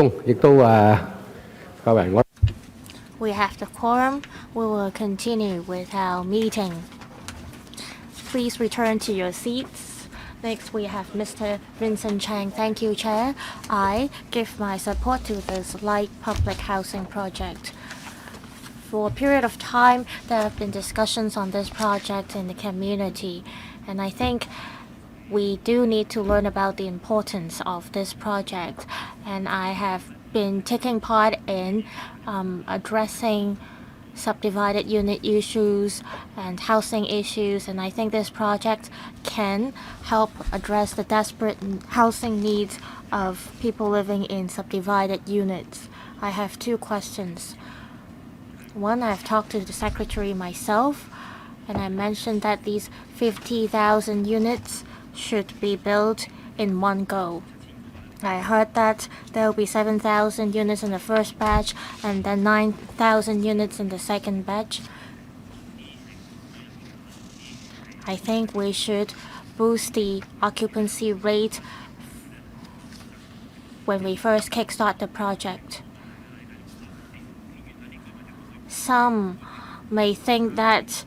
We have the quorum. We will continue with our meeting. Please return to your seats. Next, we have Mr. Vincent Chang. Thank you, Chair. I give my support to this light public housing project. For a period of time, there have been discussions on this project in the community, and I think we do need to learn about the importance of this project. And I have been taking part in addressing subdivided unit issues and housing issues, and I think this project can help address the desperate housing needs of people living in subdivided units. I have two questions. One, I've talked to the secretary myself, and I mentioned that these 50,000 units should be built in one go. I heard that there will be 7,000 units in the first batch and then 9,000 units in the second batch. I think we should boost the occupancy rate when we first kickstart the project. Some may think that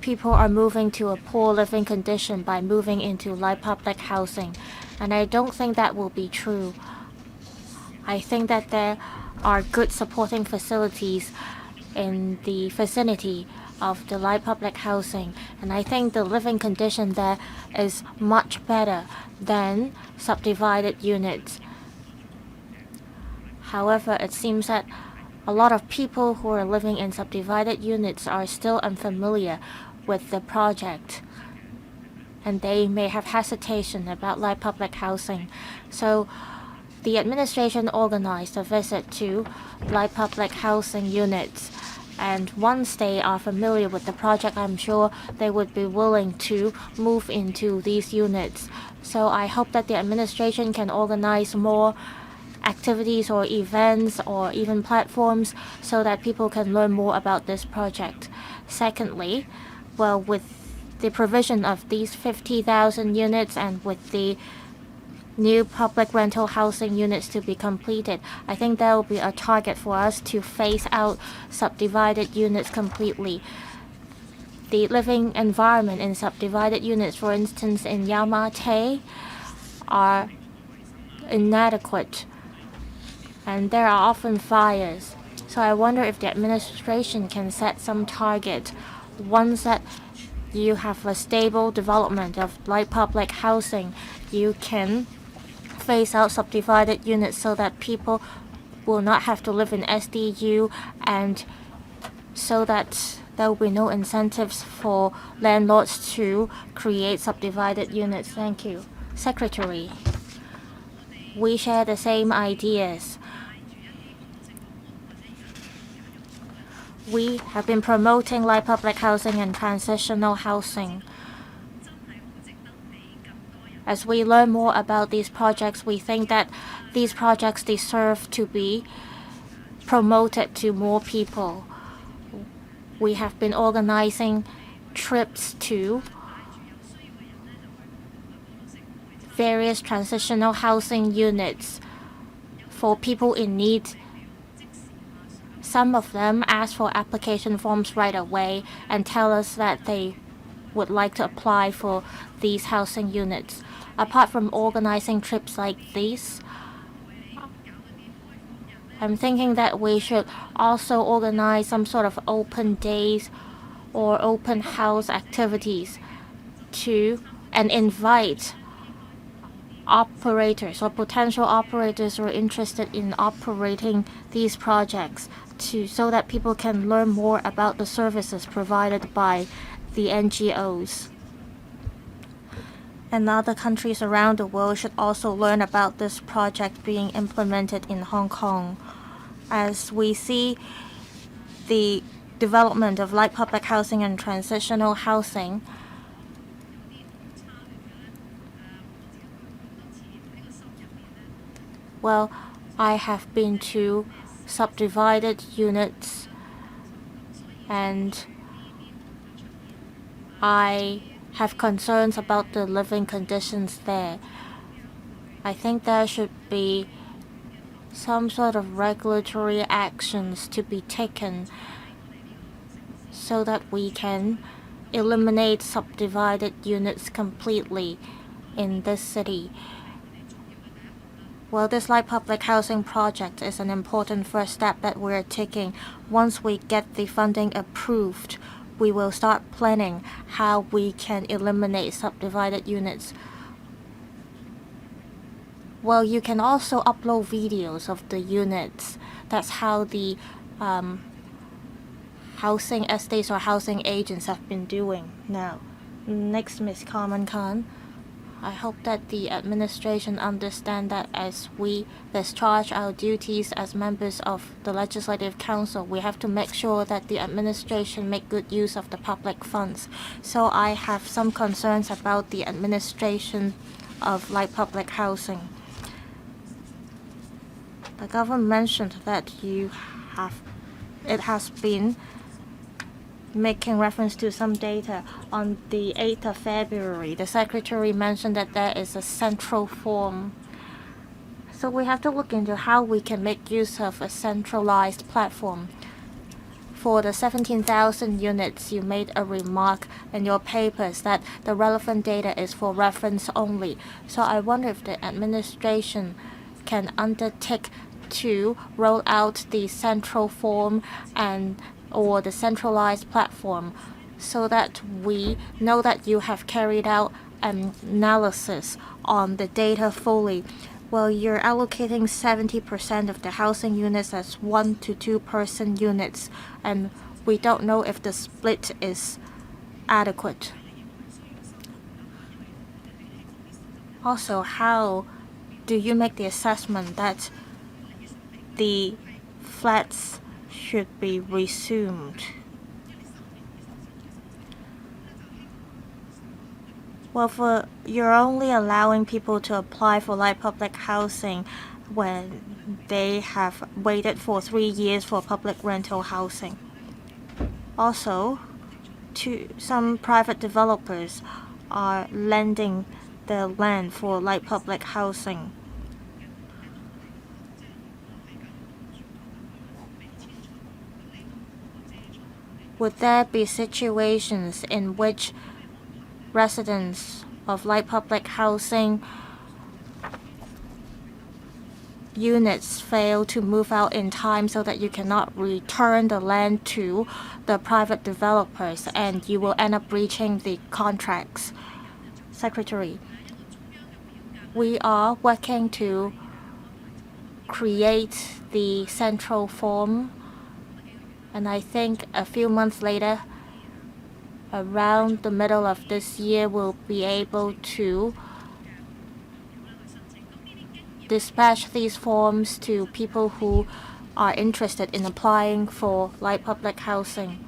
people are moving to a poor living condition by moving into light public housing, and I don't think that will be true. I think that there are good supporting facilities in the vicinity of the light public housing, and I think the living condition there is much better than subdivided units. However, it seems that a lot of people who are living in subdivided units are still unfamiliar with the project, and they may have hesitation about light public housing. So the administration organized a visit to light public housing units, and once they are familiar with the project, I'm sure they would be willing to move into these units. So I hope that the administration can organize more activities or events or even platforms so that people can learn more about this project. Secondly, well, with the provision of these 50,000 units and with the new public rental housing units to be completed, I think there will be a target for us to phase out subdivided units completely. The living environment in subdivided units, for instance, in Yau Ma Tei, are inadequate, and there are often fires. So I wonder if the administration can set some target. Once that you have a stable development of light public housing, you can phase out subdivided units so that people will not have to live in SDU, and so that there will be no incentives for landlords to create subdivided units. Thank you. Secretary, we share the same ideas. We have been promoting light public housing and transitional housing. As we learn more about these projects, we think that these projects deserve to be promoted to more people. We have been organizing trips to various transitional housing units for people in need. Some of them ask for application forms right away and tell us that they would like to apply for these housing units. Apart from organizing trips like these, I'm thinking that we should also organize some sort of open days or open house activities and invite operators or potential operators who are interested in operating these projects so that people can learn more about the services provided by the NGOs. And other countries around the world should also learn about this project being implemented in Hong Kong. As we see the development of light public housing and transitional housing, well, I have been to subdivided units, and I have concerns about the living conditions there. I think there should be some sort of regulatory actions to be taken so that we can eliminate subdivided units completely in this city. Well, this light public housing project is an important first step that we're taking. Once we get the funding approved, we will start planning how we can eliminate subdivided units. Well, you can also upload videos of the units. That's how the housing estates or housing agents have been doing now. Next, Ms. Carmen Khan. I hope that the administration understand that as we discharge our duties as members of the Legislative Council, we have to make sure that the administration make good use of the public funds. So I have some concerns about the administration of light public housing. The government mentioned that it has been making reference to some data. On the 8th of February, the Secretary mentioned that there is a central form. So we have to look into how we can make use of a centralized platform. For the 17,000 units, you made a remark in your papers that the relevant data is for reference only. So I wonder if the administration can undertake to roll out the central form or the centralized platform so that we know that you have carried out an analysis on the data fully. Well, you're allocating 70% of the housing units as 1 to 2 person units, and we don't know if the split is adequate. Also, how do you make the assessment that the flats should be resumed? Well, you're only allowing people to apply for light public housing when they have waited for 3 years for public rental housing. Also, some private developers are lending their land for light public housing. Would there be situations in which residents of light public housing units fail to move out in time so that you cannot return the land to the private developers and you will end up breaching the contracts? Secretary, we are working to create the central form, and I think a few months later, around the middle of this year, we'll be able to dispatch these forms to people who are interested in applying for light public housing.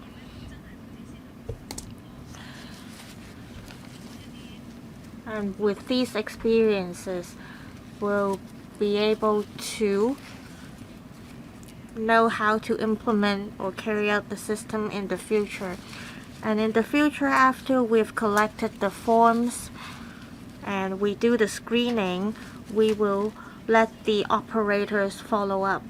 And with these experiences, we'll be able to know how to implement or carry out the system in the future. And in the future, after we've collected the forms and we do the screening, we will let the operators follow up.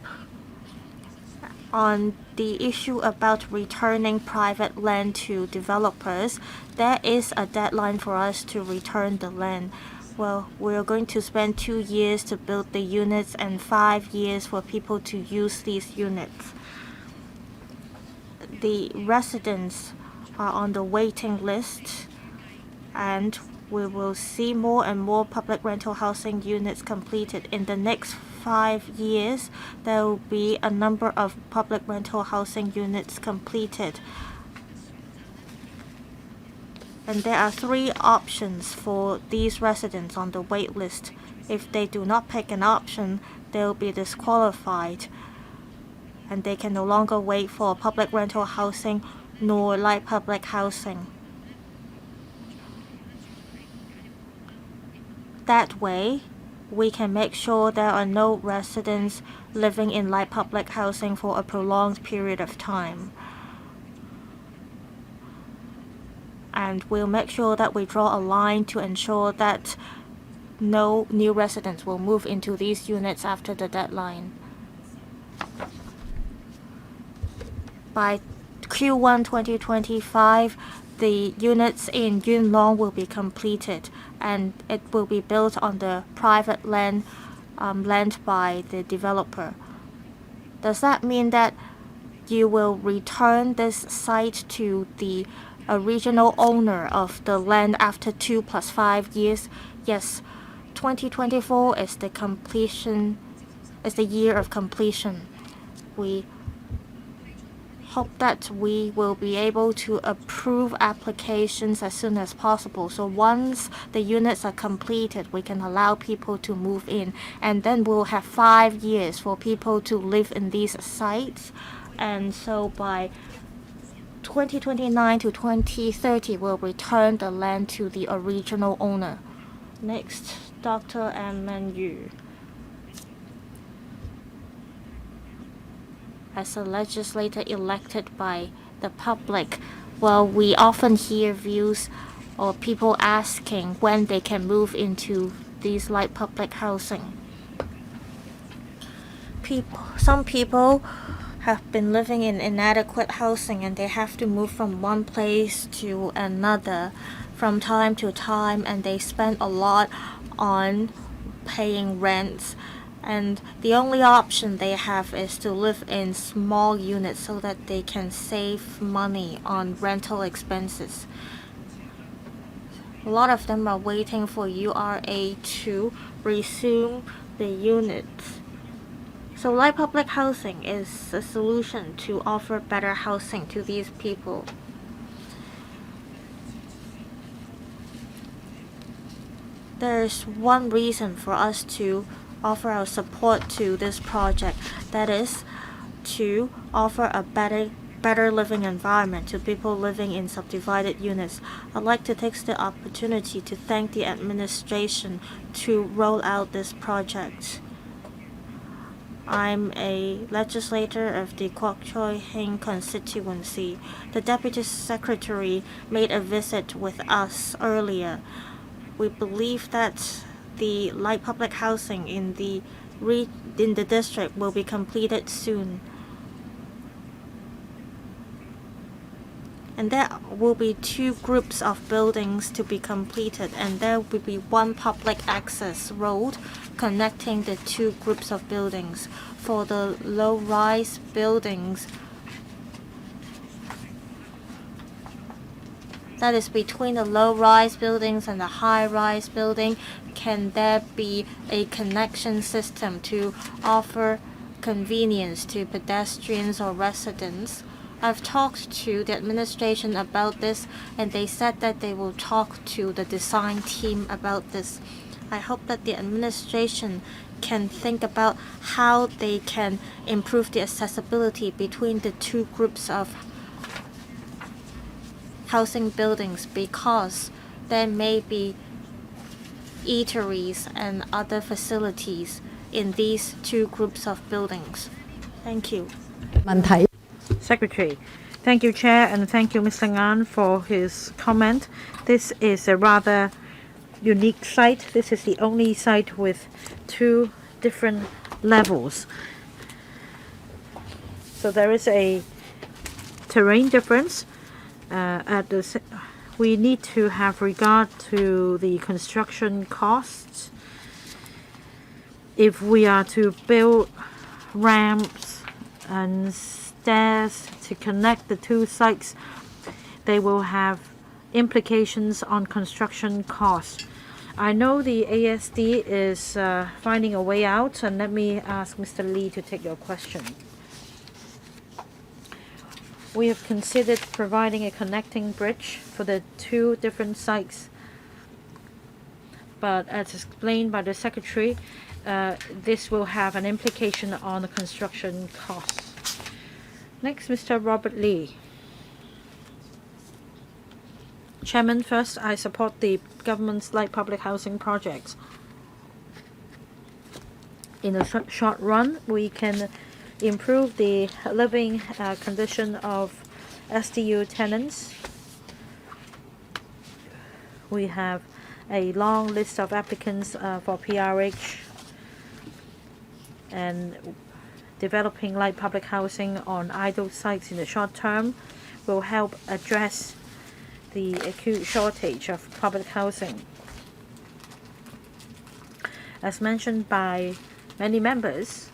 On the issue about returning private land to developers, there is a deadline for us to return the land. Well, we're going to spend 2 years to build the units and 5 years for people to use these units. The residents are on the waiting list, and we will see more and more public rental housing units completed. In the next 5 years, there will be a number of public rental housing units completed. And there are 3 options for these residents on the wait list. If they do not pick an option, they will be disqualified, and they can no longer wait for public rental housing nor light public housing. That way, we can make sure there are no residents living in light public housing for a prolonged period of time. And we'll make sure that we draw a line to ensure that no new residents will move into these units after the deadline. By Q1 2025, the units in Yuen Long will be completed, and it will be built on the private land by the developer. Does that mean that you will return this site to the original owner of the land after 2 + 5 years? Yes, 2024 is the year of completion. We hope that we will be able to approve applications as soon as possible. So once the units are completed, we can allow people to move in, and then we'll have 5 years for people to live in these sites. And so by 2029 to 2030, we'll return the land to the original owner. Next, Dr. Amman Yu. As a legislator elected by the public, well, we often hear views or people asking when they can move into these light public housing. Some people have been living in inadequate housing, and they have to move from one place to another from time to time, and they spend a lot on paying rents. And the only option they have is to live in small units so that they can save money on rental expenses. A lot of them are waiting for URA to resume the units. So light public housing is a solution to offer better housing to these people. There's one reason for us to offer our support to this project, that is to offer a better living environment to people living in subdivided units. I'd like to take the opportunity to thank the administration to roll out this project. I'm a legislator of the Kwok Choi Hing constituency. The Deputy Secretary made a visit with us earlier. We believe that the light public housing in the district will be completed soon. And there will be 2 groups of buildings to be completed, and there will be 1 public access road connecting the 2 groups of buildings. For the low-rise buildings, that is between the low-rise buildings and the high-rise building, can there be a connection system to offer convenience to pedestrians or residents? I've talked to the administration about this, and they said that they will talk to the design team about this. I hope that the administration can think about how they can improve the accessibility between the 2 groups of housing buildings, because there may be eateries and other facilities in these 2 groups of buildings. Thank you. Secretary. Thank you, Chair, and thank you, Mr. Ngan, for his comment. This is a rather unique site. This is the only site with 2 different levels. So there is a terrain difference. We need to have regard to the construction costs. If we are to build ramps and stairs to connect the 2 sites, they will have implications on construction costs. I know the ASD is finding a way out, and let me ask Mr. Lee to take your question. We have considered providing a connecting bridge for the 2 different sites, but as explained by the Secretary, this will have an implication on the construction costs. Next, Mr. Robert Lee. Chairman, first, I support the government's light public housing projects. In the short run, we can improve the living condition of SDU tenants. We have a long list of applicants for PRH, and developing light public housing on idle sites in the short term will help address the acute shortage of public housing. As mentioned by many members,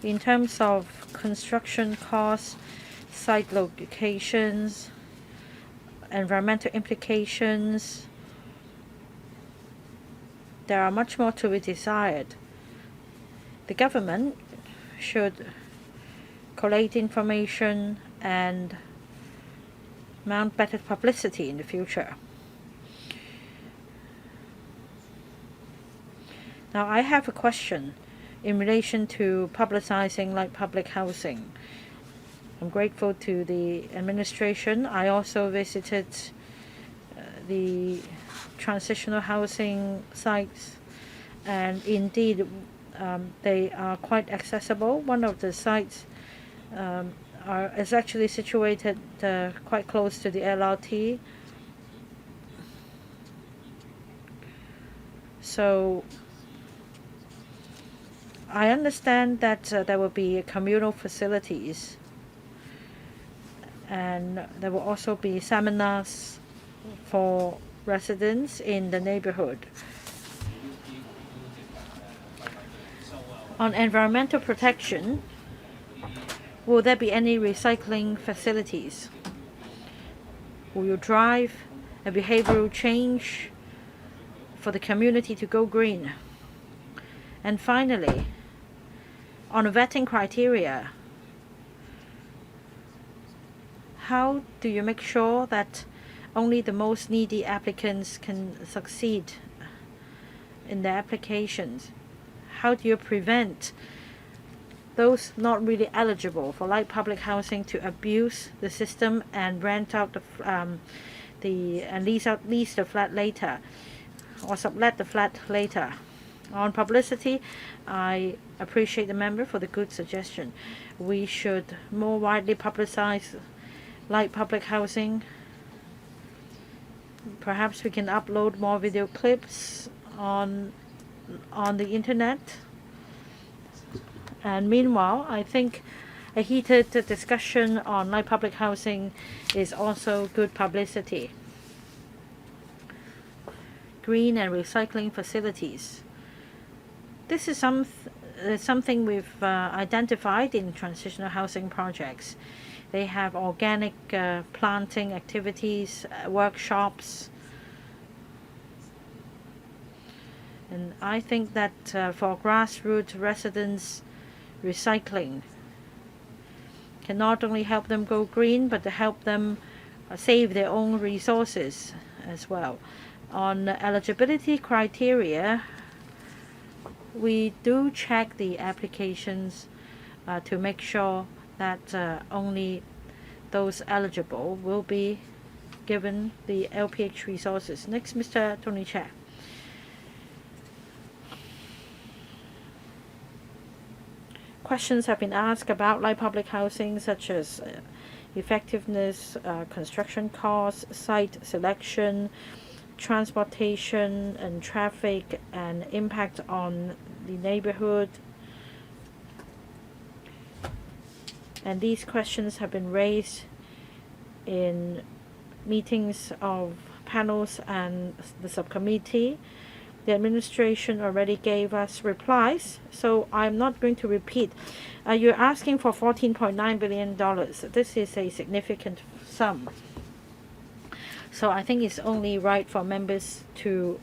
in terms of construction costs, site locations, environmental implications, there are much more to be desired. The government should collate information and mount better publicity in the future. Now, I have a question in relation to publicizing light public housing. I'm grateful to the administration. I also visited the transitional housing sites, and indeed they are quite accessible. One of the sites is actually situated quite close to the LRT. So I understand that there will be communal facilities, and there will also be seminars for residents in the neighborhood. On environmental protection, will there be any recycling facilities? Will you drive a behavioral change for the community to go green? And finally, on vetting criteria, how do you make sure that only the most needy applicants can succeed in their applications? How do you prevent those not really eligible for light public housing to abuse the system and rent out lease the flat later, or sublet the flat later? On publicity, I appreciate the member for the good suggestion. We should more widely publicize light public housing. Perhaps we can upload more video clips on the internet. And meanwhile, I think a heated discussion on light public housing is also good publicity. Green and recycling facilities. This is something we've identified in transitional housing projects. They have organic planting activities, workshops. And I think that for grassroots residents, recycling can not only help them go green, but to help them save their own resources as well. On eligibility criteria, we do check the applications to make sure that only those eligible will be given the LPH resources. Next, Mr. Tony Chia. Questions have been asked about light public housing, such as effectiveness, construction costs, site selection, transportation and traffic, and impact on the neighborhood. And these questions have been raised in meetings of panels and the subcommittee. The administration already gave us replies, so I'm not going to repeat. You're asking for $14.9 billion. This is a significant sum. So I think it's only right for members to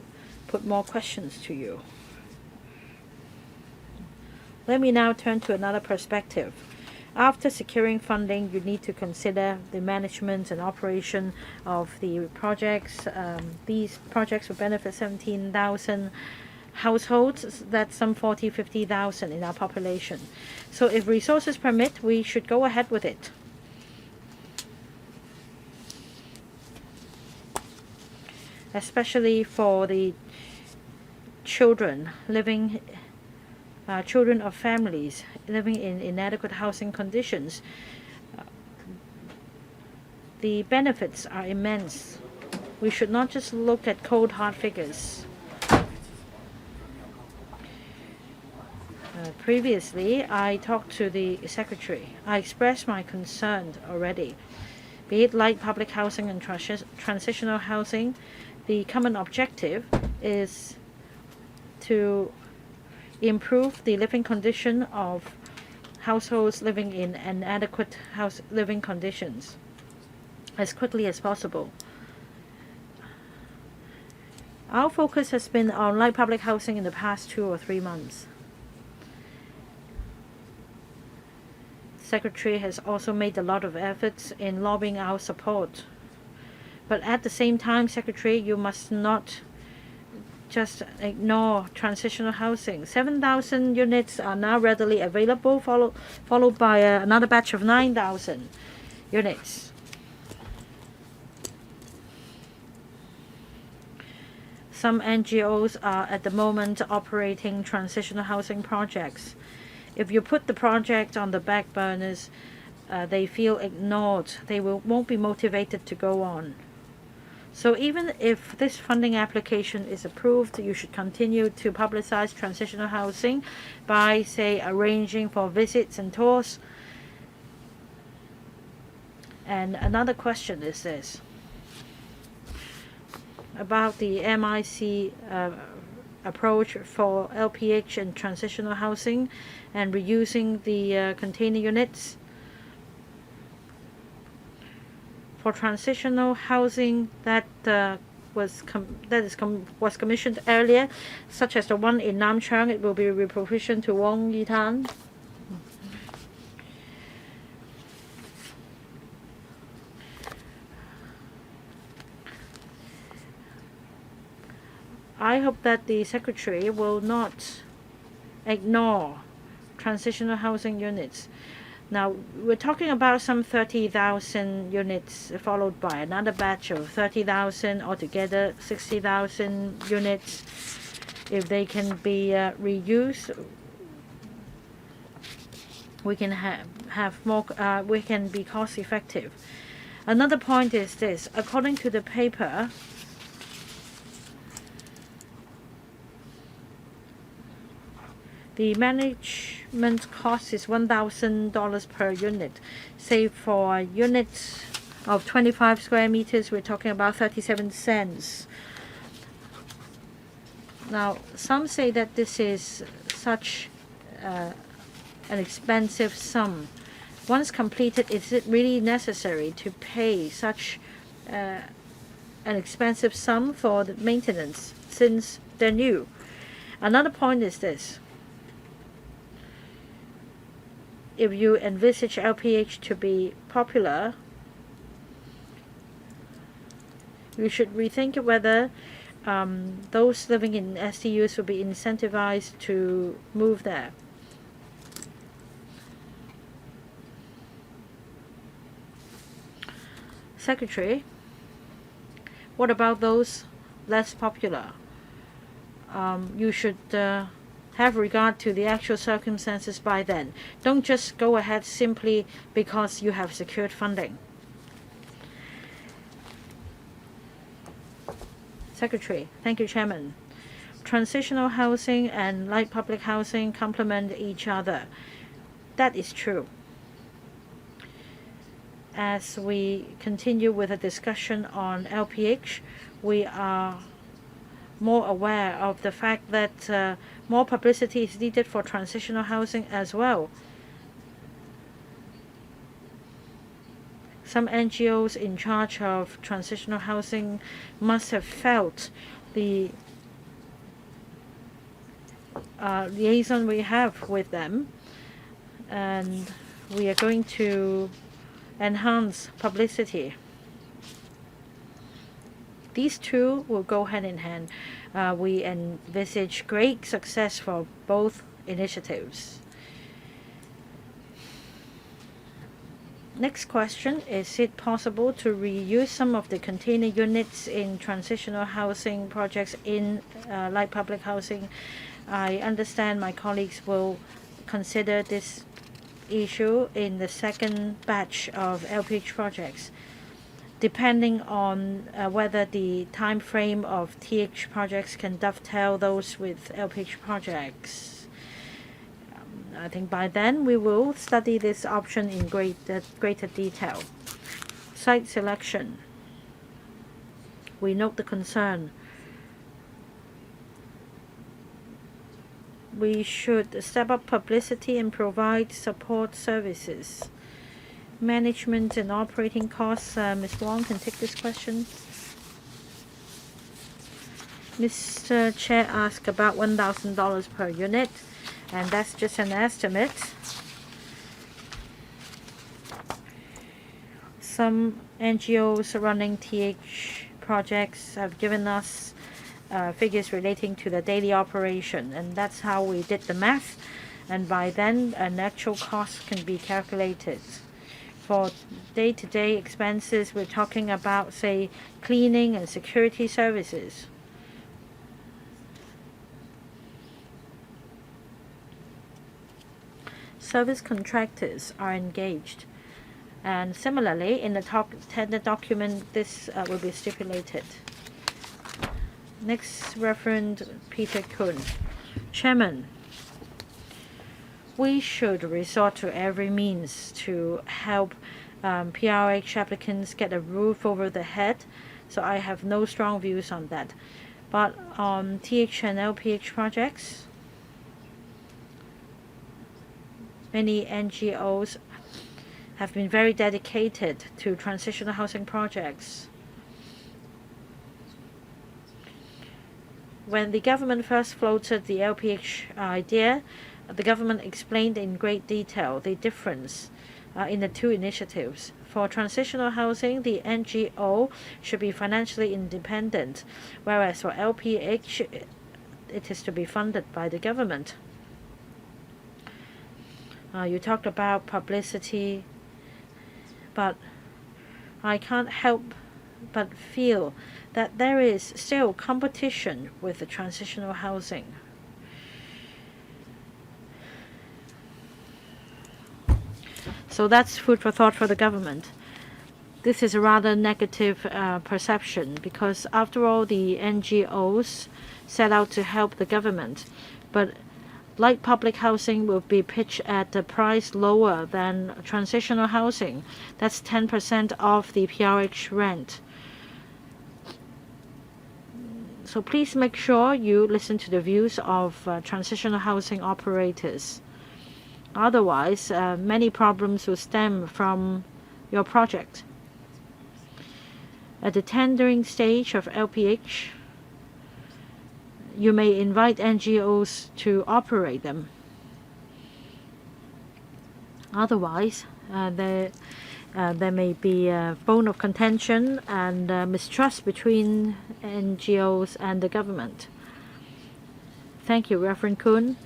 put more questions to you. Let me now turn to another perspective. After securing funding, you need to consider the management and operation of the projects. These projects will benefit 17,000 households. That's some 50,000 in our population. So if resources permit, we should go ahead with it. Especially for the children of families living in inadequate housing conditions. The benefits are immense. We should not just look at cold hard figures. Previously, I talked to the Secretary. I expressed my concern already. Be it light public housing and transitional housing, the common objective is to improve the living condition of households living in inadequate living conditions as quickly as possible. Our focus has been on light public housing in the past 2 or 3 months. Secretary has also made a lot of efforts in lobbying our support. But at the same time, Secretary, you must not just ignore transitional housing. 7,000 units are now readily available, followed by another batch of 9,000 units. Some NGOs are at the moment operating transitional housing projects. If you put the project on the back burners, they feel ignored. They won't be motivated to go on. So even if this funding application is approved, you should continue to publicize transitional housing by, say, arranging for visits and tours. And another question is this, about the MIC approach for LPH and transitional housing and reusing the container units. For transitional housing that was commissioned earlier, such as the one in Nam Chang, it will be reprovisioned to Wong Yitan. I hope that the Secretary will not ignore transitional housing units. Now, we're talking about some 30,000 units, followed by another batch of 30,000, altogether 60,000 units. If they can be reused, we can have more. We can be cost effective. Another point is this: according to the paper, the management cost is $1,000 per unit. Say for units of 25 square meters, we're talking about 37 cents. Now, some say that this is such an expensive sum. Once completed, is it really necessary to pay such an expensive sum for the maintenance since they're new? Another point is this: if you envisage LPH to be popular, you should rethink whether those living in SDUs will be incentivized to move there. Secretary, what about those less popular? You should have regard to the actual circumstances by then. Don't just go ahead simply because you have secured funding. Secretary, thank you, Chairman. Transitional housing and light public housing complement each other. That is true. As we continue with a discussion on LPH, we are more aware of the fact that more publicity is needed for transitional housing as well. Some NGOs in charge of transitional housing must have felt the liaison we have with them, and we are going to enhance publicity. These two will go hand in hand. We envisage great success for both initiatives. Next question: is it possible to reuse some of the container units in transitional housing projects in light public housing? I understand my colleagues will consider this issue in the second batch of LPH projects, depending on whether the time frame of TH projects can dovetail those with LPH projects. I think by then we will study this option in greater detail. Site selection. We note the concern. We should step up publicity and provide support services. Management and operating costs. Ms. Wong can take this question. Mr. Chair asked about $1,000 per unit, and that's just an estimate. Some NGOs running TH projects have given us figures relating to the daily operation, and that's how we did the math, and by then an actual cost can be calculated. For day-to-day expenses, we're talking about, say, cleaning and security services. Service contractors are engaged, and similarly in the tender document this will be stipulated. Next, Reverend Peter Kuhn. Chairman, we should resort to every means to help PRH applicants get a roof over their head, so I have no strong views on that. But on TH and LPH projects, many NGOs have been very dedicated to transitional housing projects. When the government first floated the LPH idea, the government explained in great detail the difference in the two initiatives. For transitional housing, the NGO should be financially independent, whereas for LPH, it is to be funded by the government. You talked about publicity, but I can't help but feel that there is still competition with the transitional housing. So that's food for thought for the government. This is a rather negative perception because after all the NGOs set out to help the government, but light public housing will be pitched at a price lower than transitional housing. That's 10% of the PRH rent. So please make sure you listen to the views of transitional housing operators. Otherwise, many problems will stem from your project. At the tendering stage of LPH, you may invite NGOs to operate them. Otherwise, there may be a bone of contention and mistrust between NGOs and the government. Thank you, Reverend Kuhn.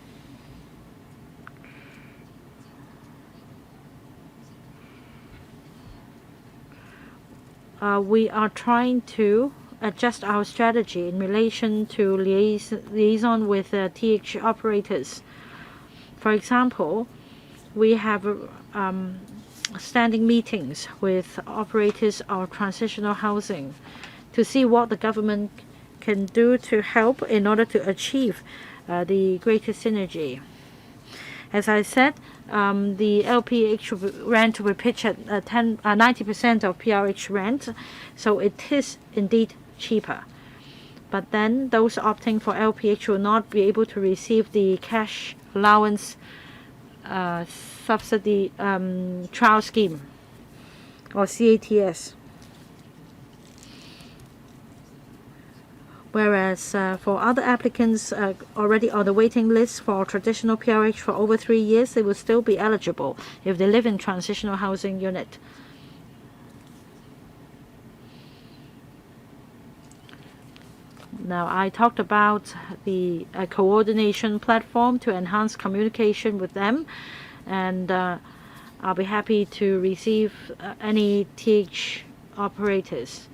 We are trying to adjust our strategy in relation to liaison with TH operators. For example, we have standing meetings with operators of transitional housing to see what the government can do to help in order to achieve the greater synergy. As I said, the LPH rent will pitch at 90% of PRH rent, so it is indeed cheaper. But then those opting for LPH will not be able to receive the cash allowance subsidy trial scheme or CATS. Whereas for other applicants already on the waiting list for traditional PRH for over 3 years, they will still be eligible if they live in transitional housing unit. Now, I talked about the coordination platform to enhance communication with them, and I'll be happy to receive any TH operators.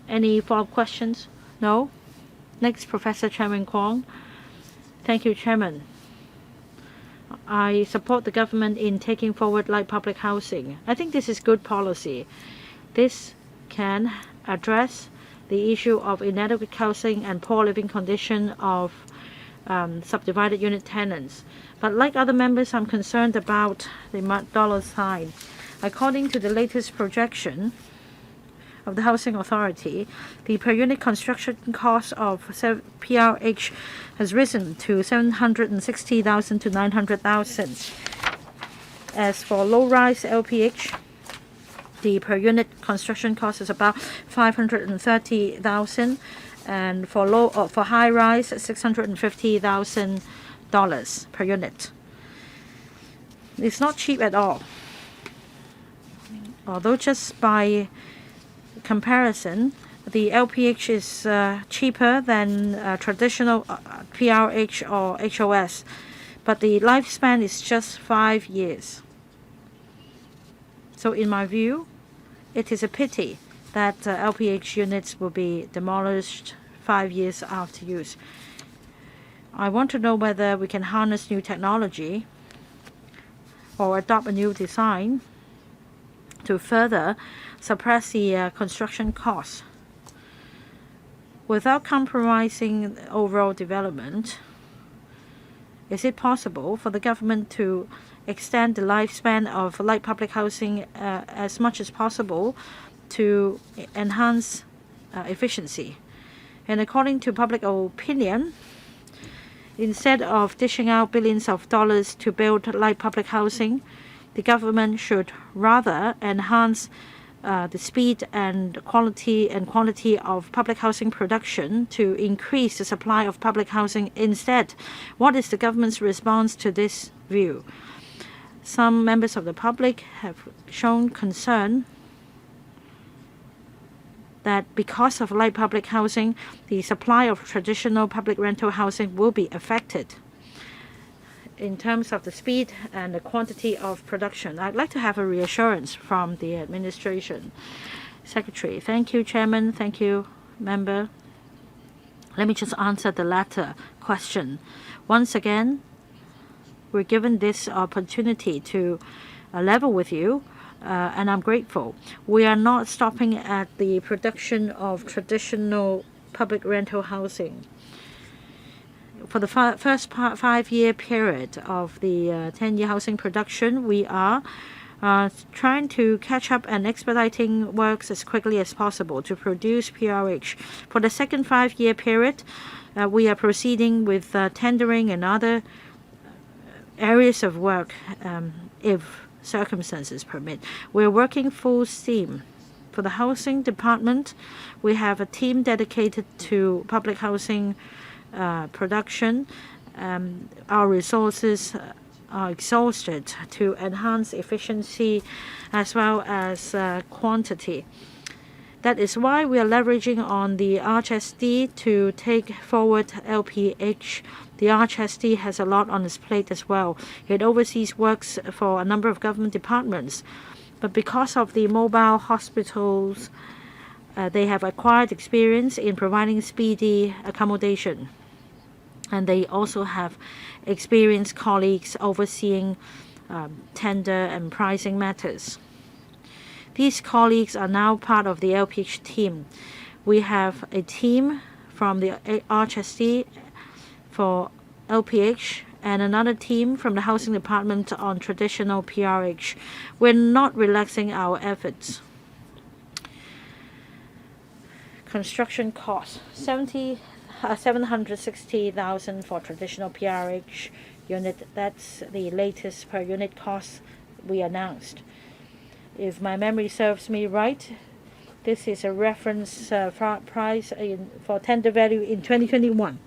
Any follow-up questions? No? Next, Professor Chairman Kwong. Thank you, Chairman. I support the government in taking forward light public housing. I think this is good policy. This can address the issue of inadequate housing and poor living condition of subdivided unit tenants. But like other members, I'm concerned about the dollar sign. According to the latest projection of the Housing Authority, the per unit construction cost of PRH has risen to 760,000 to 900,000. As for low-rise LPH, the per unit construction cost is about 530,000, and for high-rise, $650,000 per unit. It's not cheap at all. Although just by comparison, the LPH is cheaper than traditional PRH or HOS, but the lifespan is just 5 years. So in my view, it is a pity that LPH units will be demolished 5 years after use. I want to know whether we can harness new technology or adopt a new design to further suppress the construction costs without compromising overall development. Is it possible for the government to extend the lifespan of light public housing as much as possible to enhance efficiency? And according to public opinion, instead of dishing out billions of dollars to build light public housing, the government should rather enhance the speed and quality of public housing production to increase the supply of public housing instead. What is the government's response to this view? Some members of the public have shown concern that because of light public housing, the supply of traditional public rental housing will be affected in terms of the speed and the quantity of production. I'd like to have a reassurance from the administration. Secretary, thank you, Chairman. Thank you, Member. Let me just answer the latter question. Once again, we're given this opportunity to level with you, and I'm grateful. We are not stopping at the production of traditional public rental housing. For the first 5-year period of the 10-year housing production, we are trying to catch up and expediting works as quickly as possible to produce PRH. For the second 5-year period, we are proceeding with tendering and other areas of work if circumstances permit. We're working full steam. For the housing department, we have a team dedicated to public housing production. Our resources are exhausted to enhance efficiency as well as quantity. That is why we are leveraging on the RHSD to take forward LPH. The RHSD has a lot on its plate as well. It oversees works for a number of government departments. But because of the mobile hospitals, they have acquired experience in providing speedy accommodation. And they also have experienced colleagues overseeing tender and pricing matters. These colleagues are now part of the LPH team. We have a team from the RHSD for LPH and another team from the Housing Department on traditional PRH. We're not relaxing our efforts. Construction costs, 760,000 for traditional PRH unit. That's the latest per unit cost we announced. If my memory serves me right, this is a reference price for tender value in 2021.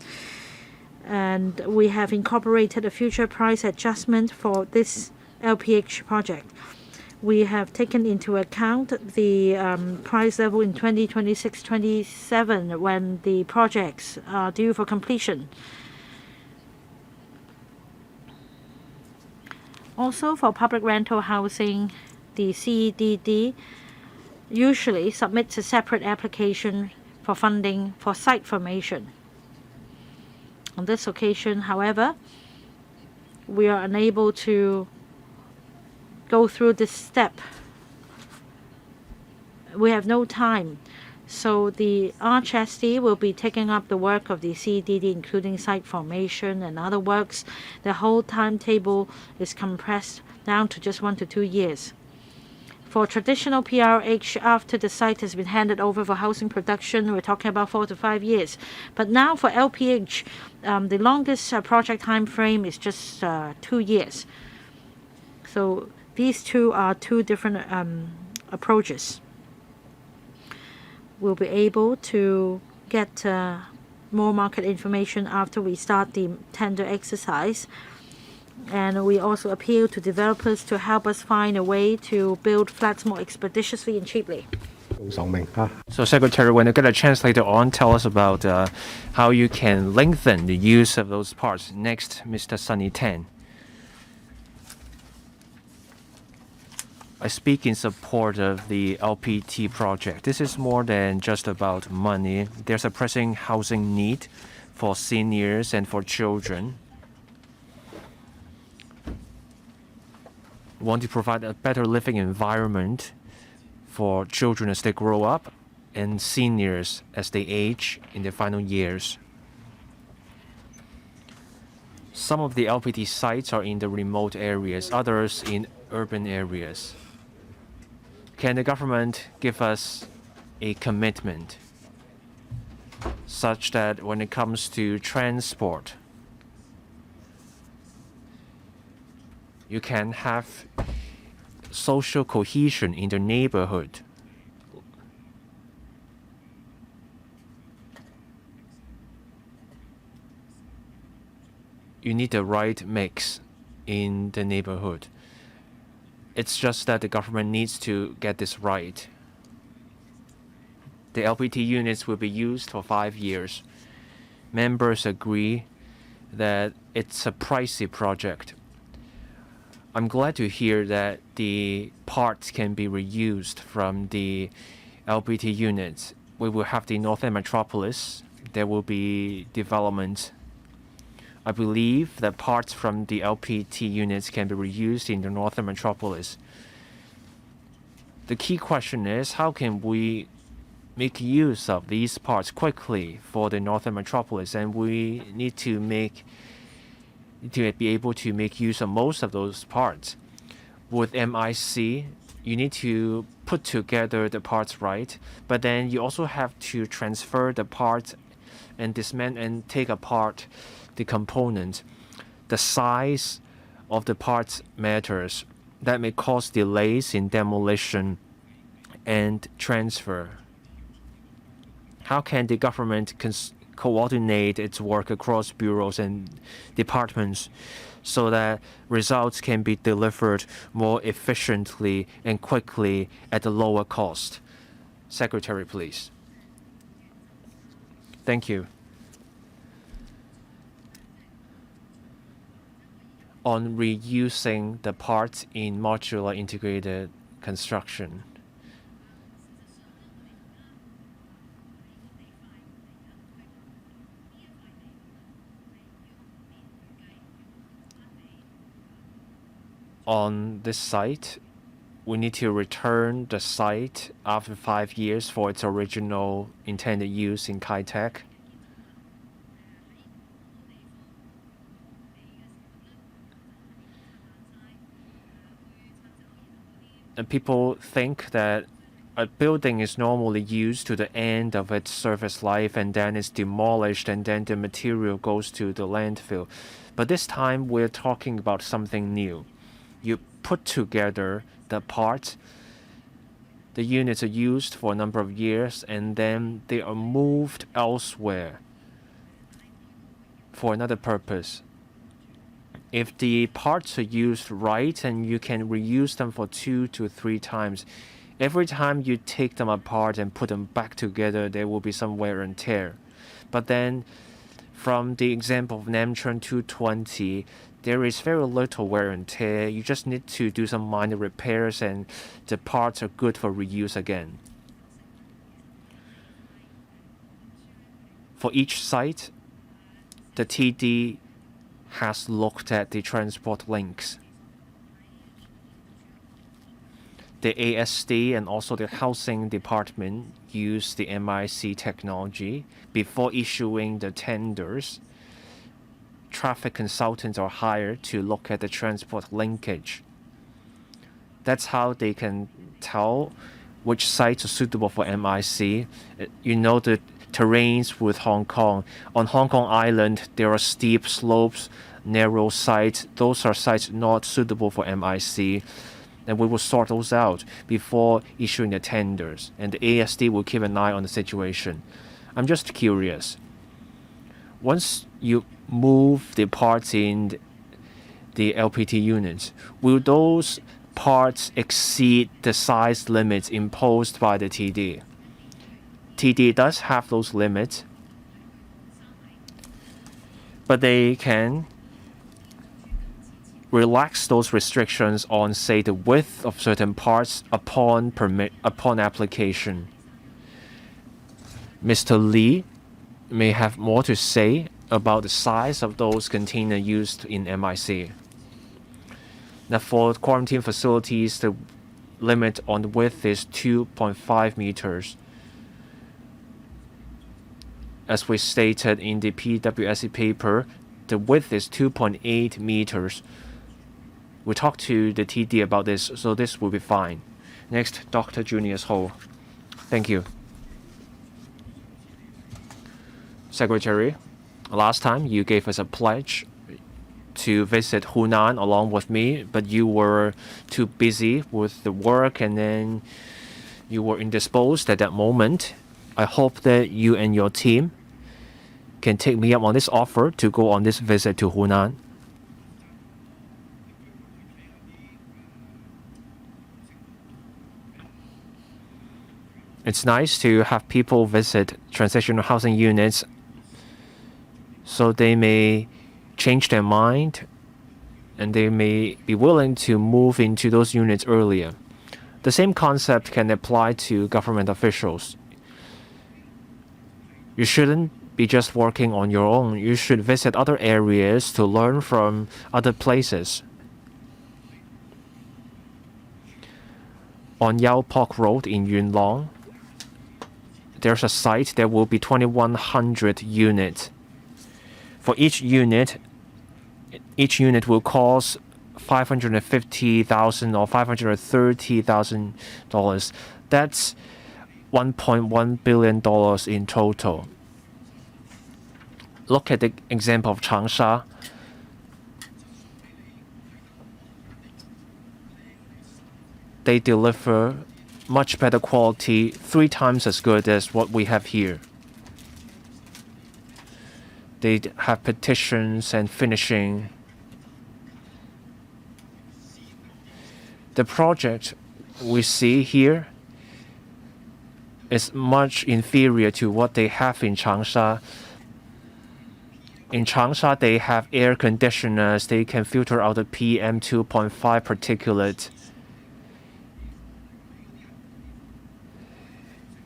And we have incorporated a future price adjustment for this LPH project. We have taken into account the price level in 2026-27 when the projects are due for completion. Also, for public rental housing, the CEDD usually submits a separate application for funding for site formation. On this occasion, however, we are unable to go through this step. We have no time. So the RHSD will be taking up the work of the CDD, including site formation and other works. The whole timetable is compressed down to just 1 to 2 years. For traditional PRH, after the site has been handed over for housing production, we're talking about 4 to 5 years. But now for LPH, the longest project time frame is just 2 years. So these two are two different approaches. We'll be able to get more market information after we start the tender exercise. And we also appeal to developers to help us find a way to build flats more expeditiously and cheaply. So, Secretary, when you get a chance later on, tell us about how you can lengthen the use of those parts. Next, Mr. Sunny Tan. I speak in support of the LPT project. This is more than just about money. There's a pressing housing need for seniors and for children. We want to provide a better living environment for children as they grow up and seniors as they age in their final years. Some of the LPT sites are in the remote areas, others in urban areas. Can the government give us a commitment such that when it comes to transport, you can have social cohesion in the neighborhood? You need the right mix in the neighborhood. It's just that the government needs to get this right. The LPT units will be used for 5 years. Members agree that it's a pricey project. I'm glad to hear that the parts can be reused from the LPT units. We will have the Northern Metropolis. There will be development. I believe that parts from the LPT units can be reused in the Northern Metropolis. The key question is, how can we make use of these parts quickly for the Northern Metropolis? And we need to be able to make use of most of those parts. With MIC, you need to put together the parts right, but then you also have to transfer the parts and dismantle and take apart the component. The size of the parts matters. That may cause delays in demolition and transfer. How can the government coordinate its work across bureaus and departments so that results can be delivered more efficiently and quickly at a lower cost? Secretary, please. Thank you. On reusing the parts in modular integrated construction. On this site, we need to return the site after 5 years for its original intended use in Kai-Tak. And people think that a building is normally used to the end of its service life and then it's demolished and then the material goes to the landfill. But this time we're talking about something new. You put together the parts, the units are used for a number of years, and then they are moved elsewhere for another purpose. If the parts are used right, and you can reuse them for 2 to 3 times. Every time you take them apart and put them back together, there will be some wear and tear. But then, from the example of Nam Chun 220, there is very little wear and tear. You just need to do some minor repairs and the parts are good for reuse again. For each site, the TD has looked at the transport links. the ASD and also the housing department use the MIC technology before issuing the tenders. Traffic consultants are hired to look at the transport linkage. That's how they can tell which sites are suitable for MIC. You know the terrains with Hong Kong. On Hong Kong Island, there are steep slopes, narrow sites. Those are sites not suitable for MIC. And we will sort those out before issuing the tenders. And the ASD will keep an eye on the situation. I'm just curious. Once you move the parts in the LPT units, will those parts exceed the size limits imposed by the TD? TD does have those limits, but they can relax those restrictions on, say, the width of certain parts upon application. Mr. Lee may have more to say about the size of those containers used in MIC. Now, for quarantine facilities, the limit on the width is 2.5 meters. As we stated in the PWSC paper, the width is 2.8 meters. We talked to the TD about this, so this will be fine. Next, Dr. Junius Ho. Thank you. Secretary, last time you gave us a pledge to visit Hunan along with me, but you were too busy with the work and then you were indisposed at that moment. I hope that you and your team can take me up on this offer to go on this visit to Hunan. It's nice to have people visit transitional housing units so they may change their mind and they may be willing to move into those units earlier. The same concept can apply to government officials. You shouldn't be just working on your own. You should visit other areas to learn from other places. On Yau Pok Road in Yuen Long, there's a site that will be 2,100 units. For each unit will cost $550,000 or $530,000. That's $1.1 billion in total. Look at the example of Changsha. They deliver much better quality, 3 times as good as what we have here. They have petitions and finishing. The project we see here is much inferior to what they have in Changsha. In Changsha, they have air conditioners. They can filter out the PM 2.5 particulate.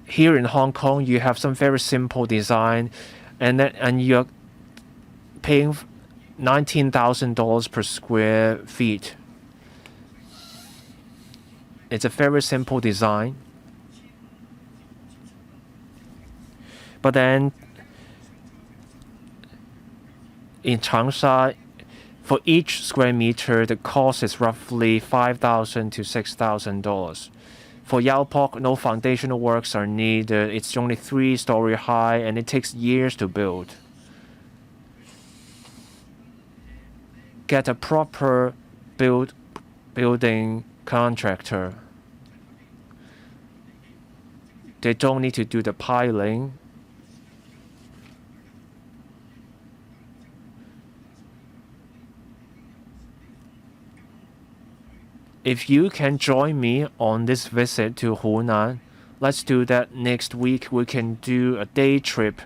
Here in Hong Kong, you have some very simple design, and you're paying $19,000 per square feet. It's a very simple design. But then in Changsha, for each square meter, the cost is roughly $5,000 to $6,000. For Yau Pok, no foundational works are needed. It's only 3-story high, and it takes years to build. Get a proper building contractor. They don't need to do the piling. If you can join me on this visit to Hunan, let's do that next week. We can do a day trip.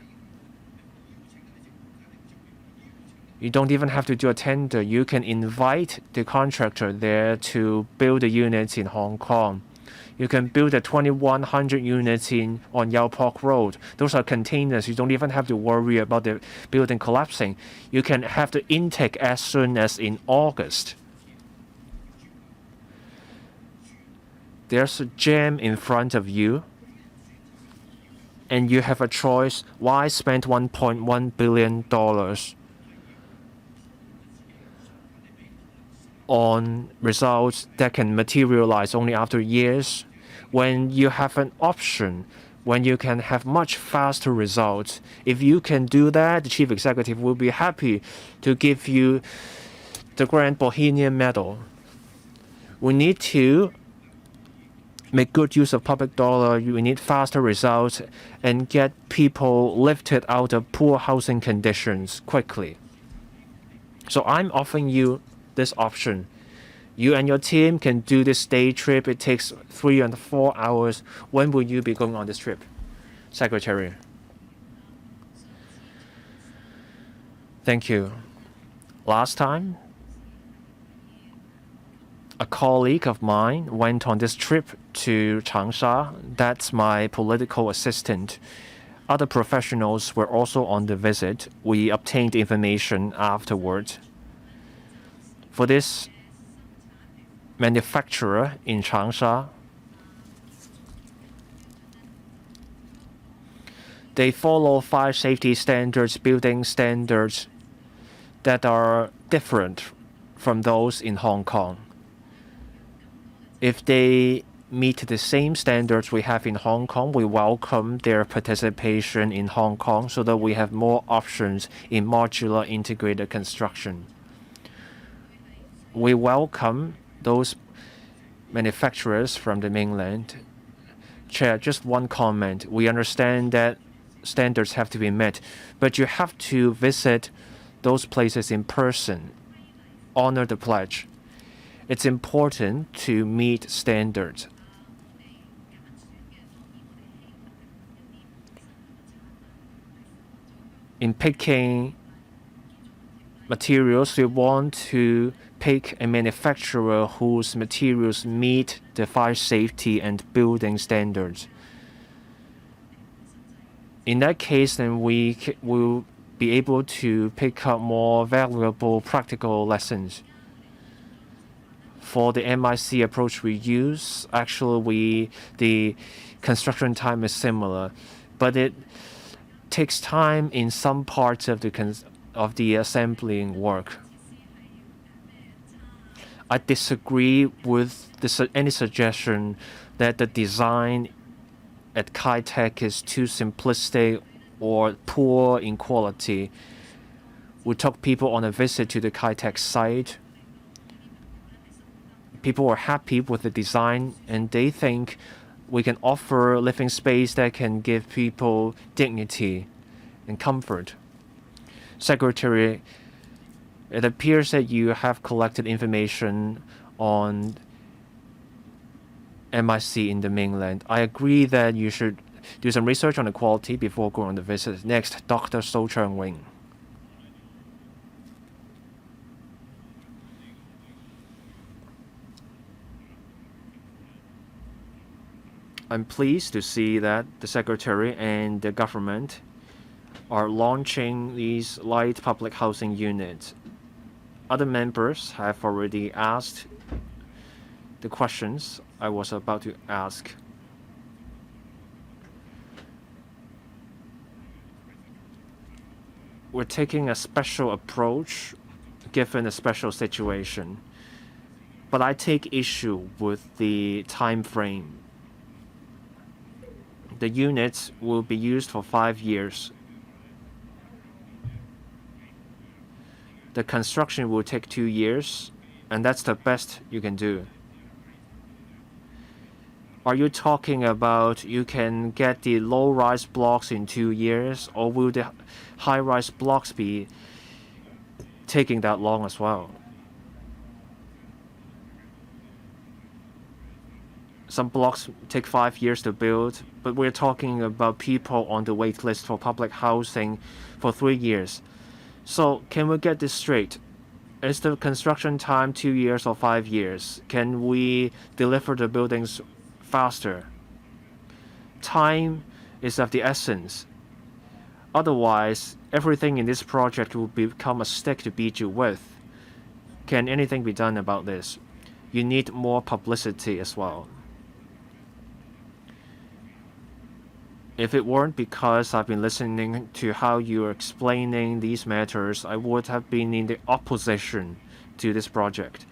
You don't even have to do a tender. You can invite the contractor there to build the units in Hong Kong. You can build the 2,100 units on Yau Pok Road. Those are containers. You don't even have to worry about the building collapsing. You can have the intake as soon as in August. there's a jam in front of you, and you have a choice. Why spend $1.1 billion on results that can materialize only after years, when you have an option, when you can have much faster results? If you can do that, the chief executive will be happy to give you the Grand Bohemian Medal. We need to make good use of public dollar. We need faster results and get people lifted out of poor housing conditions quickly. So I'm offering you this option. You and your team can do this day trip. It takes 3 and 4 hours. When will you be going on this trip, Secretary? Thank you. Last time, a colleague of mine went on this trip to Changsha. That's my political assistant. Other professionals were also on the visit. We obtained information afterward. For this manufacturer in Changsha, they follow fire safety standards, building standards that are different from those in Hong Kong. If they meet the same standards we have in Hong Kong, we welcome their participation in Hong Kong so that we have more options in modular integrated construction. We welcome those manufacturers from the mainland. Chair, just one comment. We understand that standards have to be met, but you have to visit those places in person, honor the pledge. It's important to meet standards. In picking materials, we want to pick a manufacturer whose materials meet the fire safety and building standards. In that case, then we will be able to pick up more valuable practical lessons. For the MIC approach we use, actually the construction time is similar, but it takes time in some parts of the assembling work. I disagree with any suggestion that the design at Kai Tak is too simplistic or poor in quality. We took people on a visit to the Kai Tak site. People were happy with the design, and they think we can offer living space that can give people dignity and comfort. Secretary, it appears that you have collected information on MIC in the mainland. I agree that you should do some research on the quality before going on the visit. Next, Dr. So Chang Wing. I'm pleased to see that the Secretary and the government are launching these light public housing units. Other members have already asked the questions I was about to ask. We're taking a special approach given a special situation, but I take issue with the time frame. The units will be used for 5 years. The construction will take 2 years, and that's the best you can do. Are you talking about you can get the low-rise blocks in 2 years, or will the high-rise blocks be taking that long as well? Some blocks take 5 years to build, but we're talking about people on the wait list for public housing for 3 years. So can we get this straight? Is the construction time 2 years or 5 years? Can we deliver the buildings faster? Time is of the essence. Otherwise, everything in this project will become a stick to beat you with. Can anything be done about this? You need more publicity as well. If it weren't because I've been listening to how you're explaining these matters, I would have been in the opposition to this project.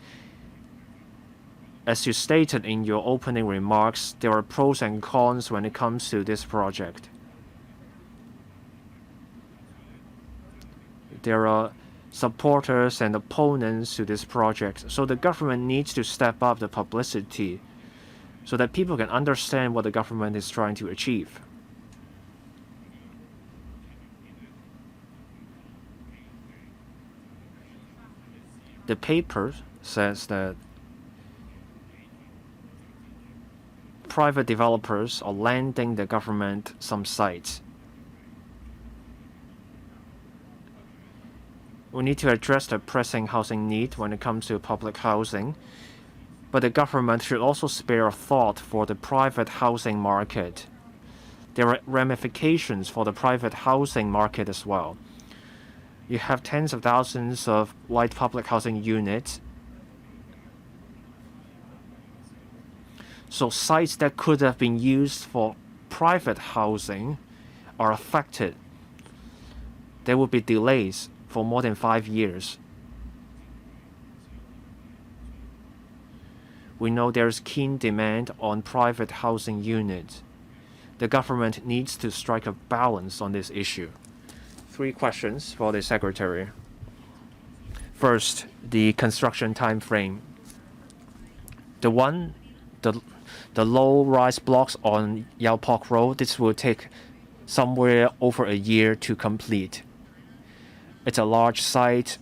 As you stated in your opening remarks, there are pros and cons when it comes to this project. There are supporters and opponents to this project, so the government needs to step up the publicity so that people can understand what the government is trying to achieve. The paper says that private developers are lending the government some sites. We need to address the pressing housing need when it comes to public housing, but the government should also spare a thought for the private housing market. There are ramifications for the private housing market as well. You have tens of thousands of light public housing units. So sites that could have been used for private housing are affected. There will be delays for more than 5 years. We know there's keen demand on private housing units. The government needs to strike a balance on this issue. 3 questions for the Secretary. First, the construction time frame. The low-rise blocks on Yau Pok Road, this will take somewhere over a year to complete. It's a large site,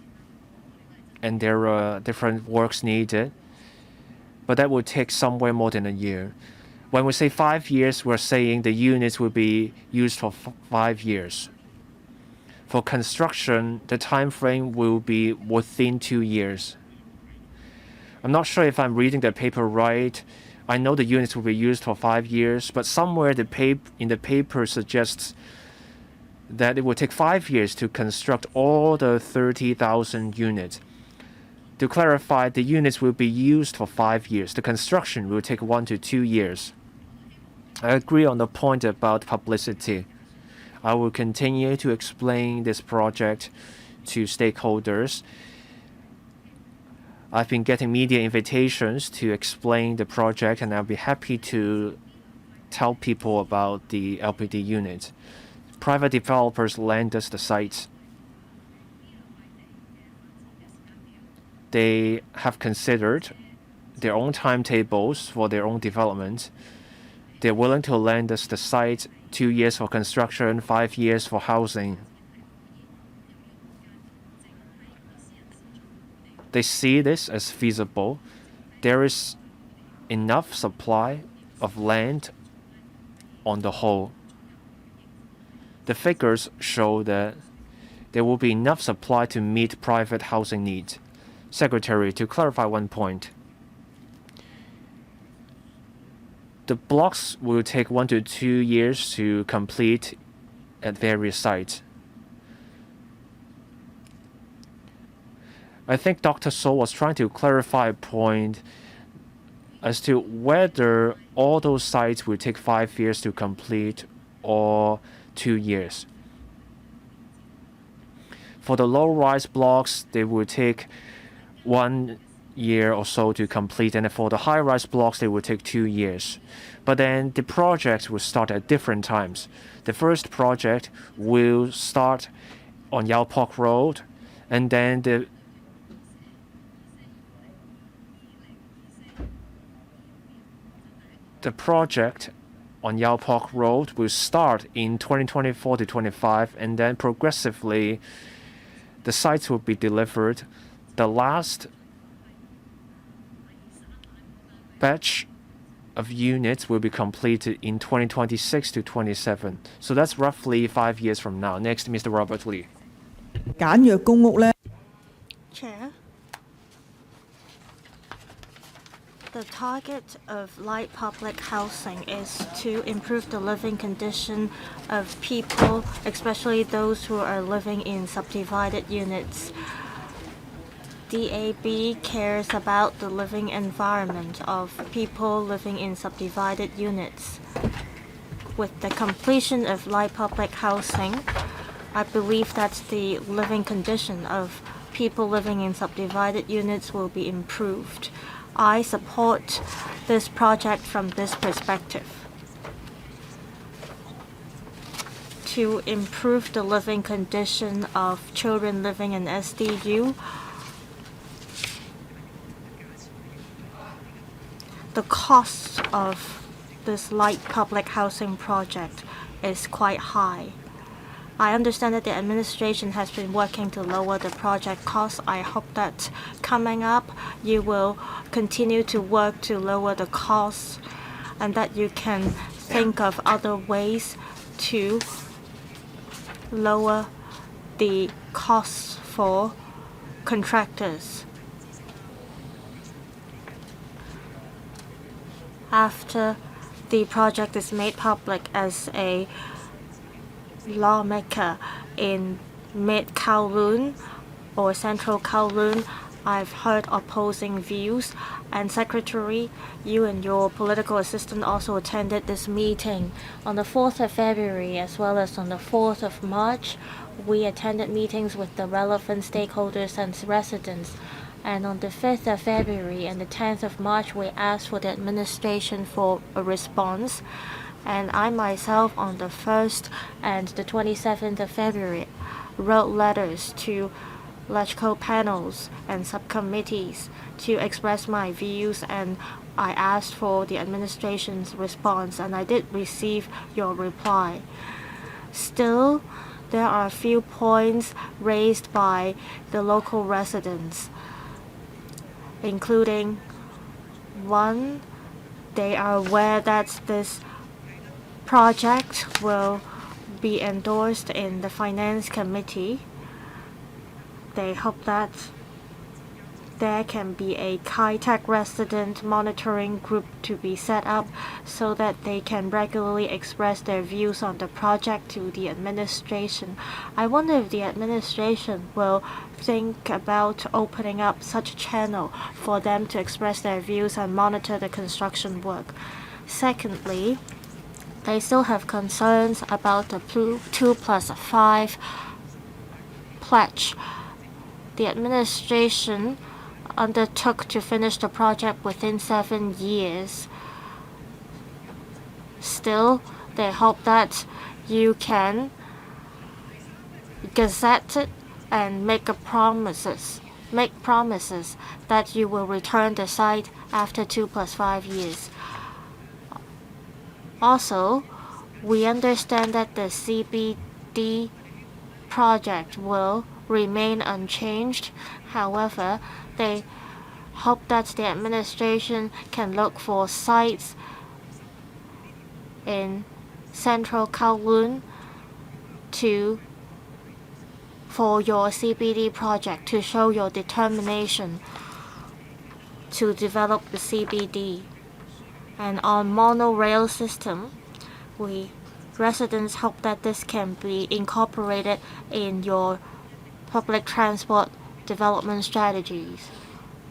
and there are different works needed, but that will take somewhere more than a year. When we say 5 years, we're saying the units will be used for 5 years. For construction, the time frame will be within 2 years. I'm not sure if I'm reading the paper right. I know the units will be used for 5 years, but somewhere in the paper suggests that it will take 5 years to construct all the 30,000 units. To clarify, the units will be used for 5 years. The construction will take 1 to 2 years. I agree on the point about publicity. I will continue to explain this project to stakeholders. I've been getting media invitations to explain the project, and I'll be happy to tell people about the LPD unit. Private developers lend us the sites. They have considered their own timetables for their own development. They're willing to lend us the site, 2 years for construction, 5 years for housing. They see this as feasible. There is enough supply of land on the whole. The figures show that there will be enough supply to meet private housing needs. Secretary, to clarify one point. The blocks will take 1 to 2 years to complete at various sites. I think Dr. So was trying to clarify a point as to whether all those sites will take 5 years to complete or 2 years. For the low-rise blocks, they will take 1 year or so to complete, and for the high-rise blocks, they will take 2 years. But then the projects will start at different times. The first project will start on Yau Pok Road, and then the project on Yau Pok Road will start in 2024 to 25, and then progressively the sites will be delivered. The last batch of units will be completed in 2026 to 27. So that's roughly 5 years from now. Next, Mr. Robert Lee. 簡約公屋呢 Chair, the target of light public housing is to improve the living condition of people, especially those who are living in subdivided units. DAB cares about the living environment of people living in subdivided units. With the completion of light public housing, I believe that the living condition of people living in subdivided units will be improved. I support this project from this perspective. To improve the living condition of children living in SDU, the cost of this light public housing project is quite high. I understand that the administration has been working to lower the project costs. I hope that coming up you will continue to work to lower the costs and that you can think of other ways to lower the costs for contractors. After the project is made public, as a lawmaker in mid Kowloon or central Kowloon, I've heard opposing views, and Secretary, you and your political assistant also attended this meeting. On the 4th of February as well as on the 4th of March, we attended meetings with the relevant stakeholders and residents. And on the 5th of February and the 10th of March, we asked for the administration for a response. And I myself, on the 1st and the 27th of February, wrote letters to electrical panels and subcommittees to express my views, and I asked for the administration's response, and I did receive your reply. Still, there are a few points raised by the local residents, including one, they are aware that this project will be endorsed in the Finance Committee. They hope that there can be a high-tech resident monitoring group to be set up so that they can regularly express their views on the project to the administration. I wonder if the administration will think about opening up such a channel for them to express their views and monitor the construction work. Secondly, they still have concerns about the 2+5 pledge. The administration undertook to finish the project within 7 years. Still, they hope that you can gazette it and make promises that you will return the site after 2+5 years. Also, we understand that the CBD project will remain unchanged. However, they hope that the administration can look for sites in central Kowloon for your CBD project to show your determination to develop the CBD. And on monorail system, residents hope that this can be incorporated in your public transport development strategies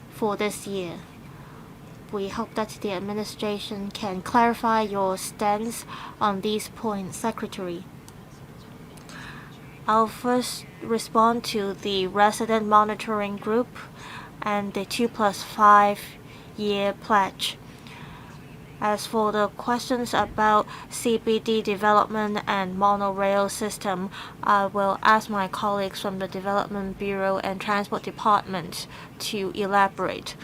for this year. We hope that the administration can clarify your stance on these points, Secretary. I'll first respond to the resident monitoring group and the 2+5 year pledge. As for the questions about CBD development and monorail system, I will ask my colleagues from the Development Bureau and Transport Department to elaborate.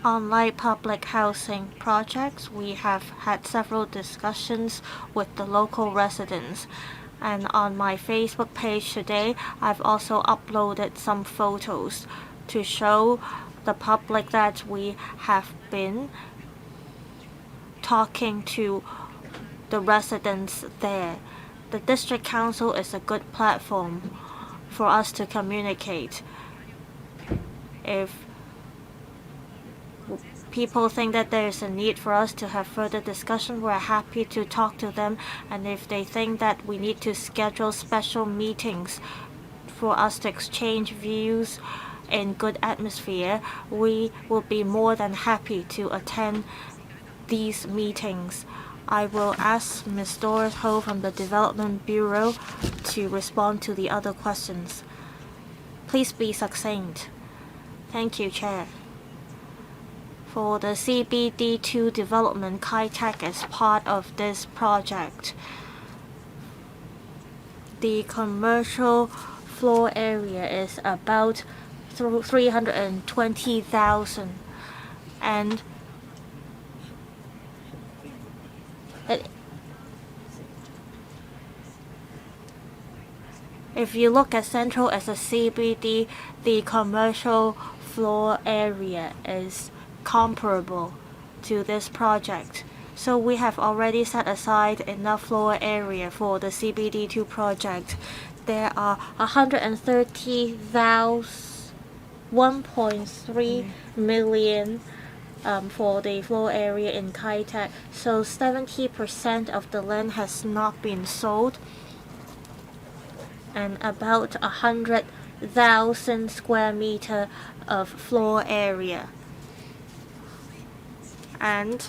On light public housing projects, we have had several discussions with the local residents. And on my Facebook page today, I've also uploaded some photos to show the public that we have been talking to the residents there. The district council is a good platform for us to communicate. If people think that there is a need for us to have further discussion, we're happy to talk to them. And if they think that we need to schedule special meetings for us to exchange views in good atmosphere, we will be more than happy to attend these meetings. I will ask Ms. Doris Ho from the Development Bureau to respond to the other questions. Please be succinct. Thank you, Chair. For the CBD2 development, Kai-Tak is part of this project. The commercial floor area is about 320,000, and if you look at Central as a CBD, the commercial floor area is comparable to this project. So we have already set aside enough floor area for the CBD2 project. There are 1.3 million for the floor area in Kai-Tak. So 70% of the land has not been sold, and about 100,000 square meter of floor area. And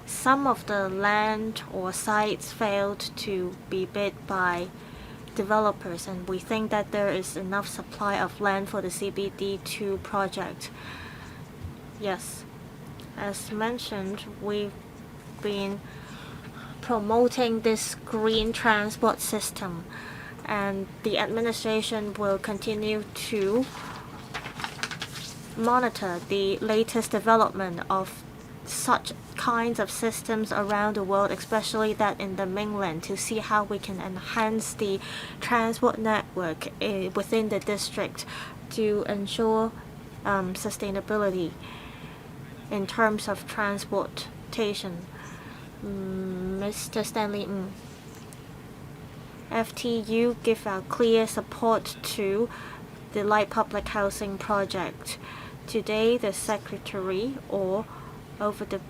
some of the land or sites failed to be bid by developers, and we think that there is enough supply of land for the CBD2 project. Yes, as mentioned, we've been promoting this green transport system, and the administration will continue to monitor the latest development of such kinds of systems around the world, especially that in the mainland, to see how we can enhance the transport network within the district to ensure sustainability in terms of transportation. Mr. Stanley Ng. FTU give our clear support to the light public housing project. Today, the Secretary, or over the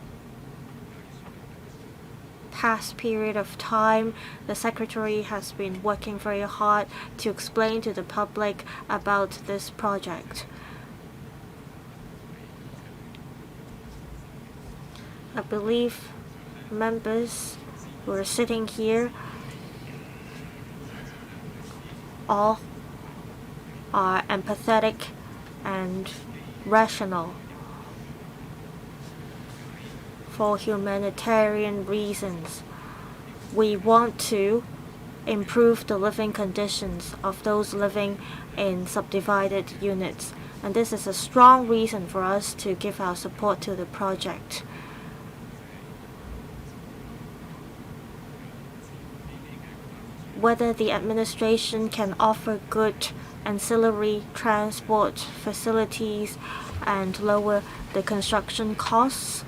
past period of time, the Secretary has been working very hard to explain to the public about this project. I believe members who are sitting here all are empathetic and rational. For humanitarian reasons, we want to improve the living conditions of those living in subdivided units, and this is a strong reason for us to give our support to the project. Whether the administration can offer good ancillary transport facilities and lower the construction costs,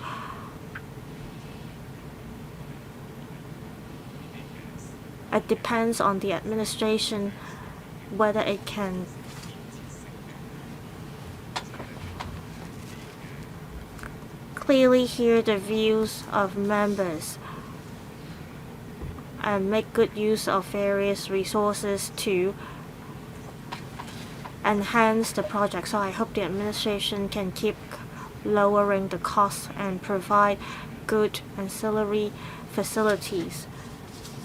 it depends on the administration whether it can clearly hear the views of members and make good use of various resources to enhance the project. So I hope the administration can keep lowering the costs and provide good ancillary facilities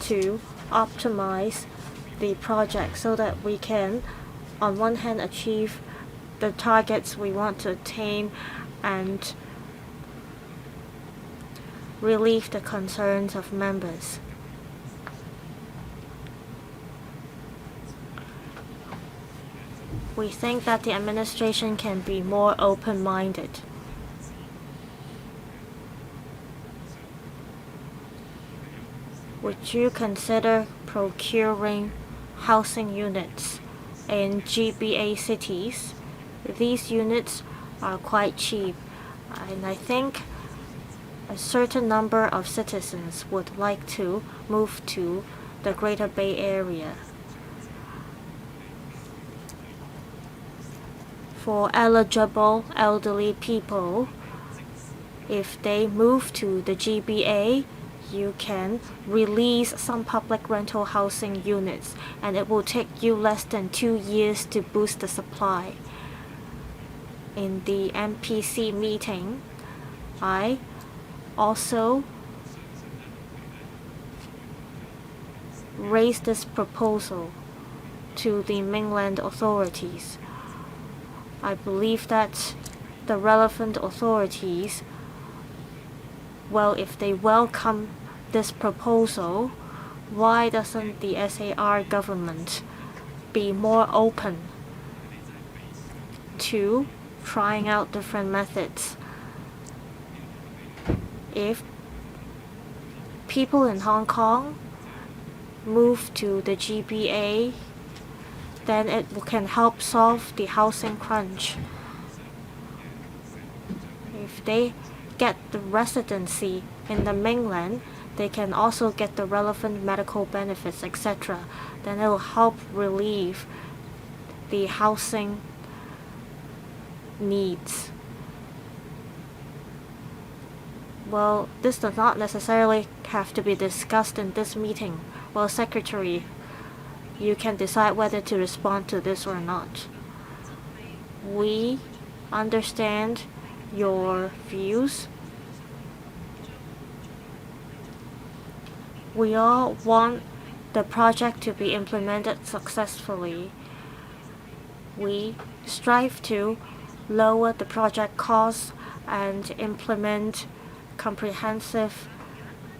to optimize the project so that we can, on one hand, achieve the targets we want to attain and relieve the concerns of members. We think that the administration can be more open-minded. Would you consider procuring housing units in GBA cities? These units are quite cheap, and I think a certain number of citizens would like to move to the Greater Bay Area. For eligible elderly people, if they move to the GBA, you can release some public rental housing units, and it will take you less than 2 years to boost the supply. In the MPC meeting, I also raised this proposal to the mainland authorities. I believe that the relevant authorities, well, if they welcome this proposal, why doesn't the SAR government be more open to trying out different methods? If people in Hong Kong move to the GBA, then it can help solve the housing crunch. If they get the residency in the mainland, they can also get the relevant medical benefits, etc. Then it will help relieve the housing needs. Well, this does not necessarily have to be discussed in this meeting. Well, Secretary, you can decide whether to respond to this or not. We understand your views. We all want the project to be implemented successfully. We strive to lower the project costs and implement comprehensive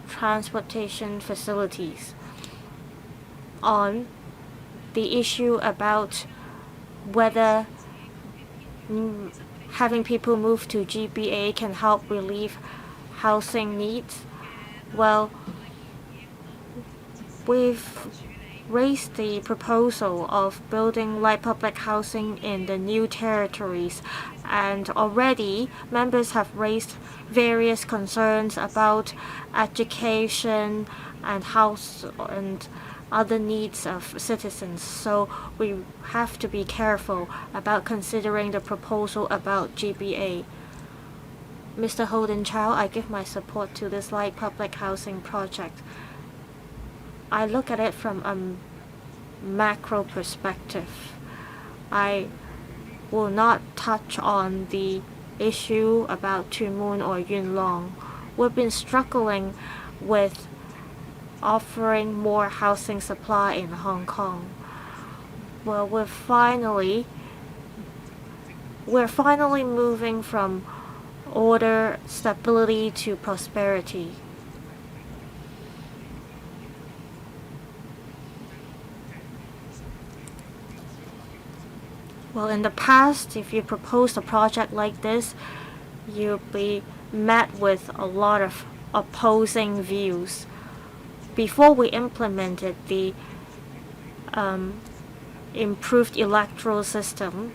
transportation facilities. On the issue about whether having people move to GBA can help relieve housing needs, well, we've raised the proposal of building light public housing in the new territories, and already members have raised various concerns about education and house and other needs of citizens. So we have to be careful about considering the proposal about GBA. Mr. Holden Chow, I give my support to this light public housing project. I look at it from a macro perspective. I will not touch on the issue about Tuen Mun or Yuen Long. We've been struggling with offering more housing supply in Hong Kong. Well, we're finally moving from order, stability to prosperity. Well, in the past, if you proposed a project like this, you'll be met with a lot of opposing views. Before we implemented the improved electoral system,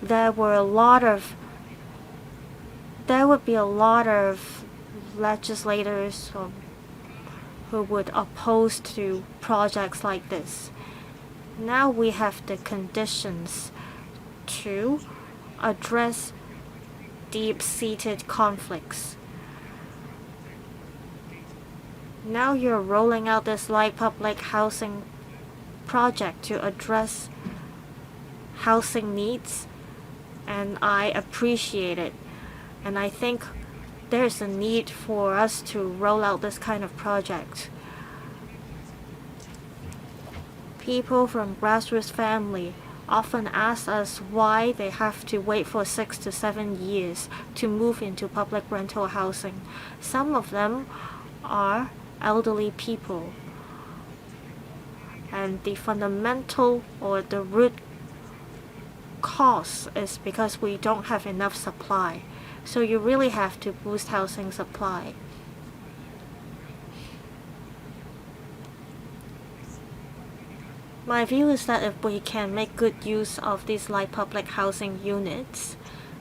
there would be a lot of legislators who would oppose to projects like this. Now we have the conditions to address deep-seated conflicts. Now you're rolling out this light public housing project to address housing needs, and I appreciate it. And I think there's a need for us to roll out this kind of project. People from grassroots family often ask us why they have to wait for 6 to 7 years to move into public rental housing. Some of them are elderly people, and the fundamental or the root cause is because we don't have enough supply. So you really have to boost housing supply. My view is that if we can make good use of these light public housing units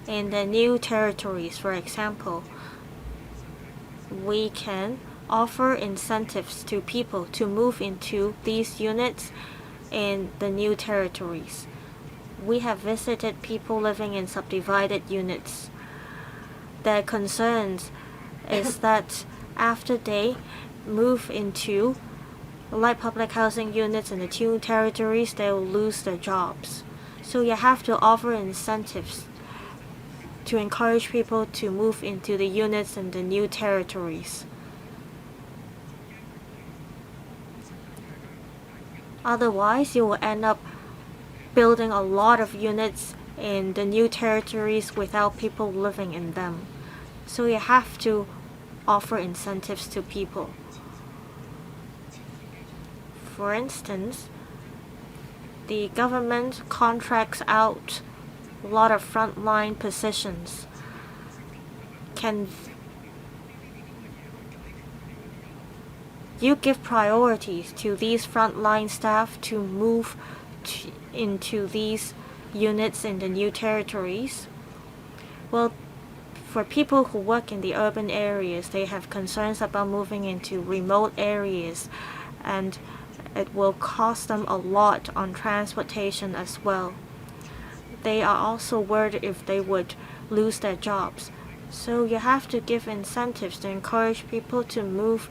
in the new territories, for example, we can offer incentives to people to move into these units in the new territories. We have visited people living in subdivided units. Their concerns is that after they move into light public housing units in the two territories, they will lose their jobs. So you have to offer incentives to encourage people to move into the units in the new territories. Otherwise, you will end up building a lot of units in the new territories without people living in them. So you have to offer incentives to people. For instance, the government contracts out a lot of frontline positions. Can you give priorities to these frontline staff to move into these units in the new territories? Well, for people who work in the urban areas, they have concerns about moving into remote areas, and it will cost them a lot on transportation as well. They are also worried if they would lose their jobs. So you have to give incentives to encourage people to move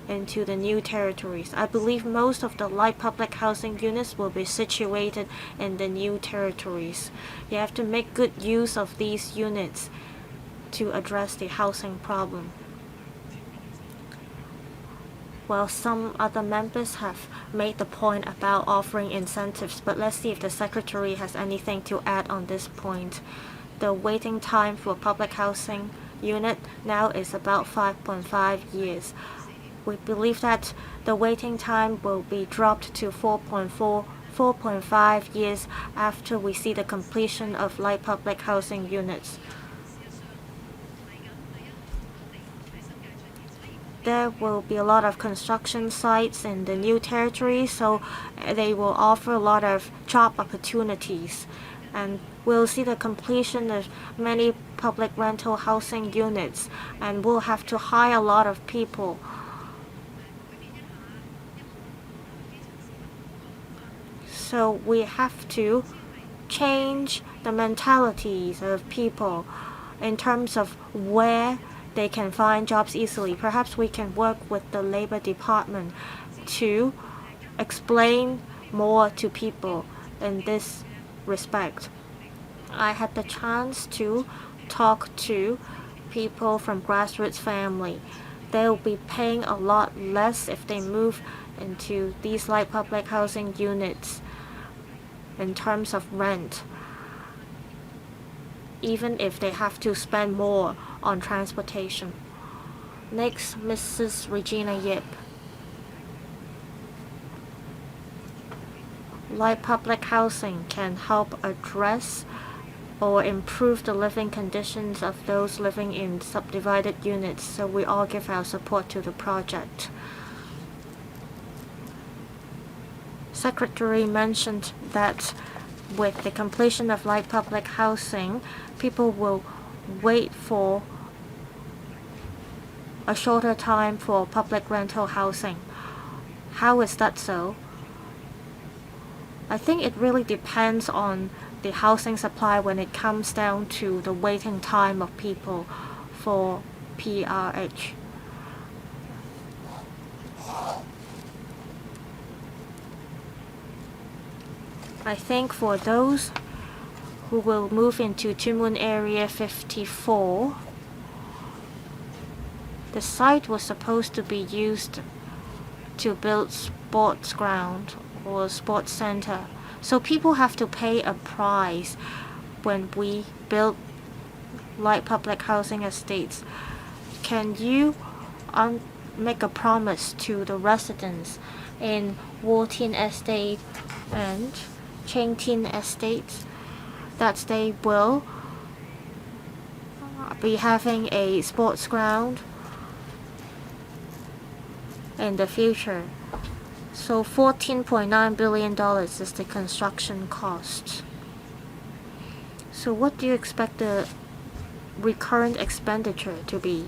into the new territories. I believe most of the light public housing units will be situated in the new territories. You have to make good use of these units to address the housing problem. Well, some other members have made the point about offering incentives, but let's see if the Secretary has anything to add on this point. The waiting time for public housing unit now is about 5.5 years. We believe that the waiting time will be dropped to 4.5 years after we see the completion of light public housing units. There will be a lot of construction sites in the new territory, so they will offer a lot of job opportunities. And we'll see the completion of many public rental housing units, and we'll have to hire a lot of people. So we have to change the mentalities of people in terms of where they can find jobs easily. Perhaps we can work with the Labor Department to explain more to people in this respect. I had the chance to talk to people from grassroots family. They'll be paying a lot less if they move into these light public housing units in terms of rent, even if they have to spend more on transportation. Next, Mrs. Regina Yip. Light public housing can help address or improve the living conditions of those living in subdivided units, so we all give our support to the project. Secretary mentioned that with the completion of light public housing, people will wait for a shorter time for public rental housing. How is that so? I think it really depends on the housing supply when it comes down to the waiting time of people for PRH. I think for those who will move into Tuen Mun Area 54, the site was supposed to be used to build sports ground or sports center. So people have to pay a price when we build light public housing estates. Can you make a promise to the residents in Wo Tin Estate and Cheng Tin Estates that they will be having a sports ground in the future? So $14.9 billion is the construction cost. So what do you expect the recurrent expenditure to be?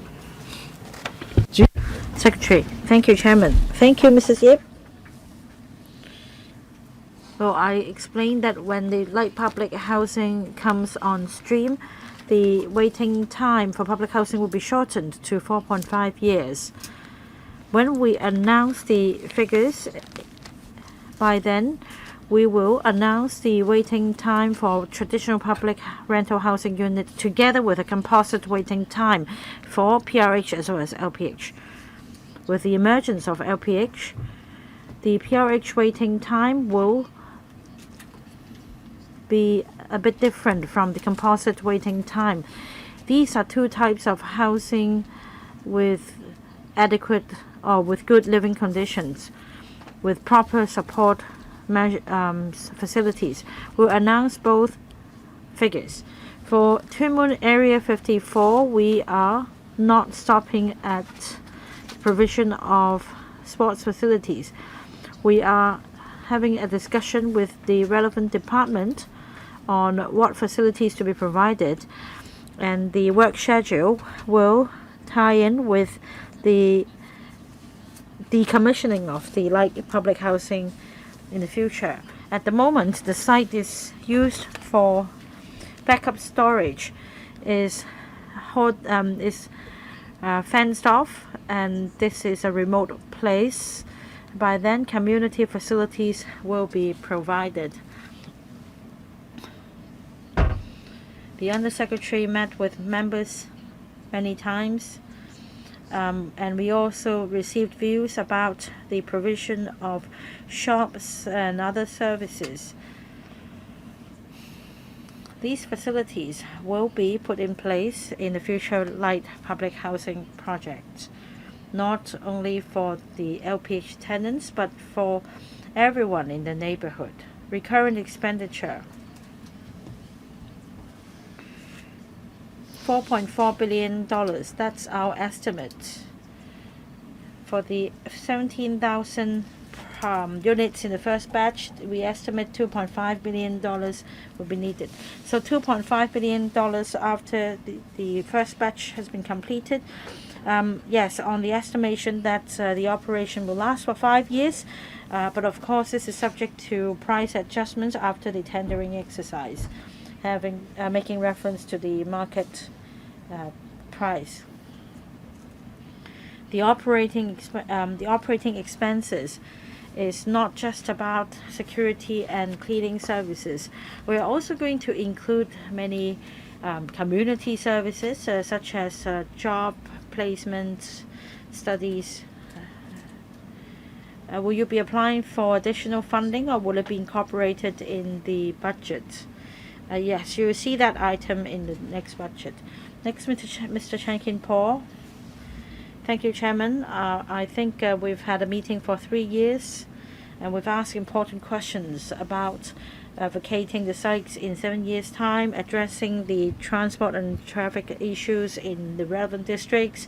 Secretary. Thank you, Chairman. Thank you, Mrs. Yip. Well, I explained that when the light public housing comes on stream, the waiting time for public housing will be shortened to 4.5 years. When we announce the figures, by then, we will announce the waiting time for traditional public rental housing units together with a composite waiting time for PRH as well as LPH. With the emergence of LPH, the PRH waiting time will be a bit different from the composite waiting time. These are two types of housing with adequate or with good living conditions, with proper support facilities. We'll announce both figures. For Twin Moon Area 54, we are not stopping at the provision of sports facilities. We are having a discussion with the relevant department on what facilities to be provided, and the work schedule will tie in with the decommissioning of the light public housing in the future. At the moment, the site is used for backup storage, is fenced off, and this is a remote place. By then, community facilities will be provided. The Undersecretary met with members many times, and we also received views about the provision of shops and other services. These facilities will be put in place in the future light public housing project, not only for the LPH tenants, but for everyone in the neighborhood. Recurrent expenditure, $4.4 billion. That's our estimate. For the 17,000 units in the first batch, we estimate $2.5 billion will be needed. So $2.5 billion after the first batch has been completed. Yes, on the estimation that the operation will last for 5 years, but of course this is subject to price adjustments after the tendering exercise, making reference to the market price. The operating expenses is not just about security and cleaning services. We are also going to include many community services such as job placement, studies. Will you be applying for additional funding, or will it be incorporated in the budget? Yes, you will see that item in the next budget. Next, Mr. Chan Kin Paul. Thank you, Chairman. I think we've had a meeting for 3 years, and we've asked important questions about vacating the sites in 7 years' time, addressing the transport and traffic issues in the relevant districts,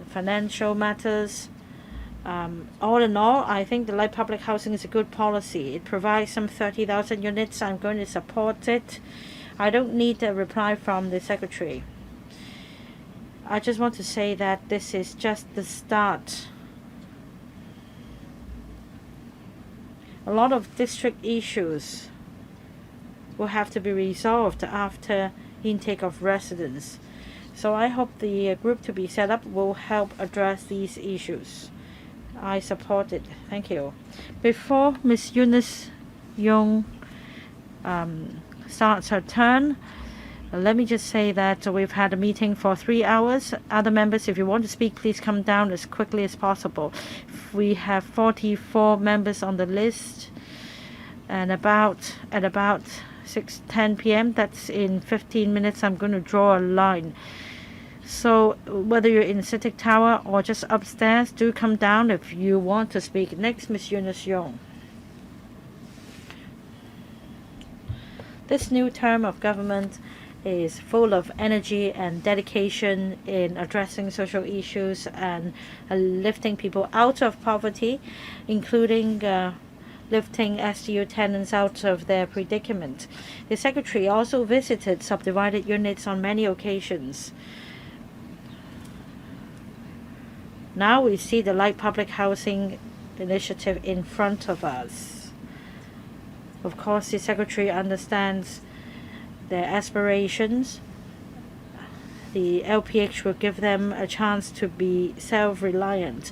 financial matters. All in all, I think the light public housing is a good policy. It provides some 30,000 units. I'm going to support it. I don't need a reply from the Secretary. I just want to say that this is just the start. A lot of district issues will have to be resolved after intake of residents. So I hope the group to be set up will help address these issues. I support it. Thank you. Before Ms. Eunice Yong starts her turn, let me just say that we've had a meeting for 3 hours. Other members, if you want to speak, please come down as quickly as possible. We have 44 members on the list, and at about 6:10 p.m., that's in 15 minutes, I'm going to draw a line. So whether you're in CITIC Tower or just upstairs, do come down if you want to speak. Next, Ms. Eunice Yong. This new term of government is full of energy and dedication in addressing social issues and lifting people out of poverty, including lifting SDU tenants out of their predicament. The Secretary also visited subdivided units on many occasions. Now we see the light public housing initiative in front of us. Of course, the Secretary understands their aspirations. The LPH will give them a chance to be self-reliant.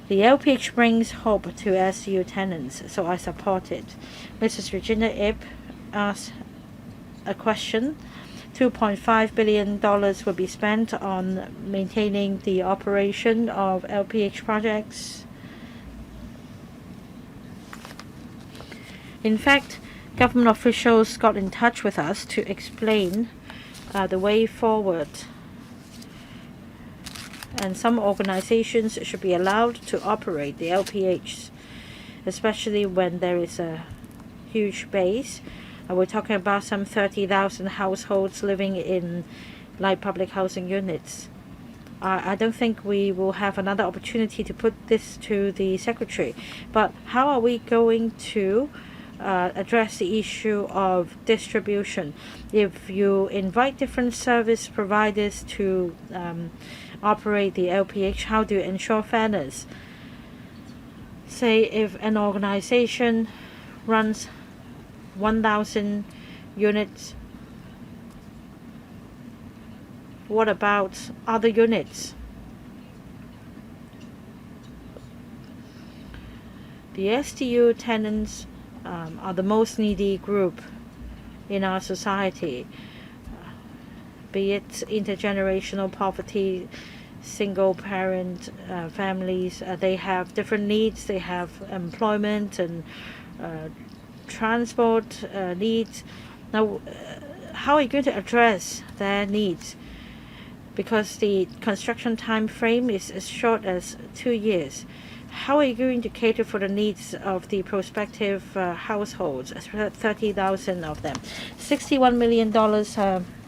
The LPH brings hope to SU tenants, so I support it. Mrs. Regina Ip asked a question. $2.5 billion will be spent on maintaining the operation of LPH projects. In fact, government officials got in touch with us to explain the way forward. And some organizations should be allowed to operate the LPHs, especially when there is a huge base. We're talking about some 30,000 households living in light public housing units. I don't think we will have another opportunity to put this to the Secretary. But how are we going to address the issue of distribution? If you invite different service providers to operate the LPH, how do you ensure fairness? Say if an organization runs 1,000 units, what about other units? The STU tenants are the most needy group in our society, be it intergenerational poverty, single parent families. They have different needs. They have employment and transport needs. Now, how are you going to address their needs? Because the construction time frame is as short as 2 years. How are you going to cater for the needs of the prospective households, 30,000 of them? $61 million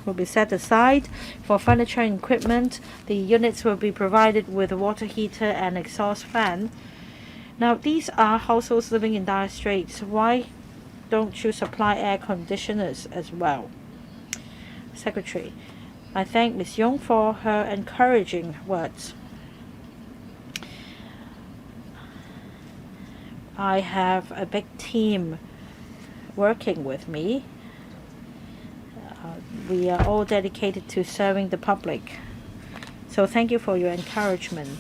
will be set aside for furniture and equipment. The units will be provided with a water heater and exhaust fan. Now, these are households living in dire straits. Why don't you supply air conditioners as well? Secretary, I thank Ms. Yong for her encouraging words. I have a big team working with me. We are all dedicated to serving the public. So thank you for your encouragement.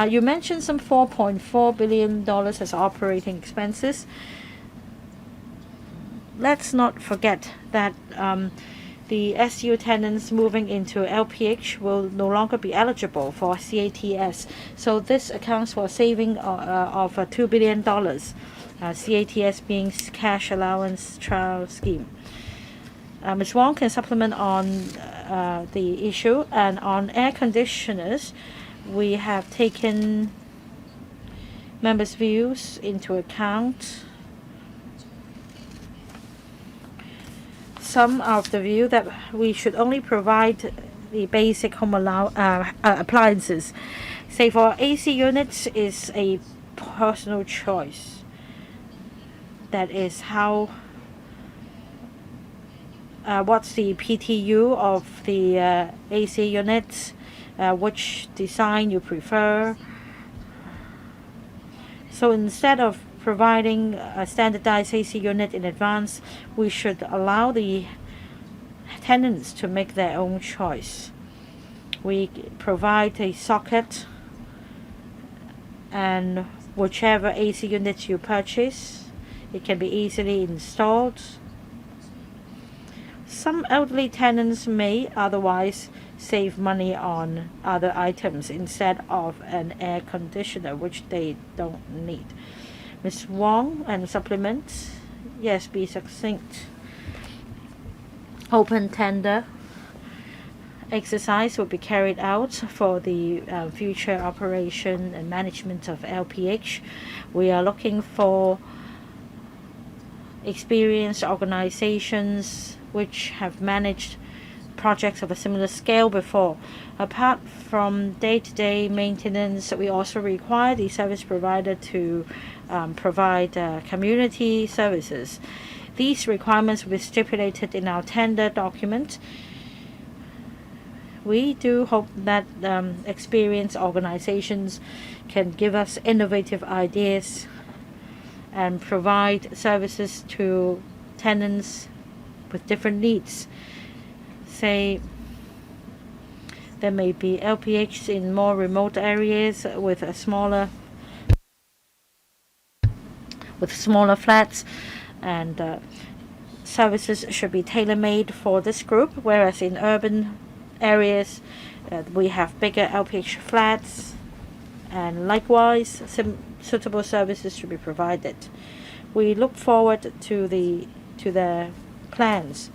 You mentioned some $4.4 billion as operating expenses. Let's not forget that the SU tenants moving into LPH will no longer be eligible for CATS. So this accounts for a saving of $2 billion, CATS being cash allowance trial scheme. Ms. Wong can supplement on the issue. And on air conditioners, we have taken members' views into account. Some of the view that we should only provide the basic home appliances. Say for AC units is a personal choice. That is how what's the PTU of the AC units, which design you prefer. So instead of providing a standardized AC unit in advance, we should allow the tenants to make their own choice. We provide a socket, and whichever AC unit you purchase, it can be easily installed. Some elderly tenants may otherwise save money on other items instead of an air conditioner, which they don't need. Ms. Wong, and supplement. Yes, be succinct. Open tender exercise will be carried out for the future operation and management of LPH. We are looking for experienced organizations which have managed projects of a similar scale before. Apart from day-to-day maintenance, we also require the service provider to provide community services. These requirements will be stipulated in our tender document. We do hope that experienced organizations can give us innovative ideas and provide services to tenants with different needs. Say, there may be LPHs in more remote areas with a smaller flats, and services should be tailor-made for this group, whereas in urban areas we have bigger LPH flats, and likewise suitable services should be provided. We look forward to the plans.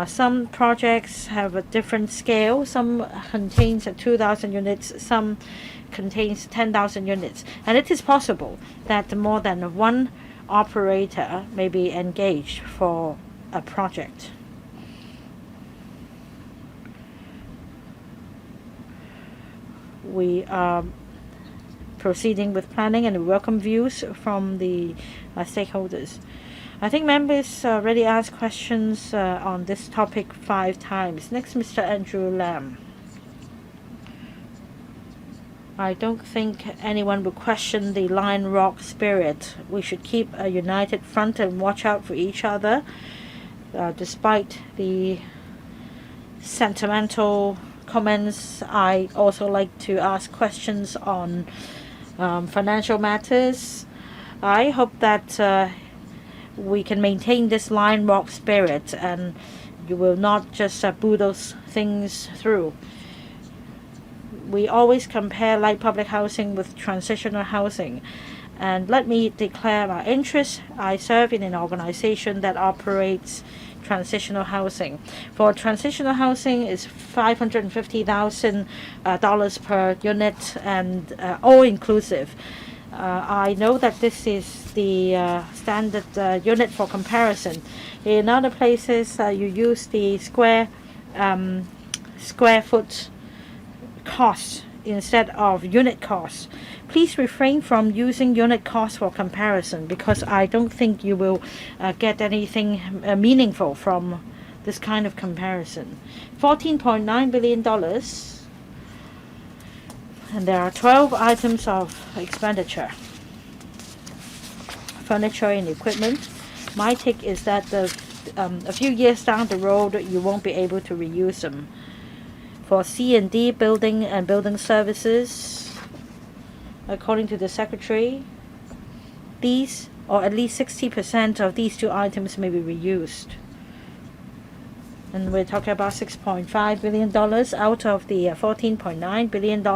Some projects have a different scale. Some contains 2,000 units, some contains 10,000 units, and it is possible that more than one operator may be engaged for a project. We are proceeding with planning and welcome views from the stakeholders. I think members already asked questions on this topic 5 times. Next, Mr. Andrew Lam. I don't think anyone will question the Lion Rock spirit. We should keep a united front and watch out for each other. Despite the sentimental comments, I also like to ask questions on financial matters. I hope that we can maintain this Lion Rock spirit, and you will not just bulldoze things through. We always compare light public housing with transitional housing, and let me declare my interest. I serve in an organization that operates transitional housing. For transitional housing, is $550,000 per unit, and all inclusive. I know that this is the standard unit for comparison. In other places, you use the square foot cost instead of unit cost. Please refrain from using unit cost for comparison, because I don't think you will get anything meaningful from this kind of comparison. $14.9 billion. And there are 12 items of expenditure. Furniture and equipment. My take is that a few years down the road, you won't be able to reuse them. For C&D, building and building services, according to the Secretary, these, or at least 60% of these 2 items, may be reused. And we're talking about $6.5 billion out of the $14.9 billion.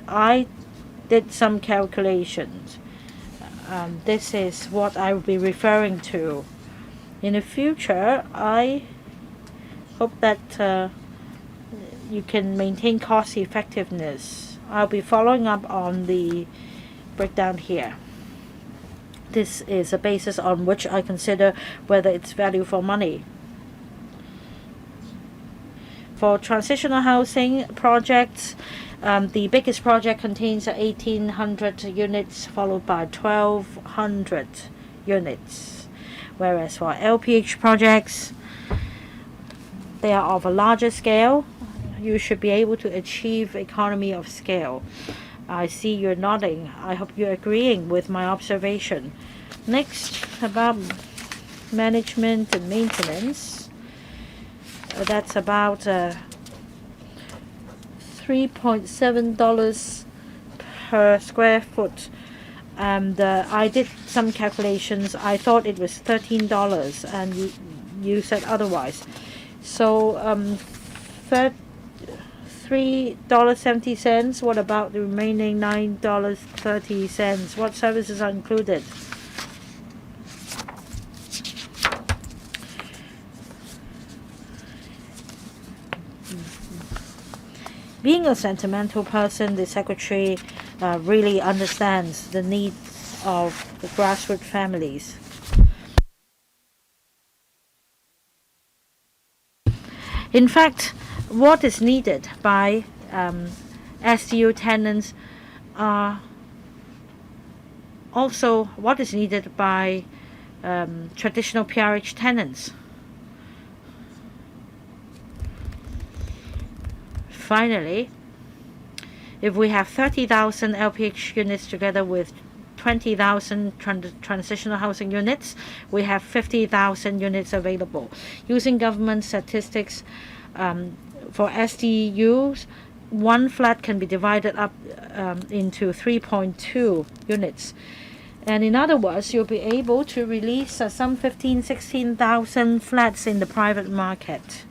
I did some calculations. This is what I will be referring to. In the future, I hope that you can maintain cost effectiveness. I'll be following up on the breakdown here. This is a basis on which I consider whether it's value for money. For transitional housing projects, the biggest project contains 1,800 units, followed by 1,200 units. Whereas for LPH projects, they are of a larger scale. You should be able to achieve economy of scale. I see you're nodding. I hope you're agreeing with my observation. Next, about management and maintenance. That's about $3.7 per square foot. And I did some calculations. I thought it was $13, and you said otherwise. So $3.70. What about the remaining $9.30? What services are included? Being a sentimental person, the Secretary really understands the needs of the grassroots families. In fact, what is needed by SDU tenants are also what is needed by traditional PRH tenants. Finally, If we have 30,000 LPH units together with 20,000 transitional housing units, we have 50,000 units available. Using government statistics, for SDUs, one flat can be divided up into 3.2 units. And in other words, you'll be able to release some 16,000 flats in the private market.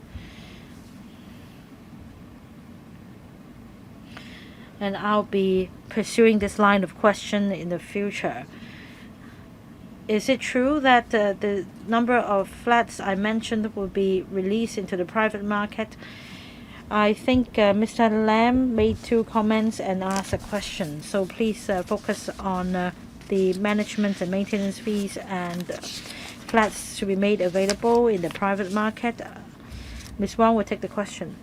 And I'll be pursuing this line of question in the future. Is it true that the number of flats I mentioned will be released into the private market? I think Mr. Lam made 2 comments and asked a question. So please focus on the management and maintenance fees and flats to be made available in the private market. Ms. Wong will take the question.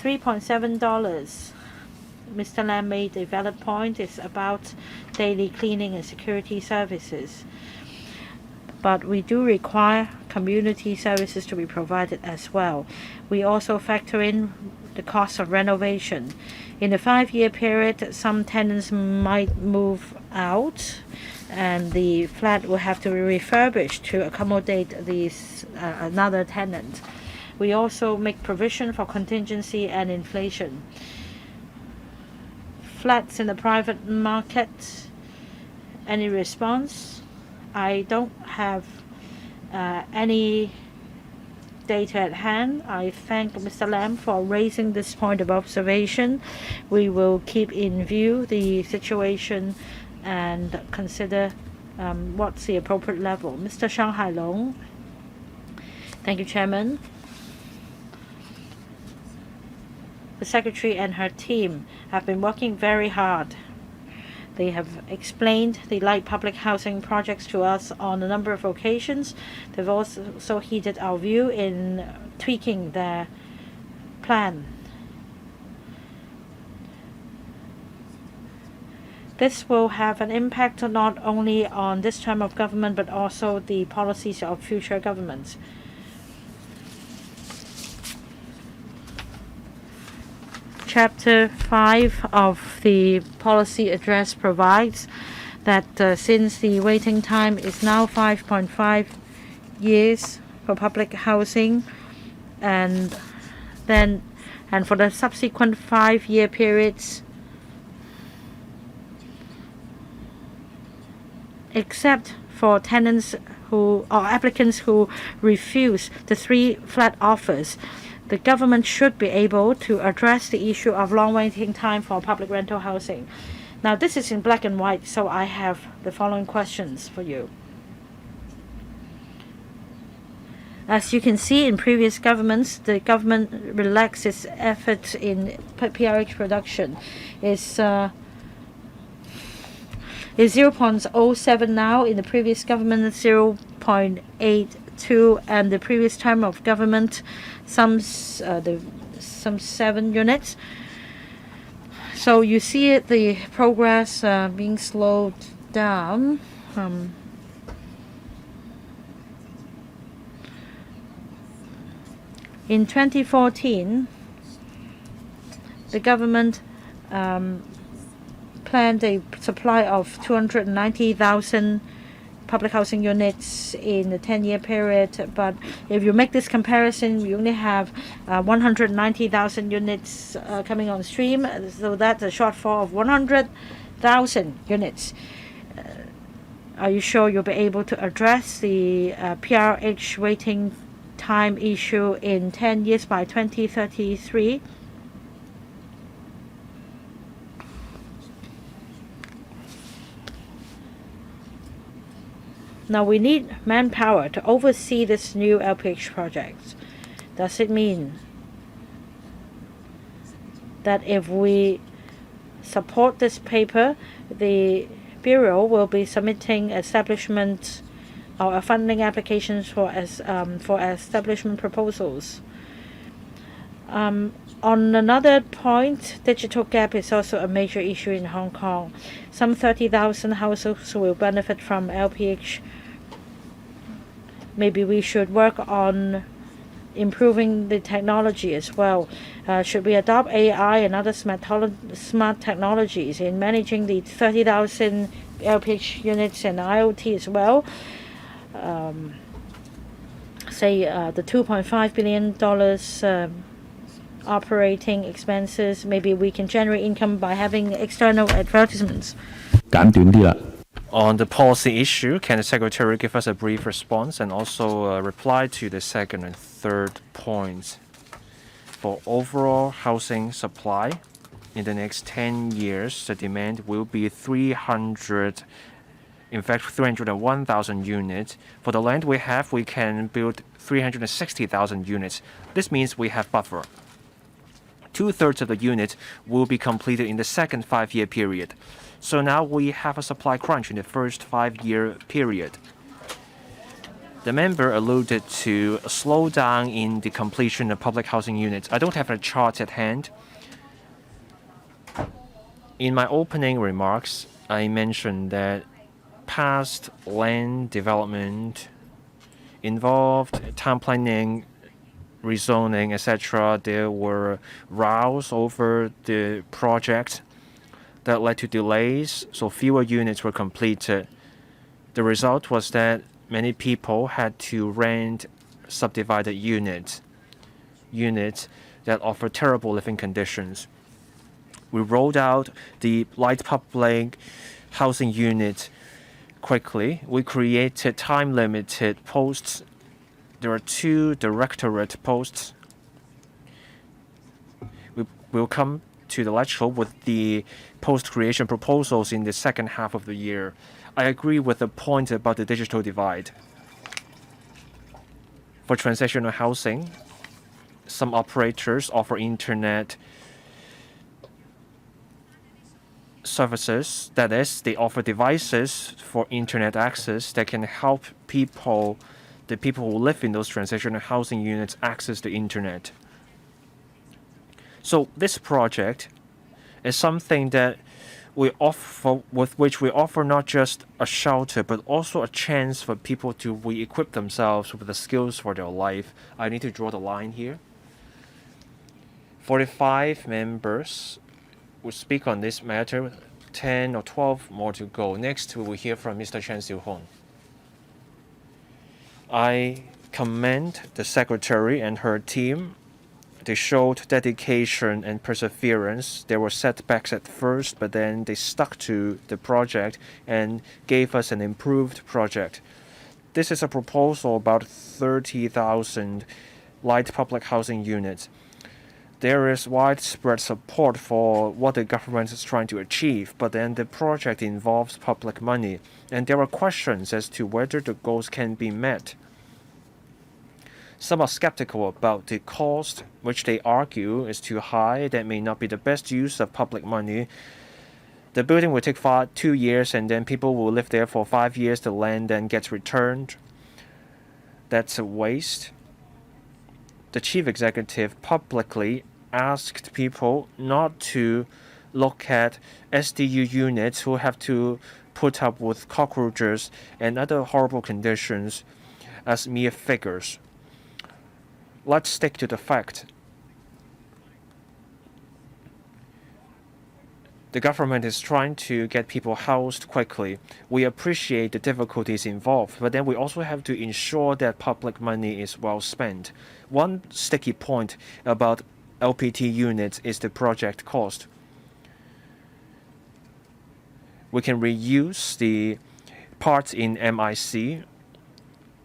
$3.7. Mr. Lam made a valid point. It's about daily cleaning and security services. But we do require community services to be provided as well. We also factor in the cost of renovation. In a 5-year period, some tenants might move out and the flat will have to be refurbished to accommodate another tenant. We also make provision for contingency and inflation. Flats in the private market, any response? I don't have any data at hand. I thank Mr. Lam for raising this point of observation. We will keep in view the situation and consider what's the appropriate level. Mr. Shanghai Long. Thank you, Chairman. The Secretary and her team have been working very hard. They have explained the light public housing projects to us on a number of occasions. They've also heeded our view in tweaking their plan. This will have an impact not only on this term of government but also the policies of future governments. Chapter 5 of the policy address provides that since the waiting time is now 5.5 years for public housing and for the subsequent 5-year periods, except for tenants or applicants who refuse the 3 flat offers, the government should be able to address the issue of long waiting time for public rental housing. Now, this is in black and white, so I have the following questions for you. As you can see in previous governments, the government relaxed its efforts in PRH production. It's 0.07 now. In the previous government, 0.82, and the previous term of government, some 7 units. So you see the progress being slowed down. In 2014, the government planned a supply of 290,000 public housing units in the 10-year period, but if you make this comparison, we only have 190,000 units coming on stream, so that's a shortfall of 100,000 units. Are you sure you'll be able to address the PRH waiting time issue in 10 years by 2033? Now we need manpower to oversee this new LPH project. Does it mean that if we support this paper, the Bureau will be submitting establishment or funding applications for establishment proposals? On another point, digital gap is also a major issue in Hong Kong. Some 30,000 households will benefit from LPH. Maybe we should work on improving the technology as well. Should we adopt AI and other smart technologies in managing the 30,000 LPH units and IoT as well? The $2.5 billion operating expenses, maybe we can generate income by having external advertisements. 簡短啲啦。 On the policy issue, can the Secretary give us a brief response and also reply to the second and third points? For overall housing supply, in the next 10 years, the demand will be 301,000 units. For the land we have, we can build 360,000 units. This means we have buffer. 2/3 of the units will be completed in the second 5-year period. So now we have a supply crunch in the first 5-year period. The member alluded to a slowdown in the completion of public housing units. I don't have a chart at hand. In my opening remarks, I mentioned that past land development involved town planning, rezoning, etc. There were rows over the project that led to delays, so fewer units were completed. The result was that many people had to rent subdivided units that offer terrible living conditions. We rolled out the light public housing unit quickly. We created time-limited posts. There are 2 directorate posts. We will come to the legislature with the post creation proposals in the second half of the year. I agree with the point about the digital divide. For transitional housing, some operators offer internet services. That is, they offer devices for internet access that can help the people who live in those transitional housing units access the internet. So this project is something that we offer, with which we offer not just a shelter, but also a chance for people to re-equip themselves with the skills for their life. I need to draw the line here. 45 members will speak on this matter, 10 or 12 more to go. Next, we will hear from Mr. Chen Xiu-hong. I commend the Secretary and her team. They showed dedication and perseverance. There were setbacks at first, but then they stuck to the project and gave us an improved project. This is a proposal about 30,000 light public housing units. There is widespread support for what the government is trying to achieve, but then the project involves public money, and there are questions as to whether the goals can be met. Some are skeptical about the cost, which they argue is too high. That may not be the best use of public money. The building will take 2 years, and then people will live there for 5 years. The land then gets returned. That's a waste. The chief executive publicly asked people not to look at SDU units who have to put up with cockroaches and other horrible conditions as mere figures. Let's stick to the fact. The government is trying to get people housed quickly. We appreciate the difficulties involved, but then we also have to ensure that public money is well spent. One sticky point about LPT units is the project cost. We can reuse the parts in MIC.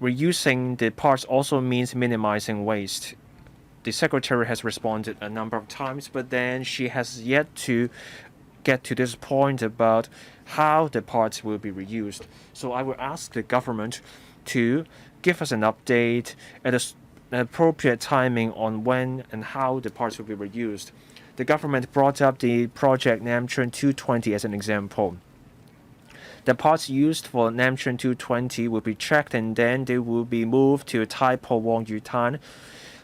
Reusing the parts also means minimizing waste. The Secretary has responded a number of times, but then she has yet to get to this point about how the parts will be reused. So I will ask the government to give us an update at an appropriate timing on when and how the parts will be reused. The government brought up the project Namcheon 220 as an example. The parts used for Namcheon 220 will be checked, and then they will be moved to Tai Po Wong Yutan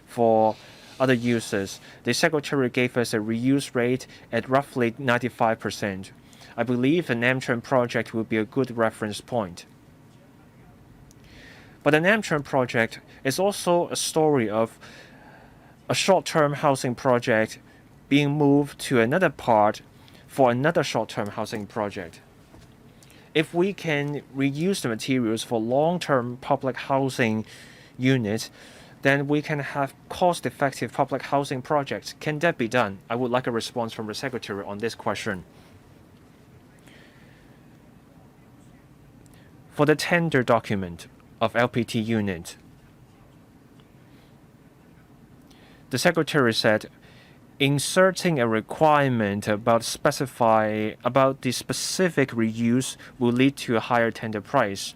for other uses. The Secretary gave us a reuse rate at roughly 95%. I believe the Namcheon project will be a good reference point. But the Namcheon project is also a story of a short-term housing project being moved to another part for another short-term housing project. If we can reuse the materials for long-term public housing units, then we can have cost-effective public housing projects. Can that be done? I would like a response from the Secretary on this question. For the tender document of LPT unit, the Secretary said, inserting a requirement about the specific reuse will lead to a higher tender price.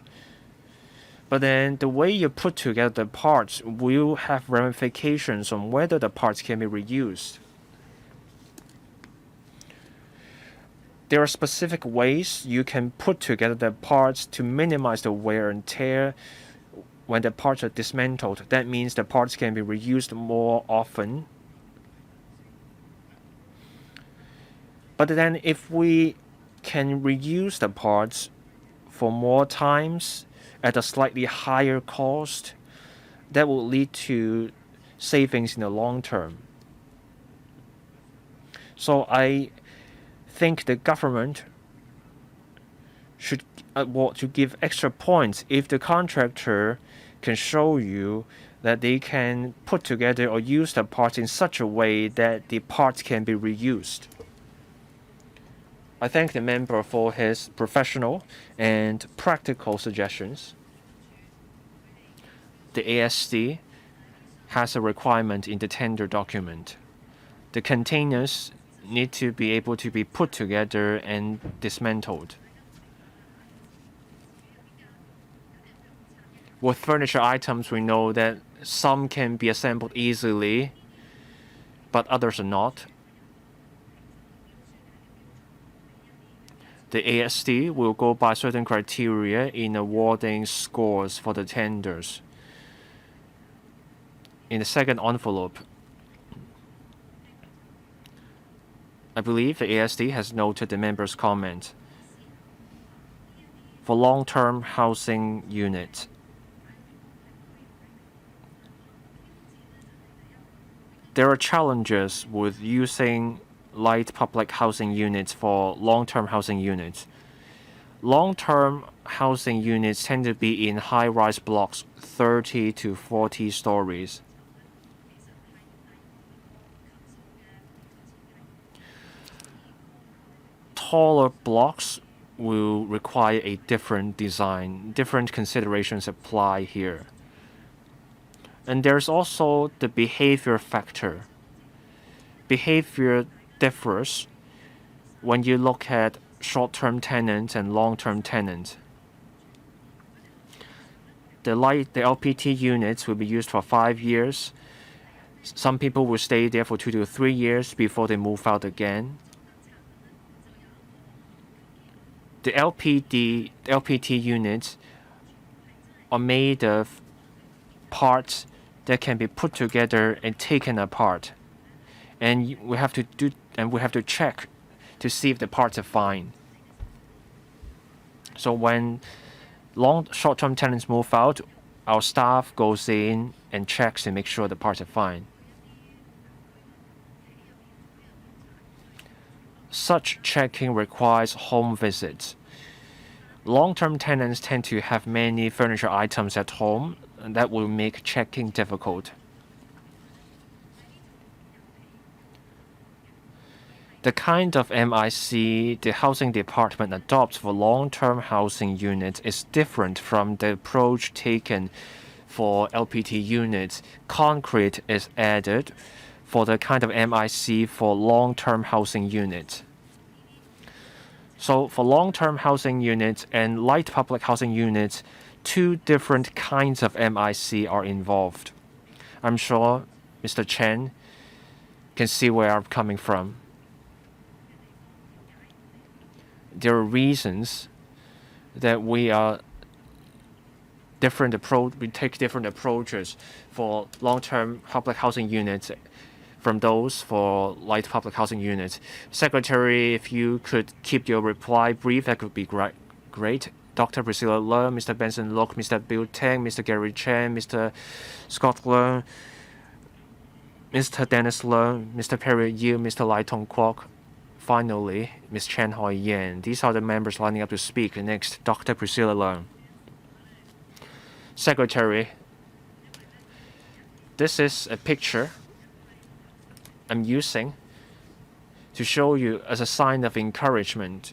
But then the way you put together the parts will have ramifications on whether the parts can be reused. There are specific ways you can put together the parts to minimize the wear and tear when the parts are dismantled. That means the parts can be reused more often. But then if we can reuse the parts for more times at a slightly higher cost, that will lead to savings in the long term. So I think the government should want to give extra points if the contractor can show you that they can put together or use the parts in such a way that the parts can be reused. I thank the member for his professional and practical suggestions. The ASD has a requirement in the tender document. The containers need to be able to be put together and dismantled. With furniture items, we know that some can be assembled easily, but others are not. The ASD will go by certain criteria in awarding scores for the tenders. In the second envelope, I believe the ASD has noted the member's comment. For long-term housing units, there are challenges with using light public housing units for long-term housing units. Long-term housing units tend to be in high-rise blocks 30 to 40 stories. Taller blocks will require a different design. Different considerations apply here. And there's also the behavior factor. Behavior differs when you look at short-term tenants and long-term tenants. The LPT units will be used for 5 years. Some people will stay there for 2 to 3 years before they move out again. The LPT units are made of parts that can be put together and taken apart. And we have to check to see if the parts are fine. So when short-term tenants move out, our staff goes in and checks to make sure the parts are fine. Such checking requires home visits. Long-term tenants tend to have many furniture items at home, and that will make checking difficult. The kind of MIC the housing department adopts for long-term housing units is different from the approach taken for LPT units. Concrete is added for the kind of MIC for long-term housing units. So for long-term housing units and light public housing units, 2 different kinds of MIC are involved. I'm sure Mr. Chen can see where I'm coming from. There are reasons that we take different approaches for long-term public housing units from those for light public housing units. Secretary, if you could keep your reply brief, that could be great. Dr. Priscilla Leung, Mr. Benson Lok, Mr. Bill Tang, Mr. Gary Chen, Mr. Scott Leung, Mr. Dennis Leung, Mr. Perry Yu, Mr. Lai Tong Kwok. Finally, Ms. Chen Hoi Yan. These are the members lining up to speak. Next, Dr. Priscilla Leung. Secretary, this is a picture I'm using to show you as a sign of encouragement.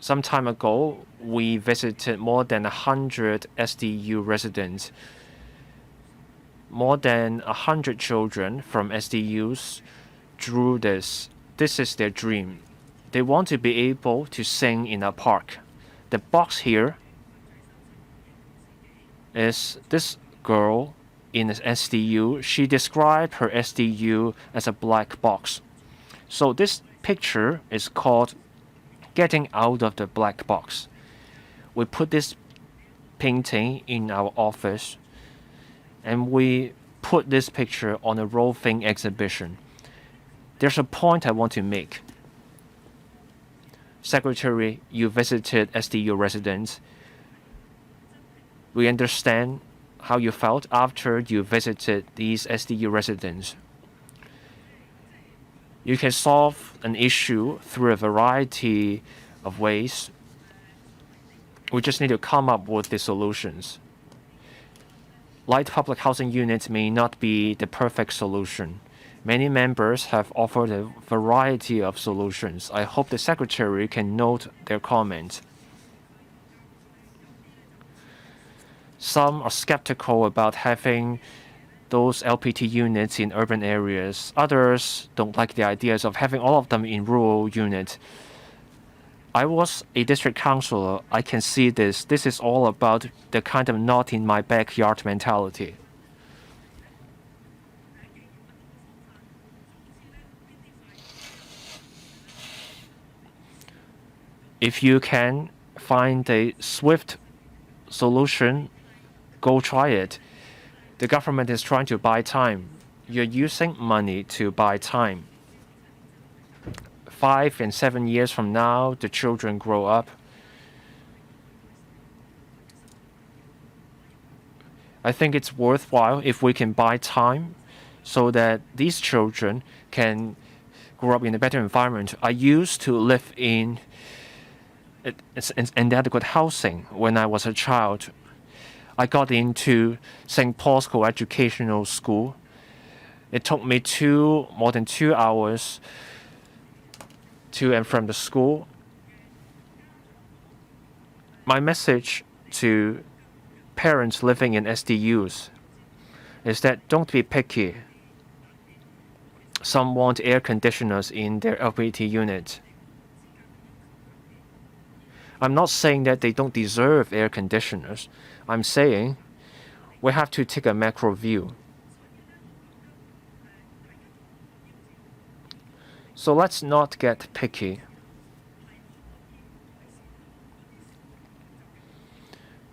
Some time ago, we visited more than 100 SDU residents. More than 100 children from SDUs drew this. This is their dream. They want to be able to sing in a park. The box here is this girl in an SDU. She described her SDU as a black box. So this picture is called Getting Out of the Black Box. We put this painting in our office and we put this picture on a roving exhibition. There's a point I want to make. Secretary, you visited SDU residents. We understand how you felt after you visited these SDU residents. You can solve an issue through a variety of ways. We just need to come up with the solutions. Light public housing units may not be the perfect solution. Many members have offered a variety of solutions. I hope the Secretary can note their comments. Some are skeptical about having those LPT units in urban areas. Others don't like the ideas of having all of them in rural units. I was a district councilor. I can see this. This is all about the kind of not in my backyard mentality. If you can find a swift solution, go try it. The government is trying to buy time. You're using money to buy time. 5 and 7 years from now, the children grow up. I think it's worthwhile if we can buy time so that these children can grow up in a better environment. I used to live in inadequate housing when I was a child. I got into St. Paul's Co-Educational School. It took me more than 2 hours to and from the school. My message to parents living in SDUs is that don't be picky. Some want air conditioners in their LPT unit. I'm not saying that they don't deserve air conditioners. I'm saying we have to take a macro view. So let's not get picky.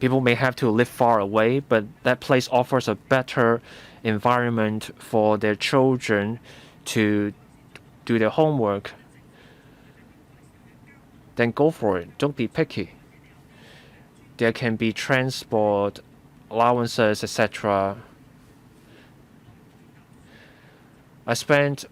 People may have to live far away, but that place offers a better environment for their children to do their homework. Then go for it. Don't be picky. There can be transport, allowances, etc. I spent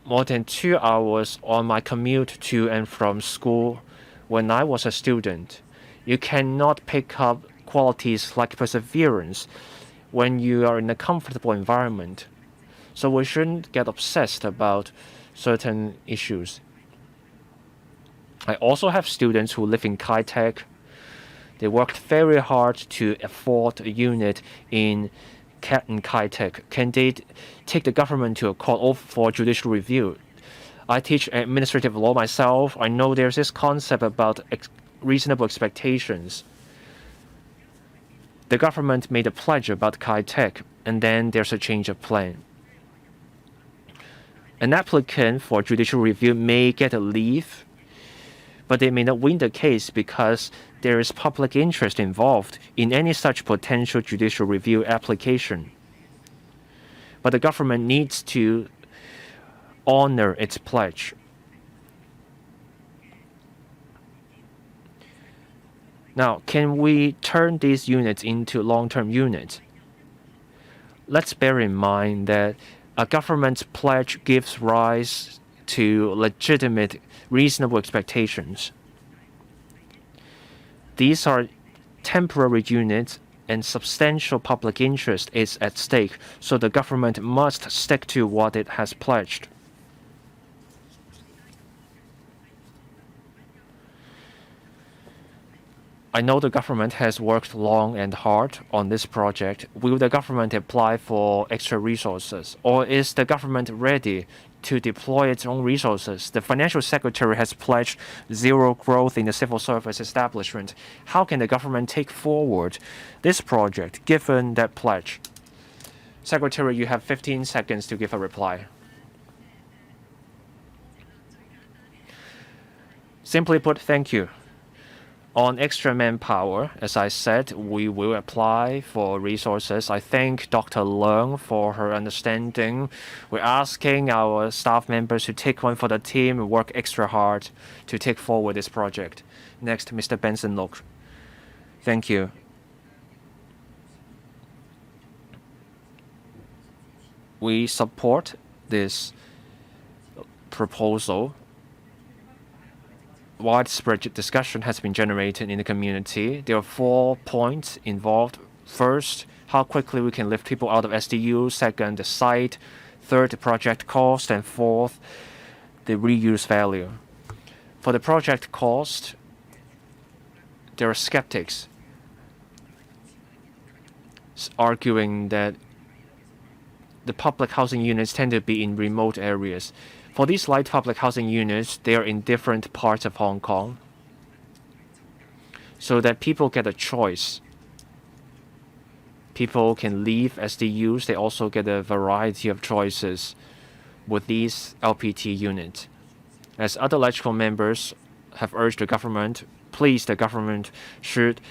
more than 2 hours on my commute to and from school when I was a student. You cannot pick up qualities like perseverance when you are in a comfortable environment. So we shouldn't get obsessed about certain issues. I also have students who live in Kai-Tak. They worked very hard to afford a unit in Kai-Tak. Can they take the government to a court for judicial review? I teach administrative law myself. I know there's this concept about reasonable expectations. The government made a pledge about Kai-Tak, and then there's a change of plan. An applicant for judicial review may get a leave, but they may not win the case because there is public interest involved in any such potential judicial review application. But the government needs to honor its pledge. Now, can we turn these units into long-term units? Let's bear in mind that a government pledge gives rise to legitimate, reasonable expectations. These are temporary units and substantial public interest is at stake, so the government must stick to what it has pledged. I know the government has worked long and hard on this project. Will the government apply for extra resources? Or is the government ready to deploy its own resources? The Financial Secretary has pledged zero growth in the civil service establishment. How can the government take forward this project given that pledge? Secretary, you have 15 seconds to give a reply. Simply put, thank you. On extra manpower, as I said, we will apply for resources. I thank Dr. Leung for her understanding. We're asking our staff members to take one for the team and work extra hard to take forward this project. Next, Mr. Benson Look. Thank you. We support this proposal. Widespread discussion has been generated in the community. There are 4 points involved. First, how quickly we can lift people out of SDU. Second, the site. Third, the project cost. And fourth, the reuse value. For the project cost, there are skeptics arguing that the public housing units tend to be in remote areas. For these light public housing units, they are in different parts of Hong Kong, so that people get a choice. People can leave SDUs. They also get a variety of choices with these LPT units. As other electrical members have urged the government, please, the government should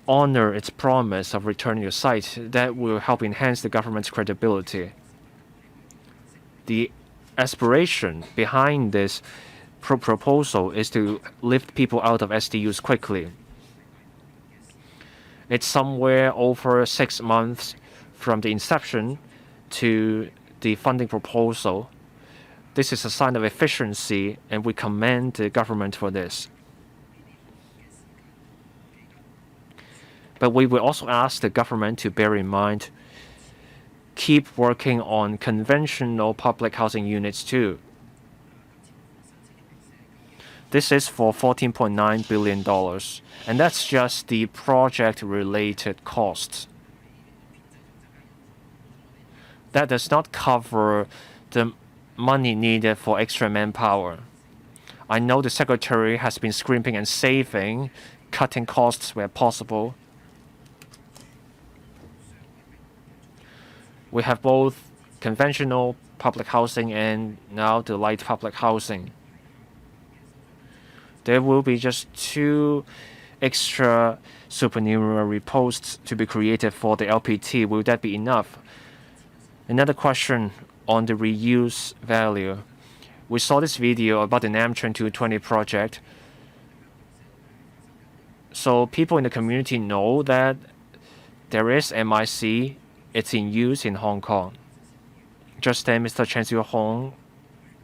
honor its promise of returning the site. That will help enhance the government's credibility. The aspiration behind this proposal is to lift people out of SDUs quickly. It's somewhere over 6 months from the inception to the funding proposal. This is a sign of efficiency, and we commend the government for this. But we will also ask the government to bear in mind, keep working on conventional public housing units too. This is for $14.9 billion, and that's just the project-related costs. That does not cover the money needed for extra manpower. I know the Secretary has been scrimping and saving, cutting costs where possible. We have both conventional public housing and now the light public housing. There will be just 2 extra supernumerary posts to be created for the LPT. Will that be enough? Another question on the reuse value. We saw this video about the Nam Chuen 220 project. So people in the community know that there is MIC. It's in use in Hong Kong. Just then, Mr. Chen Xiu-hong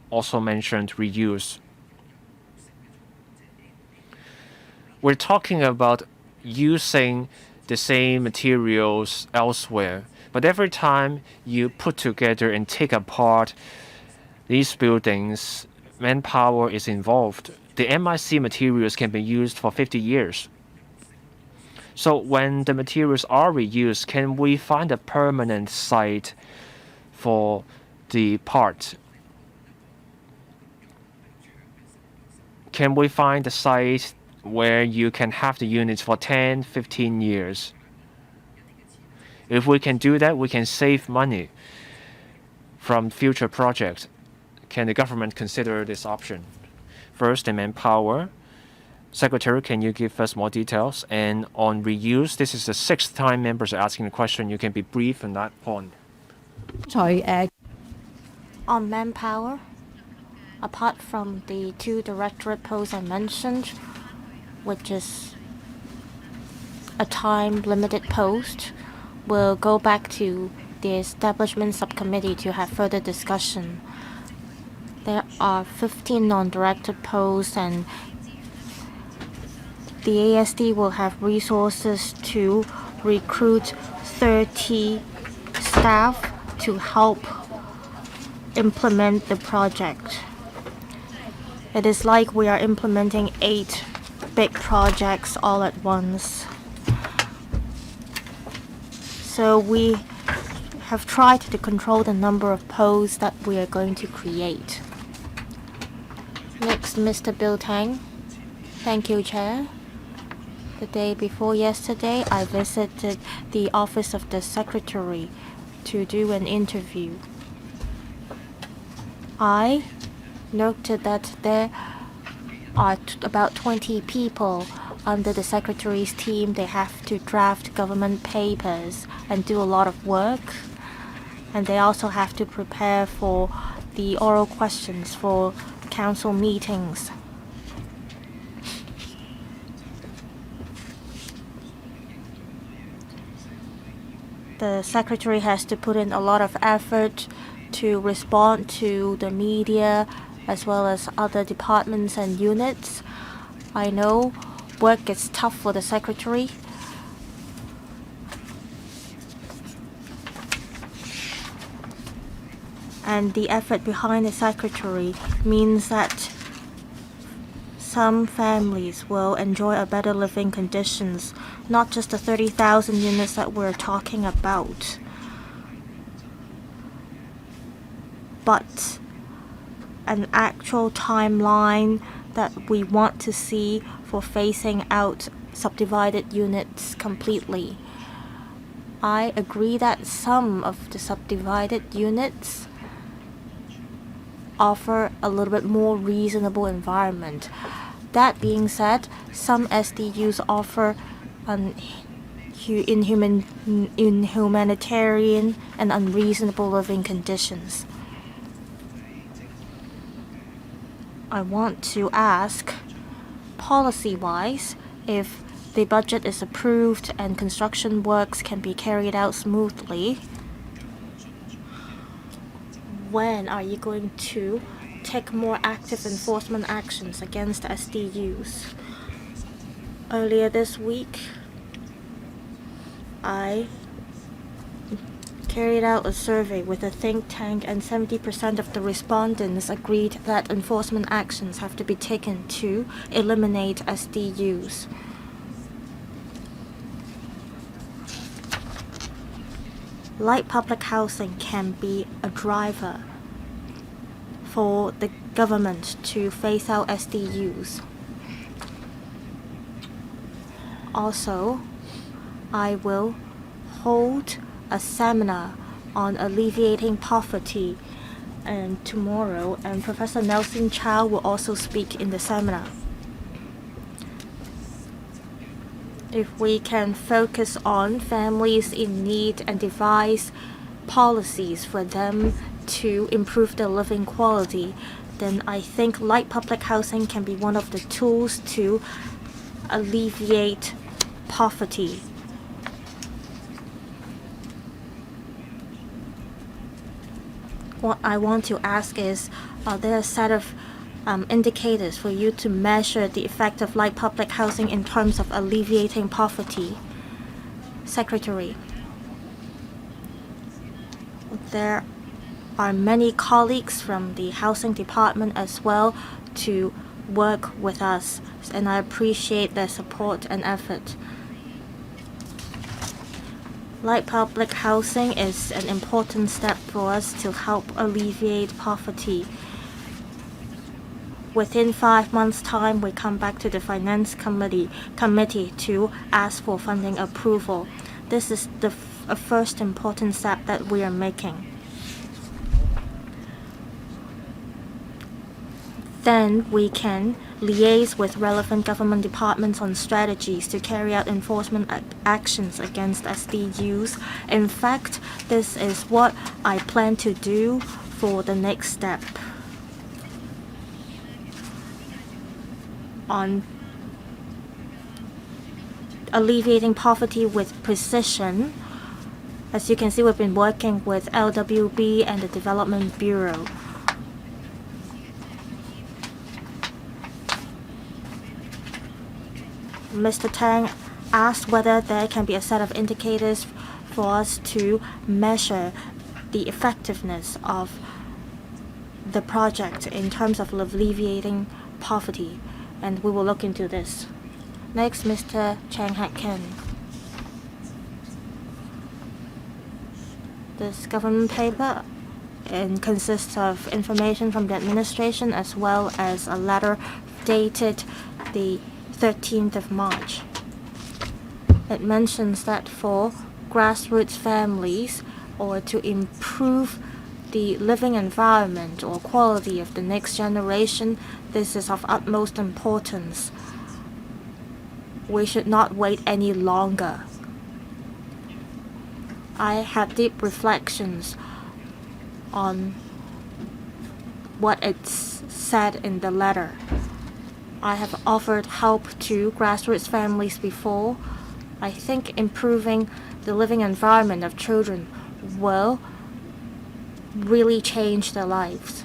also mentioned reuse. We're talking about using the same materials elsewhere, but every time you put together and take apart these buildings, manpower is involved. The MIC materials can be used for 50 years. So when the materials are reused, can we find a permanent site for the part? Can we find a site where you can have the units for 10, 15 years? If we can do that, we can save money from future projects. Can the government consider this option? First, the manpower. Secretary, can you give us more details? And on reuse, this is the 6th time members are asking the question. You can be brief on that point. On manpower, apart from the 2 directorate posts I mentioned, which is a time-limited post, we'll go back to the Establishment Subcommittee to have further discussion. There are 15 non-directed posts, and the ASD will have resources to recruit 30 staff to help implement the project. It is like we are implementing 8 big projects all at once. So we have tried to control the number of posts that we are going to create. Next, Mr. Bill Tang. Thank you, Chair. The day before yesterday, I visited the office of the Secretary to do an interview. I noted that there are about 20 people under the Secretary's team. They have to draft government papers and do a lot of work. And they also have to prepare for the oral questions for council meetings. The Secretary has to put in a lot of effort to respond to the media as well as other departments and units. I know work is tough for the Secretary. And the effort behind the Secretary means that some families will enjoy a better living conditions, not just the 30,000 units that we're talking about, but an actual timeline that we want to see for phasing out subdivided units completely. I agree that some of the subdivided units offer a little bit more reasonable environment. That being said, some SDUs offer inhumanitarian and unreasonable living conditions. I want to ask, policy-wise, if the budget is approved and construction works can be carried out smoothly, when are you going to take more active enforcement actions against SDUs? Earlier this week, I carried out a survey with a think tank, and 70% of the respondents agreed that enforcement actions have to be taken to eliminate SDUs. Light public housing can be a driver for the government to phase out SDUs. Also, I will hold a seminar on alleviating poverty and tomorrow, and Professor Nelson Chow will also speak in the seminar. If we can focus on families in need and devise policies for them to improve their living quality, then I think light public housing can be one of the tools to alleviate poverty. What I want to ask is, are there a set of indicators for you to measure the effect of light public housing in terms of alleviating poverty? Secretary, there are many colleagues from the housing department as well to work with us, and I appreciate their support and effort. Light public housing is an important step for us to help alleviate poverty. Within 5 months' time, we come back to the Finance Committee to ask for funding approval. This is the first important step that we are making. Then we can liaise with relevant government departments on strategies to carry out enforcement actions against SDUs. In fact, this is what I plan to do for the next step. alleviating poverty with precision. As you can see, we've been working with LWB and the Development Bureau. Mr. Tang asked whether there can be a set of indicators for us to measure the effectiveness of the project in terms of alleviating poverty, and we will look into this. Next, Mr. Chang Hak-ken. This government paper consists of information from the administration as well as a letter dated the 13th of March. It mentions that for grassroots families, or to improve the living environment or quality of the next generation, this is of utmost importance. We should not wait any longer. I have deep reflections on what it's said in the letter. I have offered help to grassroots families before. I think improving the living environment of children will really change their lives.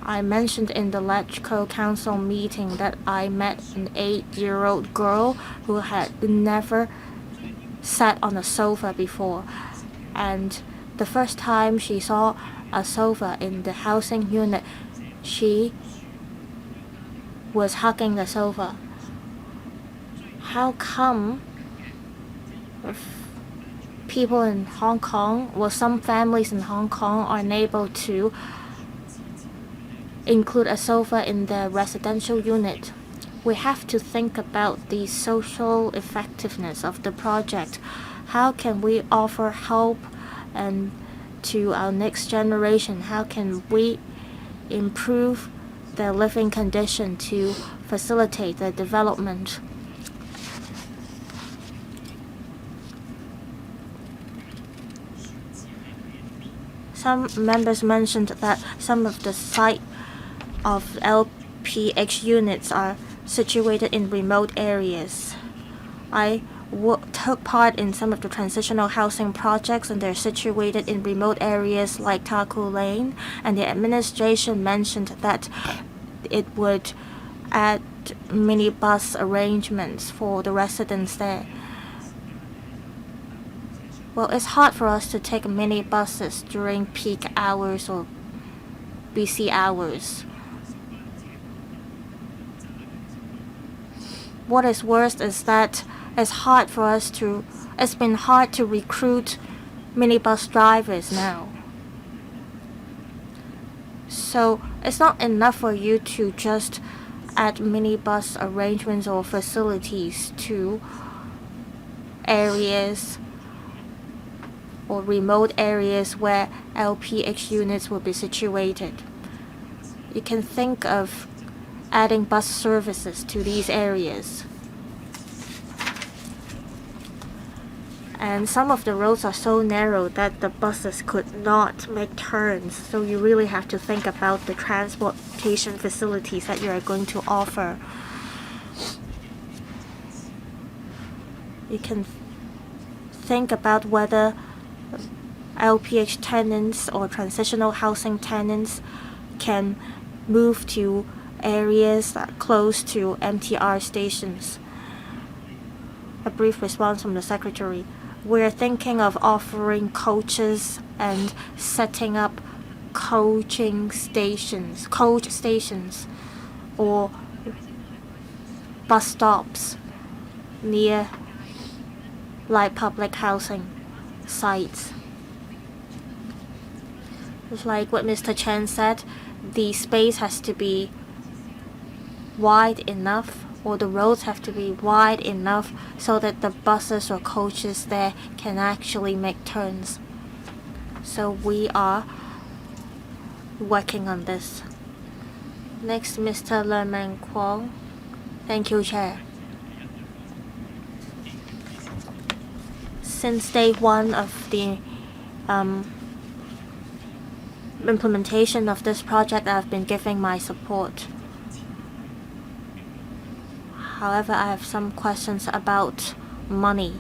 I mentioned in the LegCo Council meeting that I met an 8-year-old girl who had never sat on a sofa before, and the first time she saw a sofa in the housing unit, she was hugging the sofa. How come people in Hong Kong, well, some families in Hong Kong are unable to include a sofa in their residential unit? We have to think about the social effectiveness of the project. How can we offer help and to our next generation? How can we improve their living condition to facilitate their development? Some members mentioned that some of the site of LPH units are situated in remote areas. I took part in some of the transitional housing projects, and they're situated in remote areas like Taku Lane, and the administration mentioned that it would add minibus arrangements for the residents there. Well, it's hard for us to take minibuses during peak hours or busy hours. What is worse is that it's been hard to recruit minibus drivers now. So it's not enough for you to just add minibus arrangements or facilities to areas or remote areas where LPH units will be situated. You can think of adding bus services to these areas. And some of the roads are so narrow that the buses could not make turns, so you really have to think about the transportation facilities that you are going to offer. You can think about whether LPH tenants or transitional housing tenants can move to areas close to MTR stations. A brief response from the Secretary. We're thinking of offering coaches and setting up coach stations, or bus stops near light public housing sites. Just like what Mr. Chen said, the space has to be wide enough, or the roads have to be wide enough so that the buses or coaches there can actually make turns. So we are working on this. Next, Mr. Lerman Kwong. Thank you, Chair. Since day one of the implementation of this project, I've been giving my support. However, I have some questions about money.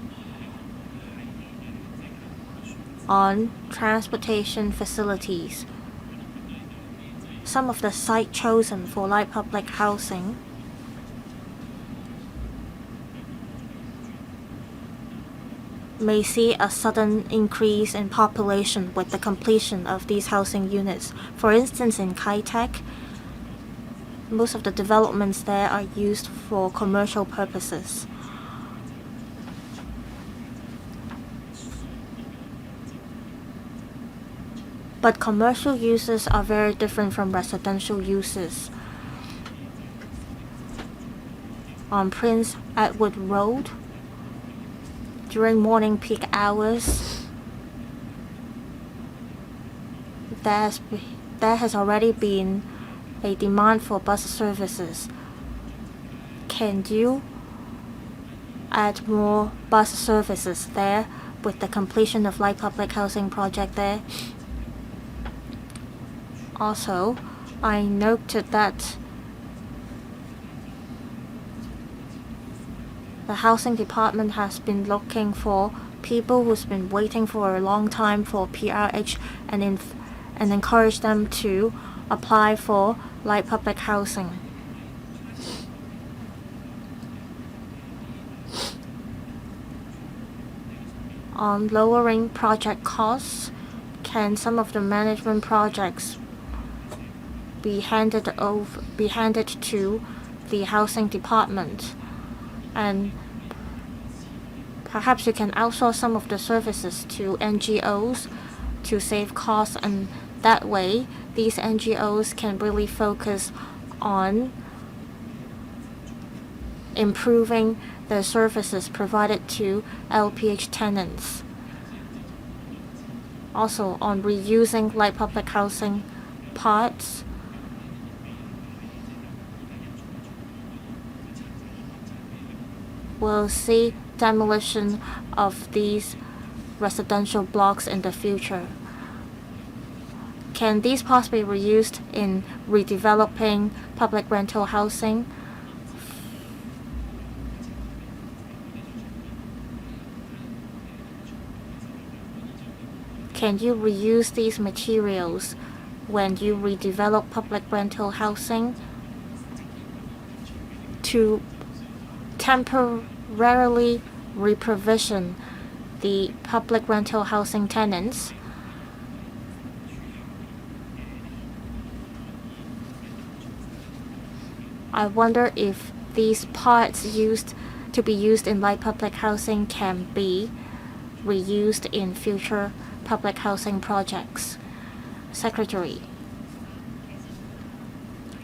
On transportation facilities, some of the sites chosen for light public housing may see a sudden increase in population with the completion of these housing units. For instance, in Kai Tak, most of the developments there are used for commercial purposes. But commercial uses are very different from residential uses. On Prince Edward Road, during morning peak hours, there has already been a demand for bus services. Can you add more bus services there with the completion of light public housing project there? Also, I noted that the housing department has been looking for people who's been waiting for a long time for PRH and encourage them to apply for light public housing. On lowering project costs, can some of the management projects be handed to the housing department, and perhaps you can outsource some of the services to NGOs to save costs, and that way these NGOs can really focus on improving the services provided to LPH tenants. Also, on reusing light public housing parts, we'll see demolition of these residential blocks in the future. Can these parts be reused in redeveloping public rental housing? Can you reuse these materials when you redevelop public rental housing to temporarily reprovision the public rental housing tenants? I wonder if these parts to be used in light public housing can be reused in future public housing projects. Secretary,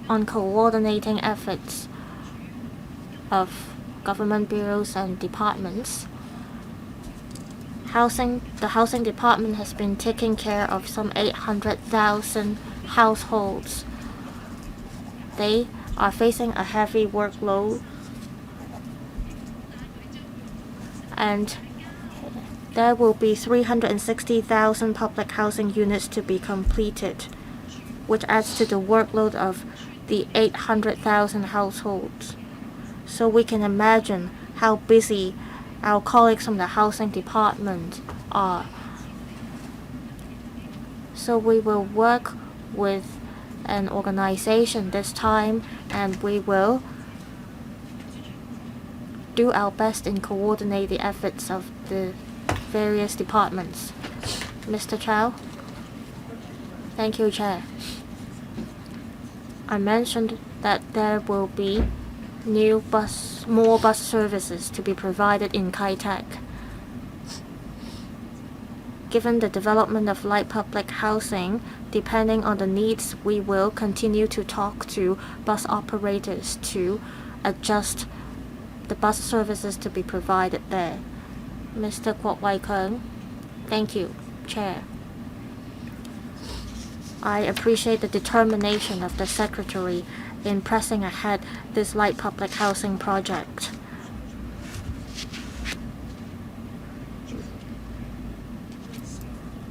on coordinating efforts of government bureaus and departments, the housing department has been taking care of some 800,000 households. They are facing a heavy workload, and there will be 360,000 public housing units to be completed, which adds to the workload of the 800,000 households. So we can imagine how busy our colleagues from the housing department are. So we will work with an organization this time, and we will do our best in coordinate the efforts of the various departments. Mr. Chow? Thank you, Chair. I mentioned that there will be more bus services to be provided in Kai Tak. Given the development of light public housing, depending on the needs, we will continue to talk to bus operators to adjust the bus services to be provided there. Mr. Kwok Wai Keung. Thank you, Chair. I appreciate the determination of the Secretary in pressing ahead this light public housing project.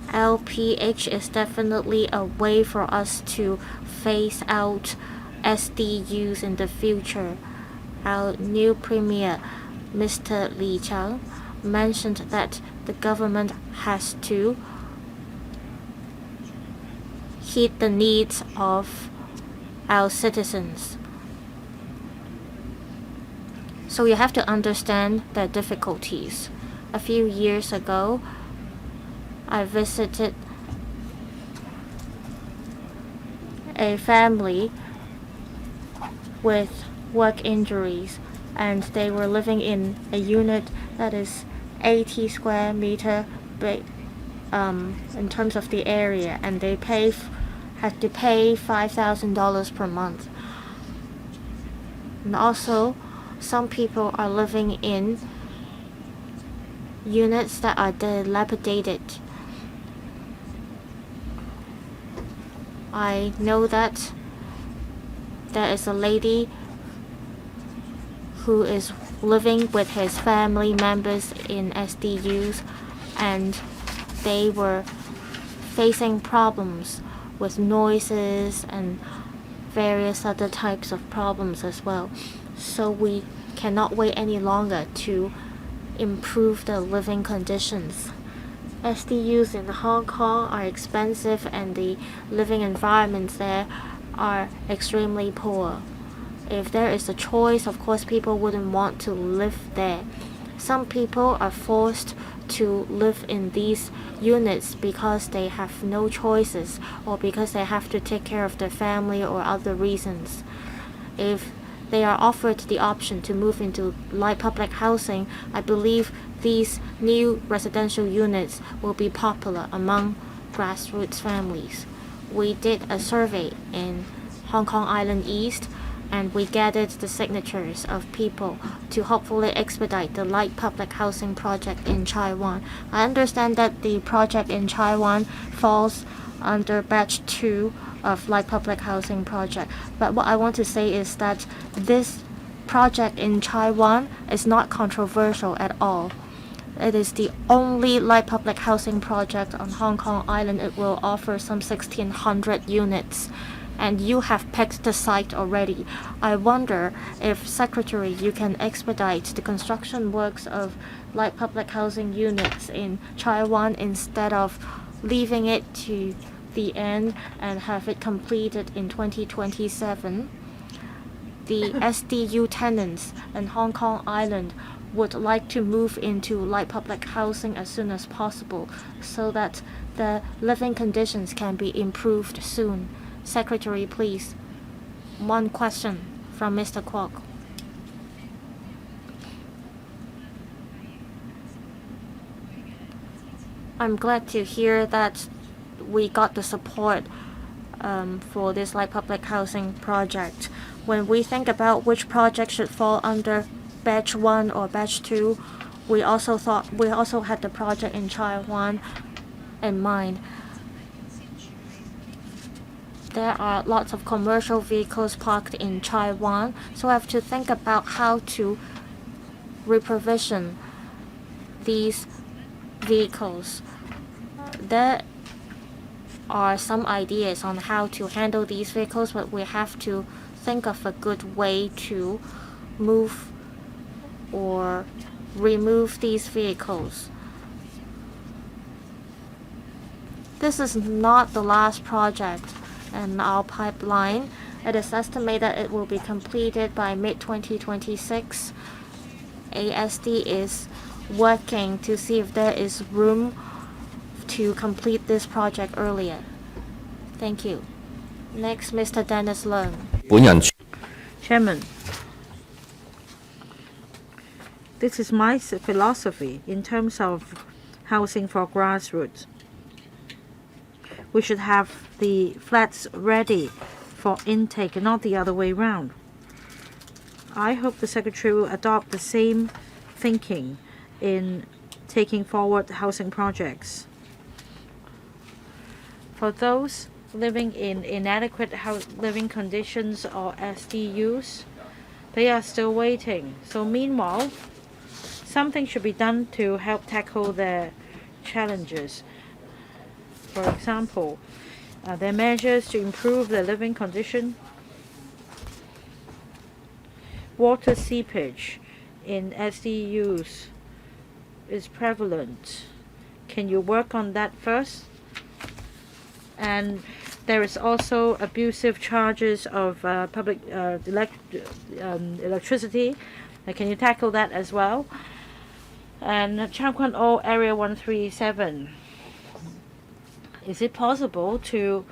LPH is definitely a way for us to phase out SDUs in the future. our new Premier, Mr. Li Chang, mentioned that the government has to heed the needs of our citizens. So you have to understand the difficulties. A few years ago, I visited a family with work injuries, and they were living in a unit that is 80 square meter big in terms of the area, and they had to pay $5,000 per month. And also, some people are living in units that are dilapidated. I know that there is a lady who is living with his family members in SDUs, and they were facing problems with noises and various other types of problems as well. So we cannot wait any longer to improve the living conditions. SDUs in Hong Kong are expensive, and the living environments there are extremely poor. If there is a choice, of course people wouldn't want to live there. Some people are forced to live in these units because they have no choices, or because they have to take care of their family or other reasons. If they are offered the option to move into light public housing, I believe these new residential units will be popular among grassroots families. We did a survey in Hong Kong Island East, and we gathered the signatures of people to hopefully expedite the light public housing project in Taiwan. I understand that the project in Taiwan falls under batch 2 of light public housing project. But what I want to say is that this project in Taiwan is not controversial at all. It is the only light public housing project on Hong Kong Island. It will offer some 1,600 units. And you have picked the site already. I wonder if, Secretary, you can expedite the construction works of light public housing units in Taiwan instead of leaving it to the end and have it completed in 2027. The SDU tenants in Hong Kong Island would like to move into light public housing as soon as possible so that the living conditions can be improved soon. Secretary, please. One question from Mr. Kwok. I'm glad to hear that we got the support for this light public housing project. When we think about which project should fall under batch 1 or batch 2, we also had the project in Taiwan in mind. There are lots of commercial vehicles parked in Taiwan, so I have to think about how to reprovision these vehicles. There are some ideas on how to handle these vehicles, but we have to think of a good way to move or remove these vehicles. This is not the last project in our pipeline. It is estimated it will be completed by mid-2026. ASD is working to see if there is room to complete this project earlier. Thank you. Next, Mr. Dennis Leung. Chairman, this is my philosophy in terms of housing for grassroots. We should have the flats ready for intake and not the other way around. I hope the Secretary will adopt the same thinking in taking forward housing projects. For those living in inadequate living conditions or SDUs, they are still waiting. So meanwhile, something should be done to help tackle their challenges. For example, there are measures to improve their living condition. water seepage in SDUs is prevalent. Can you work on that first? And there is also abusive charges of public electricity. Can you tackle that as well? And Chang Kwan O Area 137. Is it possible to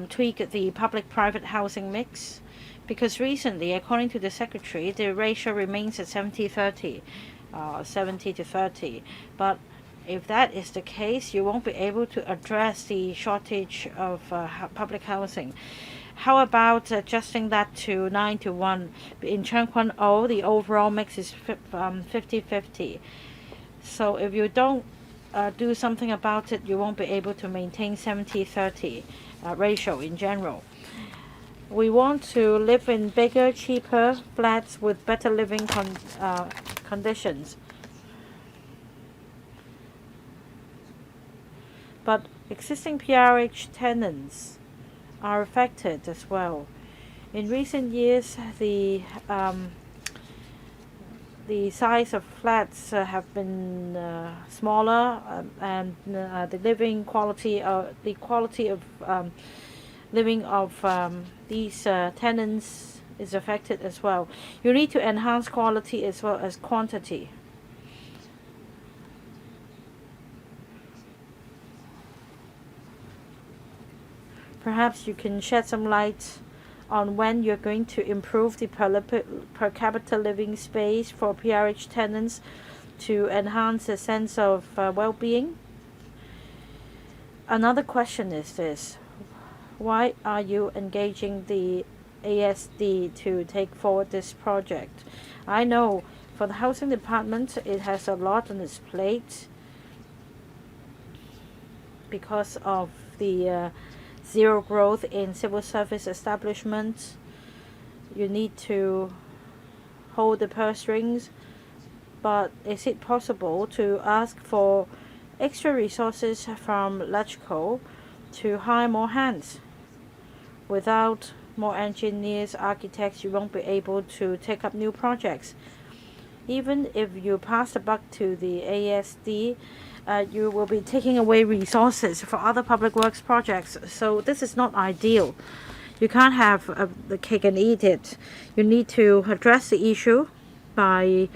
tweak the public-private housing mix? Because recently, according to the Secretary, the ratio remains at 70-30, 70 to 30. But if that is the case, you won't be able to address the shortage of public housing. How about adjusting that to 9 to 1? In Chang Kwan O, the overall mix is 50-50. So if you don't do something about it, you won't be able to maintain 70-30 ratio in general. We want to live in bigger, cheaper flats with better living conditions. But existing PRH tenants are affected as well. In recent years, the size of flats have been smaller, and the living quality, the quality of living of these tenants is affected as well. You need to enhance quality as well as quantity. Perhaps you can shed some light on when you're going to improve the per capita living space for PRH tenants to enhance a sense of well-being. Another question is this: why are you engaging the ASD to take forward this project? I know for the housing department it has a lot on its plate because of the zero growth in civil service establishments. You need to hold the purse strings, but is it possible to ask for extra resources from LegCo to hire more hands? Without more engineers, architects, you won't be able to take up new projects. Even if you pass the buck to the ASD, you will be taking away resources for other public works projects. So this is not ideal. You can't have the cake and eat it. You need to address the issue by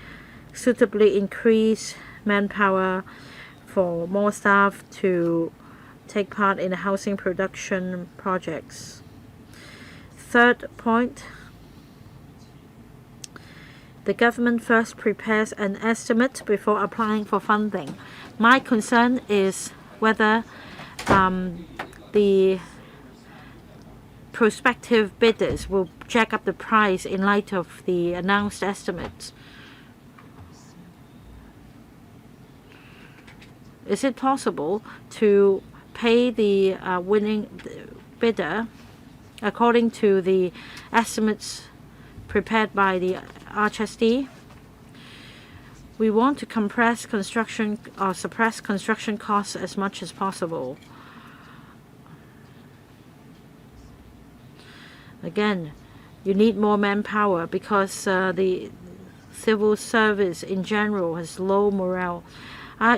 suitably increase manpower for more staff to take part in the housing production projects. Third point, the government first prepares an estimate before applying for funding. My concern is whether the prospective bidders will jack up the price in light of the announced estimates. Is it possible to pay the winning bidder according to the estimates prepared by the RHSD? We want to compress construction or suppress construction costs as much as possible. Again, you need more manpower because the civil service in general has low morale.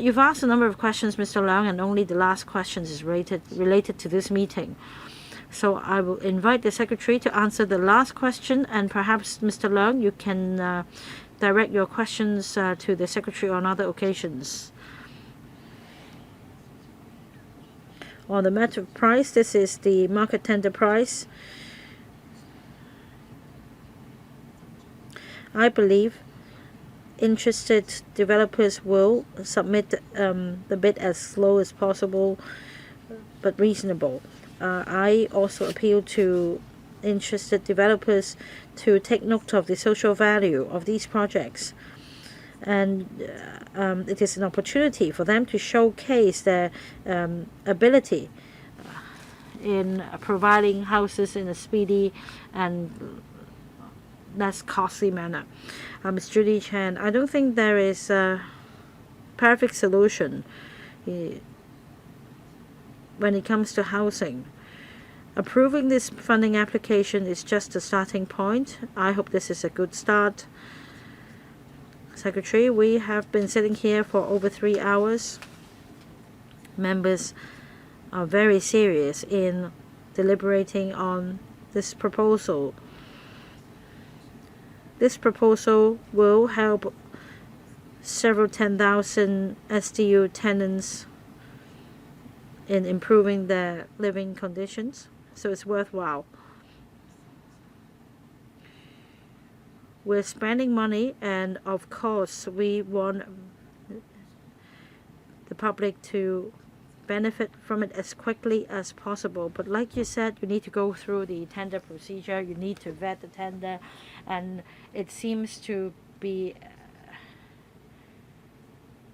You've asked a number of questions, Mr. Leung, and only the last question is related to this meeting. So I will invite the Secretary to answer the last question, and perhaps, Mr. Leung, you can direct your questions to the Secretary on other occasions. On the matter of price, this is the market tender price. I believe interested developers will submit the bid as slow as possible, but reasonable. I also appeal to interested developers to take note of the social value of these projects, and it is an opportunity for them to showcase their ability in providing houses in a speedy and less costly manner. Ms. Judy Chan, I don't think there is a perfect solution when it comes to housing. Approving this funding application is just a starting point. I hope this is a good start. Secretary, we have been sitting here for over 3 hours. Members are very serious in deliberating on this proposal. This proposal will help several 10,000 SDU tenants in improving their living conditions, so it's worthwhile. We're spending money, and of course we want the public to benefit from it as quickly as possible. But like you said, you need to go through the tender procedure, you need to vet the tender, and it seems to be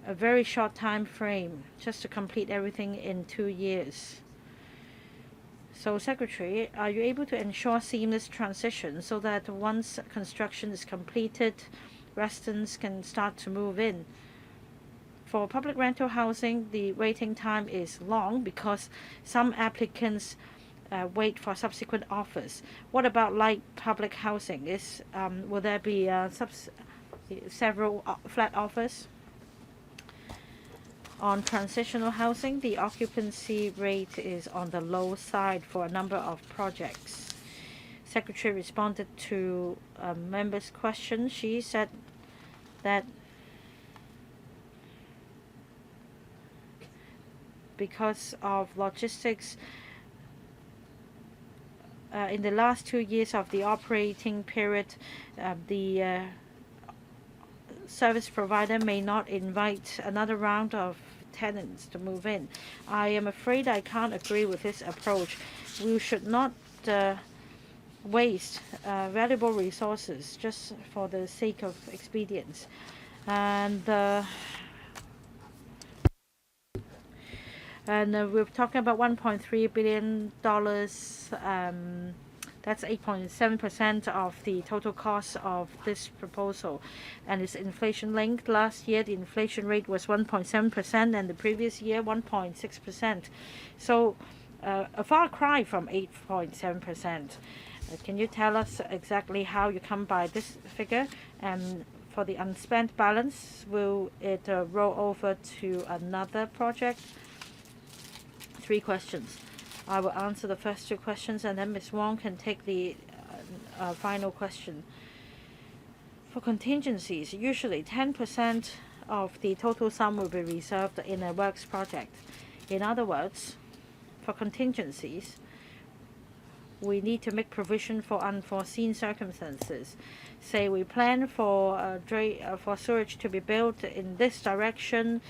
a very short time frame just to complete everything in 2 years. So, Secretary, are you able to ensure seamless transition so that once construction is completed, residents can start to move in? For public rental housing, the waiting time is long because some applicants wait for subsequent offers. What about light public housing? Will there be several flat offers? On transitional housing, the occupancy rate is on the low side for a number of projects. Secretary responded to a member's question. She said that because of logistics, in the last 2 years of the operating period, the service provider may not invite another round of tenants to move in. I am afraid I can't agree with this approach. We should not waste valuable resources just for the sake of expedience. And we're talking about $1.3 billion. That's 8.7% of the total cost of this proposal, and it's inflation linked. Last year, the inflation rate was 1.7%, and the previous year 1.6%. So, a far cry from 8.7%. Can you tell us exactly how you come by this figure? And for the unspent balance, will it roll over to another project? 3 questions. I will answer the first 2 questions, and then Ms. Wong can take the final question. For contingencies, usually 10% of the total sum will be reserved in a works project. In other words, for contingencies, we need to make provision for unforeseen circumstances. Say we plan for sewage to be built in this direction,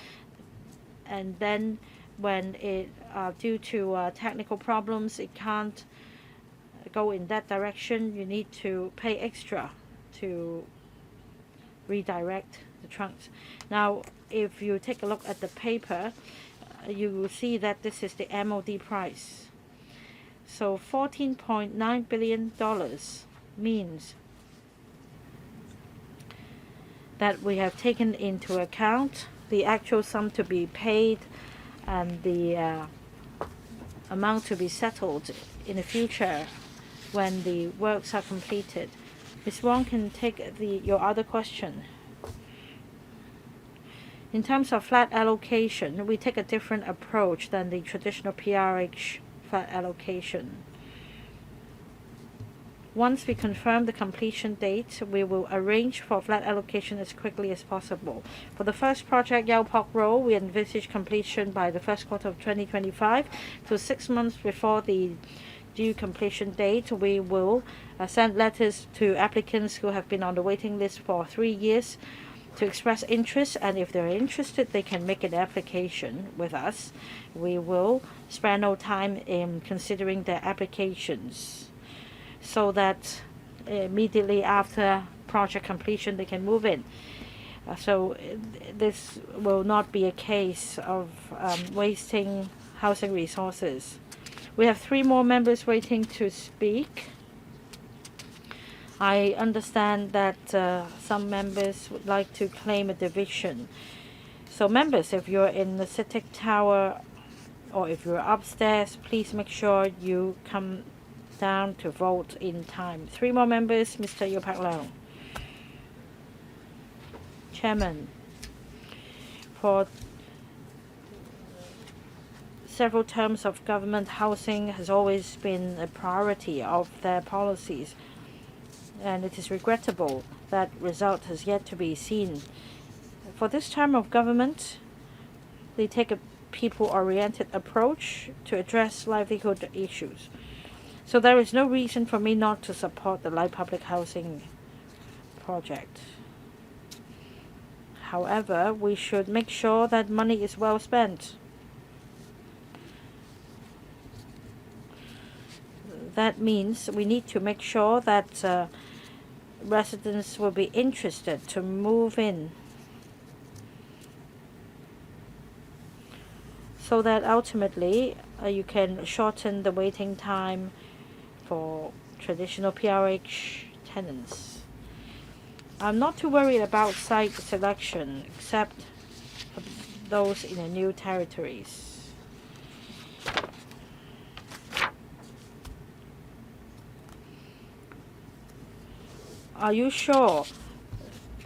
and then when it due to technical problems it can't go in that direction, you need to pay extra to redirect the trunks. Now, if you take a look at the paper, you will see that this is the MOD price. So $14.9 billion means that we have taken into account the actual sum to be paid and the amount to be settled in the future when the works are completed. Ms. Wong can take your other question. In terms of flat allocation, we take a different approach than the traditional PRH flat allocation. Once we confirm the completion date, we will arrange for flat allocation as quickly as possible. For the first project, Yau Pok Road, we envisage completion by the first quarter of 2025. So 6 months before the due completion date, we will send letters to applicants who have been on the waiting list for 3 years to express interest, and if they're interested, they can make an application with us. We will spend no time in considering their applications, so that immediately after project completion they can move in. So this will not be a case of wasting housing resources. We have 3 more members waiting to speak. I understand that some members would like to claim a division. So members, if you're in the CITIC Tower or if you're upstairs, please make sure you come down to vote in time. 3 more members, Mr. Yu Pak Leung. Chairman, for several terms of government, housing has always been a priority of their policies, and it is regrettable that result has yet to be seen. For this term of government, they take a people-oriented approach to address livelihood issues. So there is no reason for me not to support the light public housing project. However, we should make sure that money is well spent. That means we need to make sure that residents will be interested to move in, so that ultimately you can shorten the waiting time for traditional PRH tenants. I'm not too worried about site selection, except for those in the new territories. Are you sure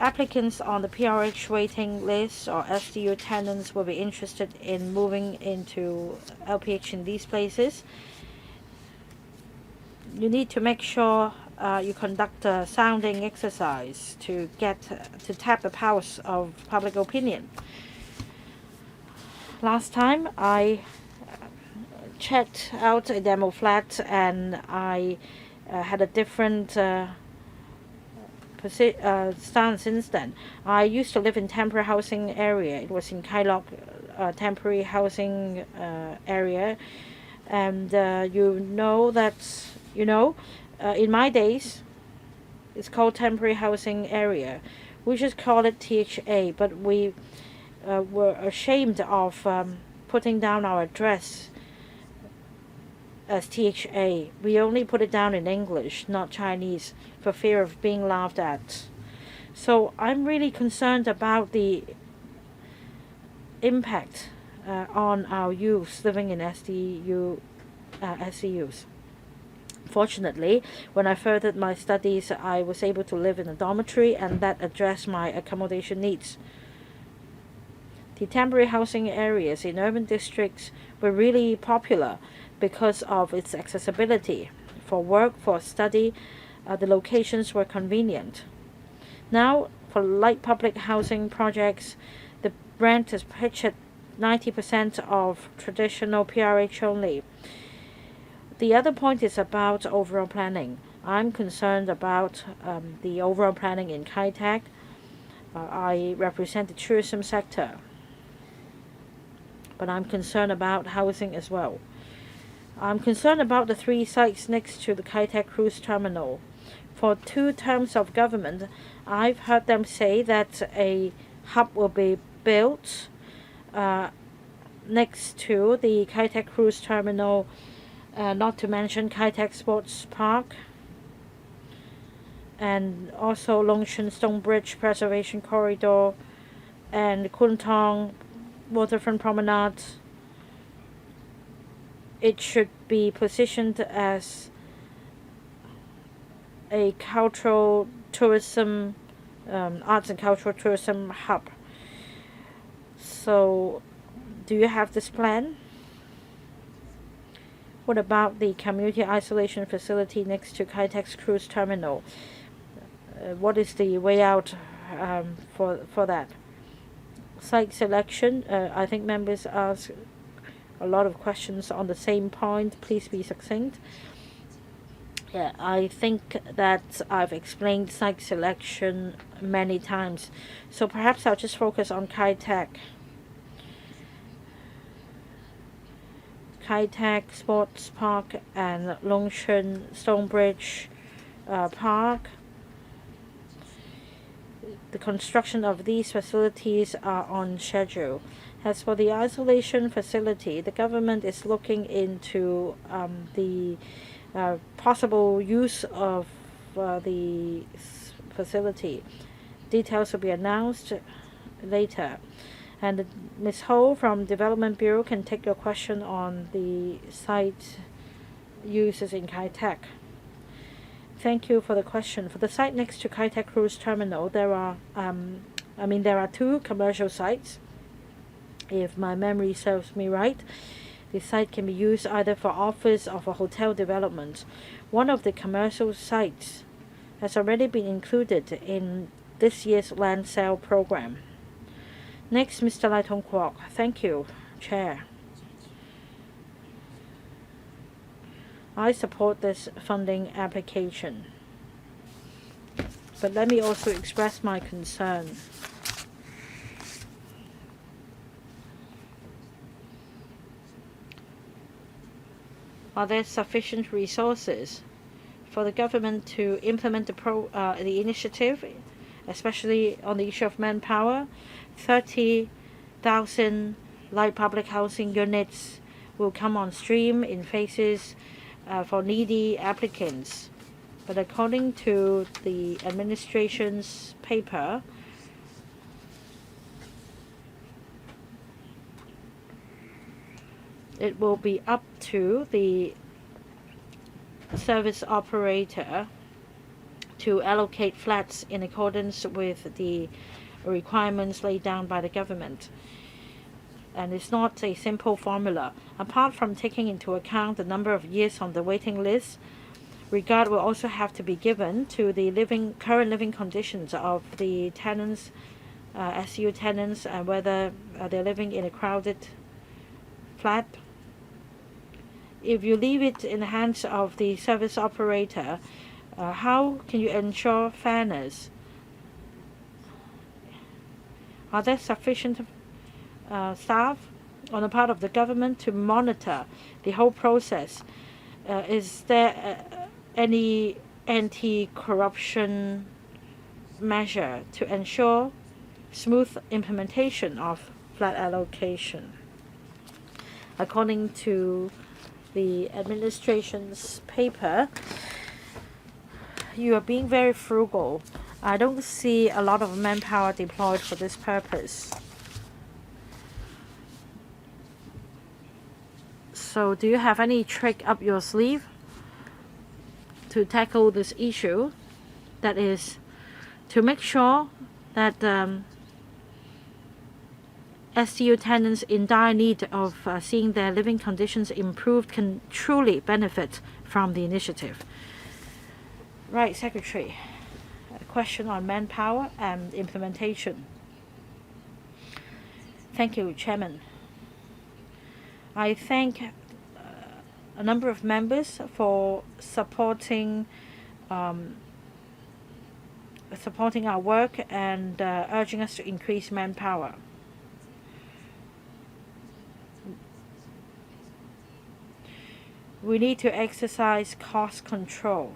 applicants on the PRH waiting list or SDU tenants will be interested in moving into LPH in these places? You need to make sure you conduct a sounding exercise to tap the pulse of public opinion. Last time I checked out a demo flat, and I had a different stance since then. I used to live in temporary housing area. It was in Kai Lok temporary housing area, and in my days, it's called temporary housing area. We just call it THA, but we were ashamed of putting down our address as THA. We only put it down in English, not Chinese, for fear of being laughed at. So I'm really concerned about the impact on our youth living in SCUs. Fortunately, when I furthered my studies, I was able to live in a dormitory, and that addressed my accommodation needs. The temporary housing areas in urban districts were really popular because of its accessibility. For work, for study, the locations were convenient. Now, for light public housing projects, the rent is pitched at 90% of traditional PRH only. The other point is about overall planning. I'm concerned about the overall planning in Kai Tak. I represent the tourism sector, but I'm concerned about housing as well. I'm concerned about the 3 sites next to the Kai Tak cruise terminal. For 2 terms of government, I've heard them say that a hub will be built next to the Kai Tak cruise terminal, not to mention Kai Tak Sports Park, and also Longshun Stone Bridge Preservation Corridor, and Kwun Tong Waterfront Promenade. It should be positioned as a cultural tourism, arts and cultural tourism hub. So, do you have this plan? What about the community isolation facility next to Kai Tak's cruise terminal? What is the way out for that? Site selection, I think members ask a lot of questions on the same point. Please be succinct. Yeah, I think that I've explained site selection many times, so perhaps I'll just focus on Kai Tak. Kai Tak Sports Park and Longshun Stonebridge Park. The construction of these facilities are on schedule. As for the isolation facility, the government is looking into the possible use of the facility. Details will be announced later. And Ms. Ho from Development Bureau can take your question on the site uses in Kai Tak. Thank you for the question. For the site next to Kai Tak Cruise Terminal, there are two commercial sites. If my memory serves me right, the site can be used either for office or for hotel development. One of the commercial sites has already been included in this year's land sale program. Next, Mr. Lai Tong Kwok. Thank you, Chair. I support this funding application. But let me also express my concern. Are there sufficient resources for the government to implement the initiative, especially on the issue of manpower? 30,000 light public housing units will come on stream in phases for needy applicants. But according to the administration's paper, it will be up to the service operator to allocate flats in accordance with the requirements laid down by the government. And it's not a simple formula. Apart from taking into account the number of years on the waiting list, regard will also have to be given to the current living conditions of the tenants, SU tenants, and whether they're living in a crowded flat. If you leave it in the hands of the service operator, how can you ensure fairness? Are there sufficient staff on the part of the government to monitor the whole process? Is there any anti-corruption measure to ensure smooth implementation of flat allocation? According to the administration's paper, you are being very frugal. I don't see a lot of manpower deployed for this purpose. So do you have any trick up your sleeve to tackle this issue? That is, to make sure that STU tenants in dire need of seeing their living conditions improved can truly benefit from the initiative. Right, Secretary. A question on manpower and implementation. Thank you, Chairman. I thank a number of members for supporting our work and urging us to increase manpower. We need to exercise cost control.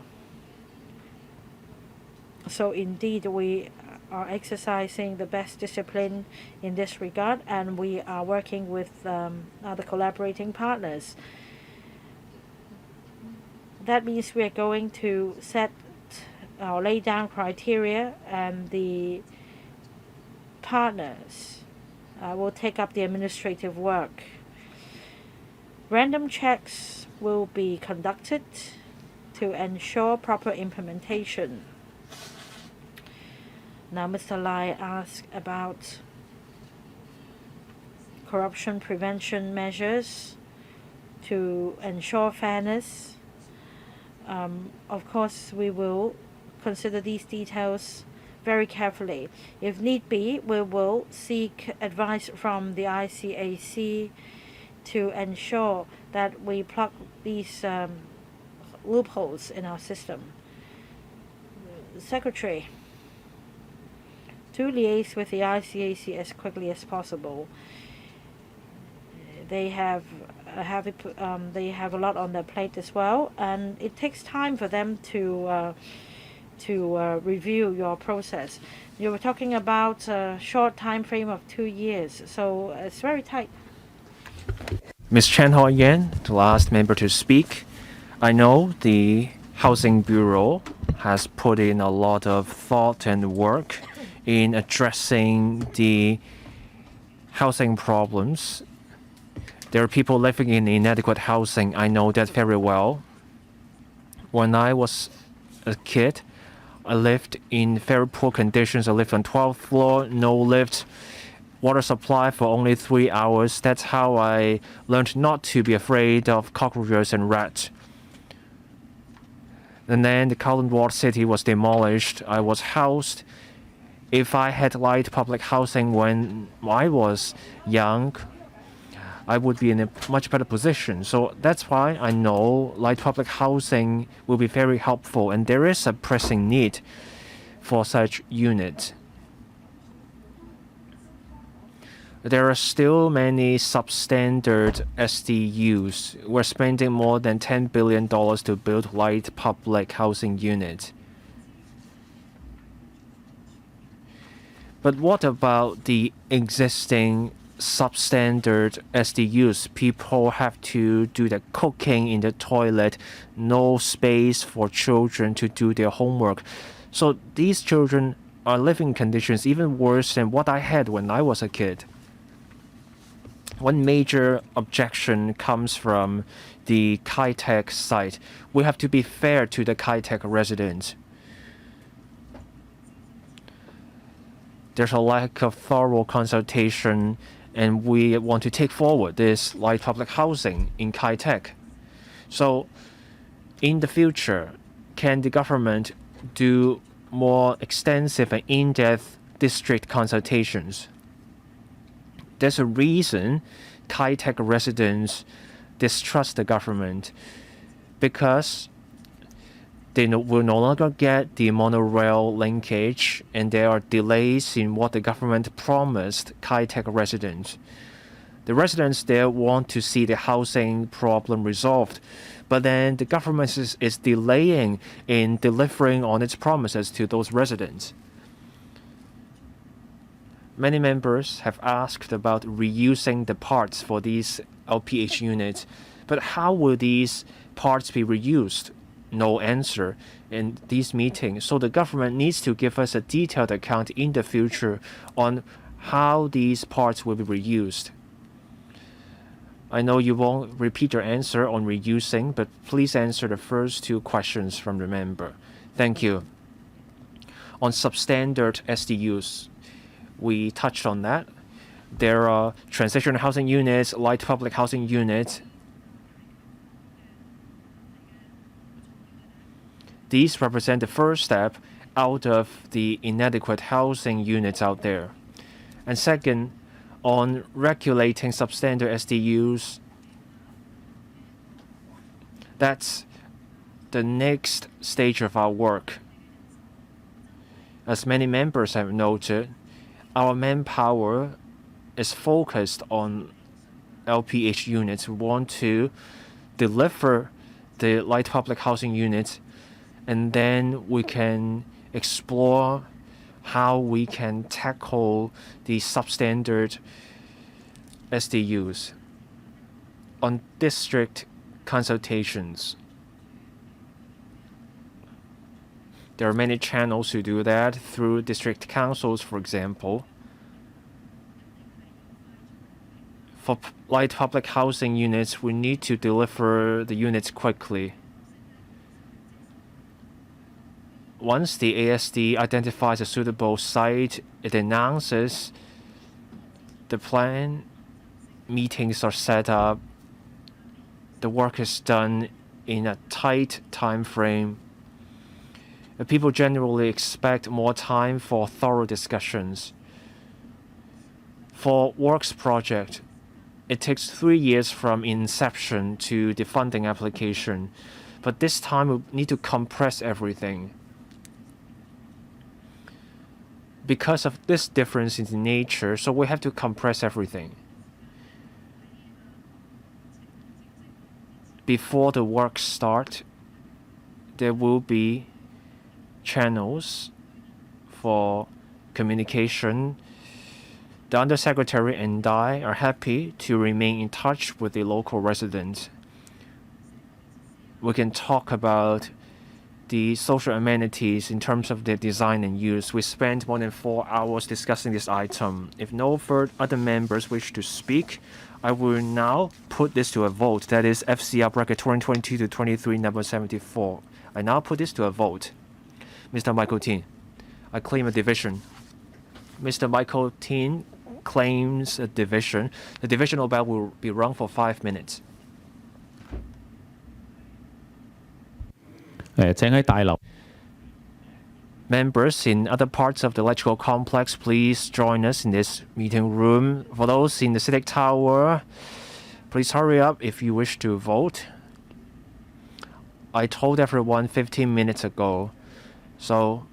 So indeed, we are exercising the best discipline in this regard, and we are working with other collaborating partners. That means we are going to set or lay down criteria, and the partners will take up the administrative work. Random checks will be conducted to ensure proper implementation. Now, Mr. Lai asked about corruption prevention measures to ensure fairness. Of course, we will consider these details very carefully. If need be, we will seek advice from the ICAC to ensure that we plug these loopholes in our system. Secretary, to liaise with the ICAC as quickly as possible. They have a lot on their plate as well, and it takes time for them to review your process. You were talking about a short time frame of 2 years, so it's very tight. Ms. Chen Ho again, the last member to speak. I know the Housing Bureau has put in a lot of thought and work in addressing the housing problems. There are people living in inadequate housing. I know that very well. When I was a kid, I lived in very poor conditions. I lived on 12th floor, no lift, water supply for only 3 hours. That's how I learned not to be afraid of cockroaches and rats. And then the Kowloon Ward City was demolished. I was housed. If I had light public housing when I was young, I would be in a much better position. So that's why I know light public housing will be very helpful, and there is a pressing need for such units. There are still many substandard SDUs. We're spending more than $10 billion to build light public housing units. But what about the existing substandard SDUs? People have to do the cooking in the toilet, no space for children to do their homework. So these children are living conditions even worse than what I had when I was a kid. One major objection comes from the Kai Tak site. We have to be fair to the Kai Tak residents. There's a lack of thorough consultation, and we want to take forward this light public housing in Kai Tak. So in the future, can the government do more extensive and in-depth district consultations? There's a reason Kai Tak residents distrust the government, because they will no longer get the monorail linkage, and there are delays in what the government promised Kai Tak residents. The residents there want to see the housing problem resolved, but then the government is delaying in delivering on its promises to those residents. Many members have asked about reusing the parts for these LPH units, but how will these parts be reused? No answer in these meetings. So the government needs to give us a detailed account in the future on how these parts will be reused. I know you won't repeat your answer on reusing, but please answer the first two questions from the member. Thank you. On substandard SDUs, we touched on that. There are transitional housing units, light public housing units. These represent the first step out of the inadequate housing units out there. And second, on regulating substandard SDUs, that's the next stage of our work. As many members have noted, our manpower is focused on LPH units. We want to deliver the light public housing units, and then we can explore how we can tackle the substandard SDUs. On district consultations, there are many channels to do that through district councils, for example. For light public housing units, we need to deliver the units quickly. Once the ASD identifies a suitable site, it announces the plan, meetings are set up, the work is done in a tight time frame. People generally expect more time for thorough discussions. For works project, it takes 3 years from inception to the funding application, but this time we need to compress everything. Because of this difference in nature, so we have to compress everything. Before the work start, there will be channels for communication. The Undersecretary and I are happy to remain in touch with the local residents. We can talk about the social amenities in terms of their design and use. We spent more than 4 hours discussing this item. If no other members wish to speak, I will now put this to a vote. That is FCR bracket 2022 to 23, number 74. I now put this to a vote. Mr. Michael Tin, I claim a division. Mr. Michael Tin claims a division. The divisional bell will be rung for 5 minutes. 請喺大樓。 Members in other parts of the electrical complex, please join us in this meeting room. For those in the CITIC Tower, please hurry up if you wish to vote. I told everyone 15 minutes ago, so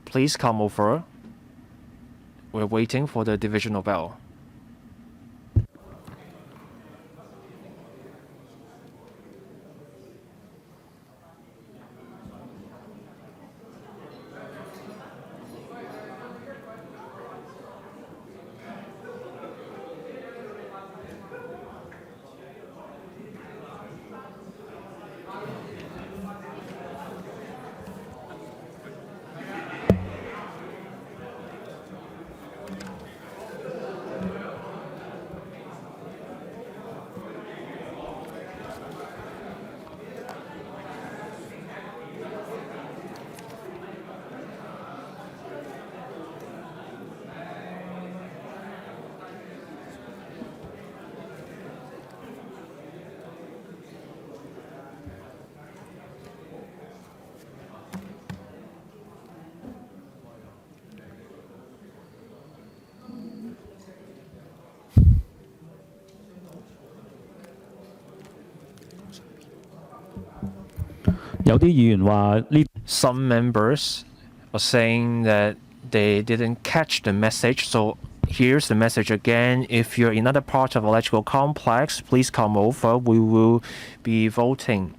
please come over. We're waiting for the divisional bell. Some members are saying that they didn't catch the message, so here's the message again. If you're in another part of electrical complex, please come over. We will be voting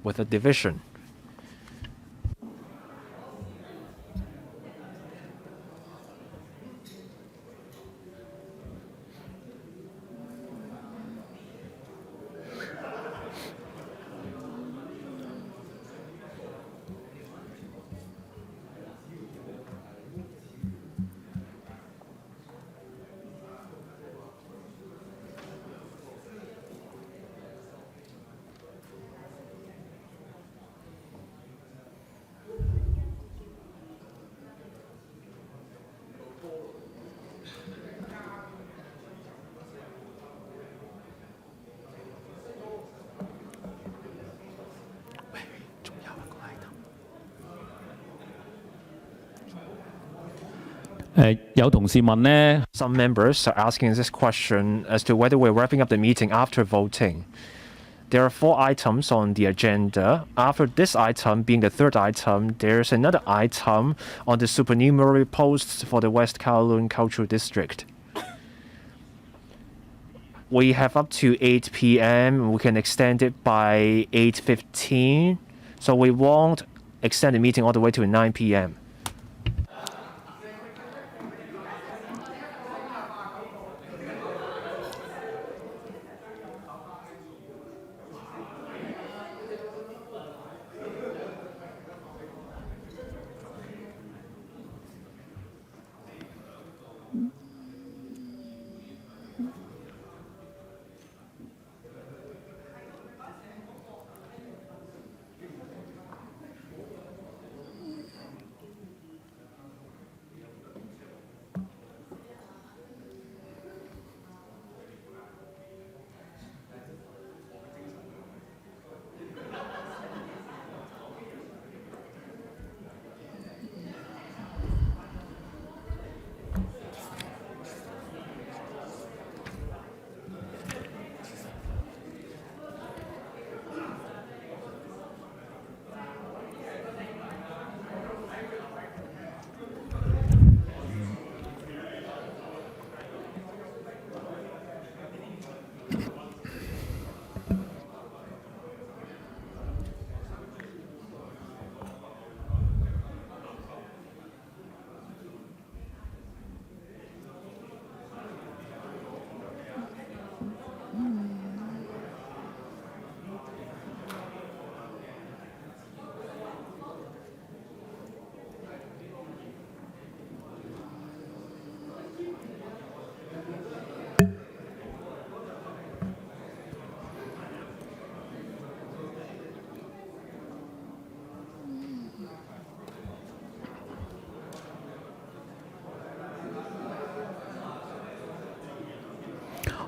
with a division. Some members are asking this question as to whether we're wrapping up the meeting after voting. There are 4 items on the agenda. After this item being the 3rd item, there's another item on the supernumerary posts for the West Kowloon Cultural District. We have up to 8 p.m. We can extend it by 8:15. So we won't extend the meeting all the way to 9 p.m.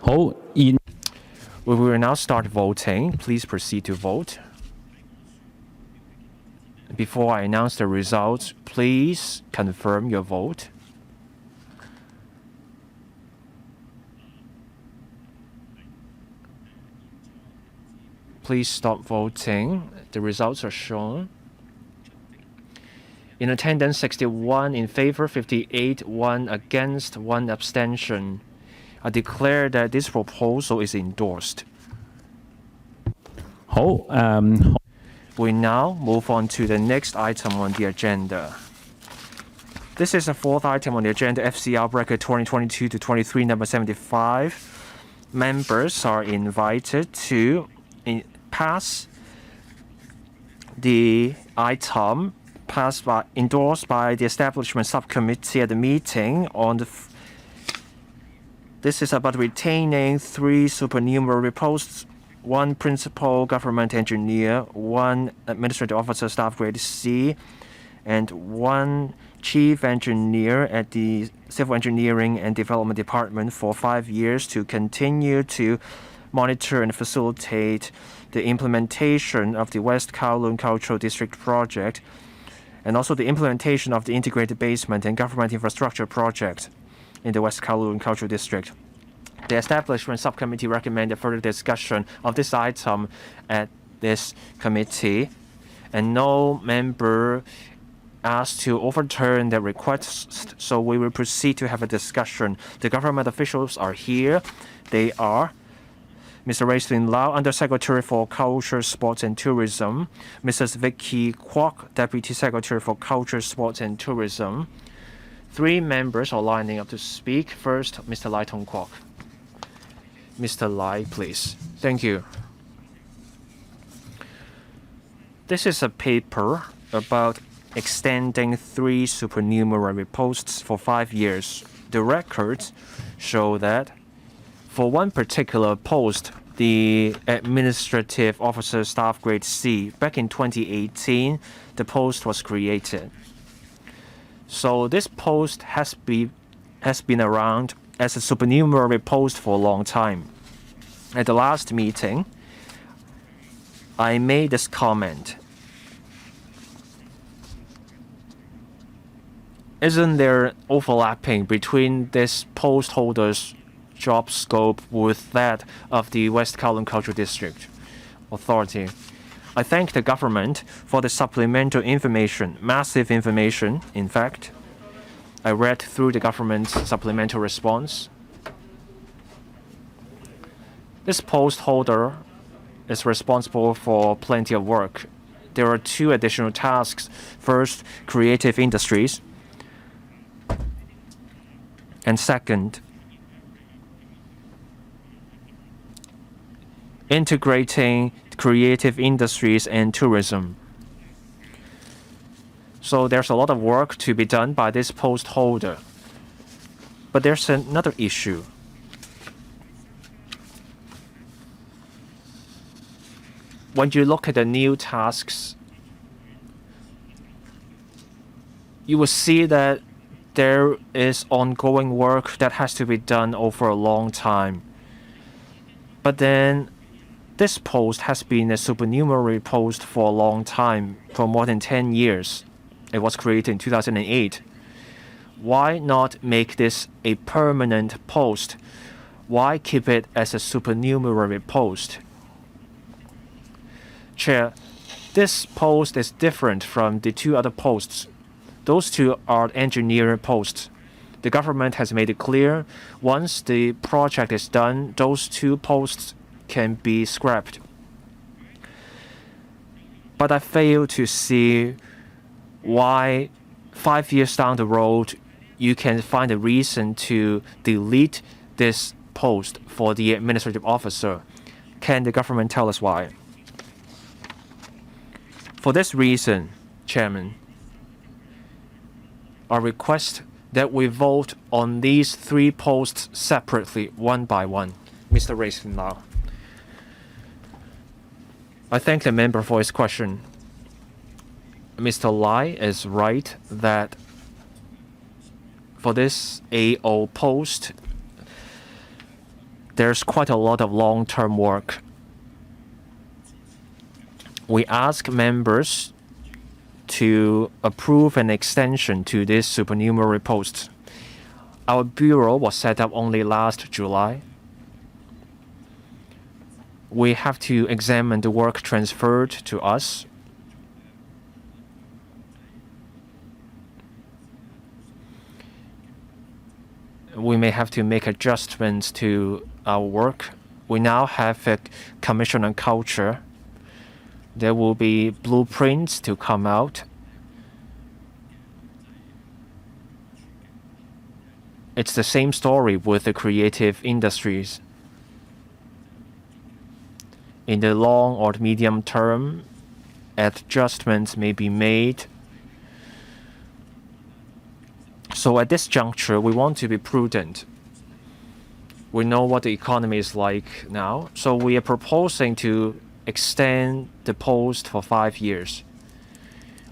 好，現 We will now start voting. Please proceed to vote. Before I announce the results, please confirm your vote. Please stop voting. The results are shown. In attendance, 61 in favor, 58, 1 against, 1 abstention. I declare that this proposal is endorsed. 好We now move on to the next item on the agenda. This is the fourth item on the agenda, FCR Bracket 2022 to 23, number 75. Members are invited to pass the item endorsed by the Establishment Subcommittee at the meeting on the. This is about retaining 3 supernumerary posts, 1 principal government engineer, 1 administrative officer staff grade C, and 1 chief engineer at the Civil Engineering and Development Department for 5 years to continue to monitor and facilitate the implementation of the West Kowloon Cultural District project, and also the implementation of the integrated basement and government infrastructure project in the West Kowloon Cultural District. The Establishment Subcommittee recommended further discussion of this item at this committee, and no member asked to overturn the request, so we will proceed to have a discussion. The government officials are here. They are Mr. Raislin Lau, Undersecretary for Culture, Sports and Tourism, Mrs. Vicky Kwok, Deputy Secretary for Culture, Sports and Tourism. 3 members are lining up to speak. First, Mr. Lai Tong Kwok. Mr. Lai, please. Thank you. This is a paper about extending 3 supernumerary posts for 5 years. The records show that for 1 particular post, the administrative officer staff grade C, back in 2018, the post was created. So this post has been around as a supernumerary post for a long time. At the last meeting, I made this comment. Isn't there overlapping between this post holder's job scope with that of the West Kowloon Cultural District Authority? I thank the government for the supplemental information, massive information, in fact. I read through the government's supplemental response. This post holder is responsible for plenty of work. There are 2 additional tasks. First, creative industries. And second, integrating creative industries and tourism. So there's a lot of work to be done by this post holder. But there's another issue. When you look at the new tasks, you will see that there is ongoing work that has to be done over a long time. But then this post has been a supernumerary post for a long time, for more than 10 years. It was created in 2008. Why not make this a permanent post? Why keep it as a supernumerary post? Chair, this post is different from the 2 other posts. Those 2 are engineering posts. The government has made it clear once the project is done, those 2 posts can be scrapped. But I fail to see why 5 years down the road you can find a reason to delete this post for the administrative officer. Can the government tell us why? For this reason, Chairman, I request that we vote on these 3 posts separately, one by one. Mr. Raisin Lau. I thank the member for his question. Mr. Lai is right that for this AO post, there's quite a lot of long-term work. We ask members to approve an extension to this supernumerary post. Our bureau was set up only last July. We have to examine the work transferred to us. We may have to make adjustments to our work. We now have a commission on culture. There will be blueprints to come out. It's the same story with the creative industries. In the long or medium term, adjustments may be made. So at this juncture, we want to be prudent. We know what the economy is like now, so we are proposing to extend the post for 5 years.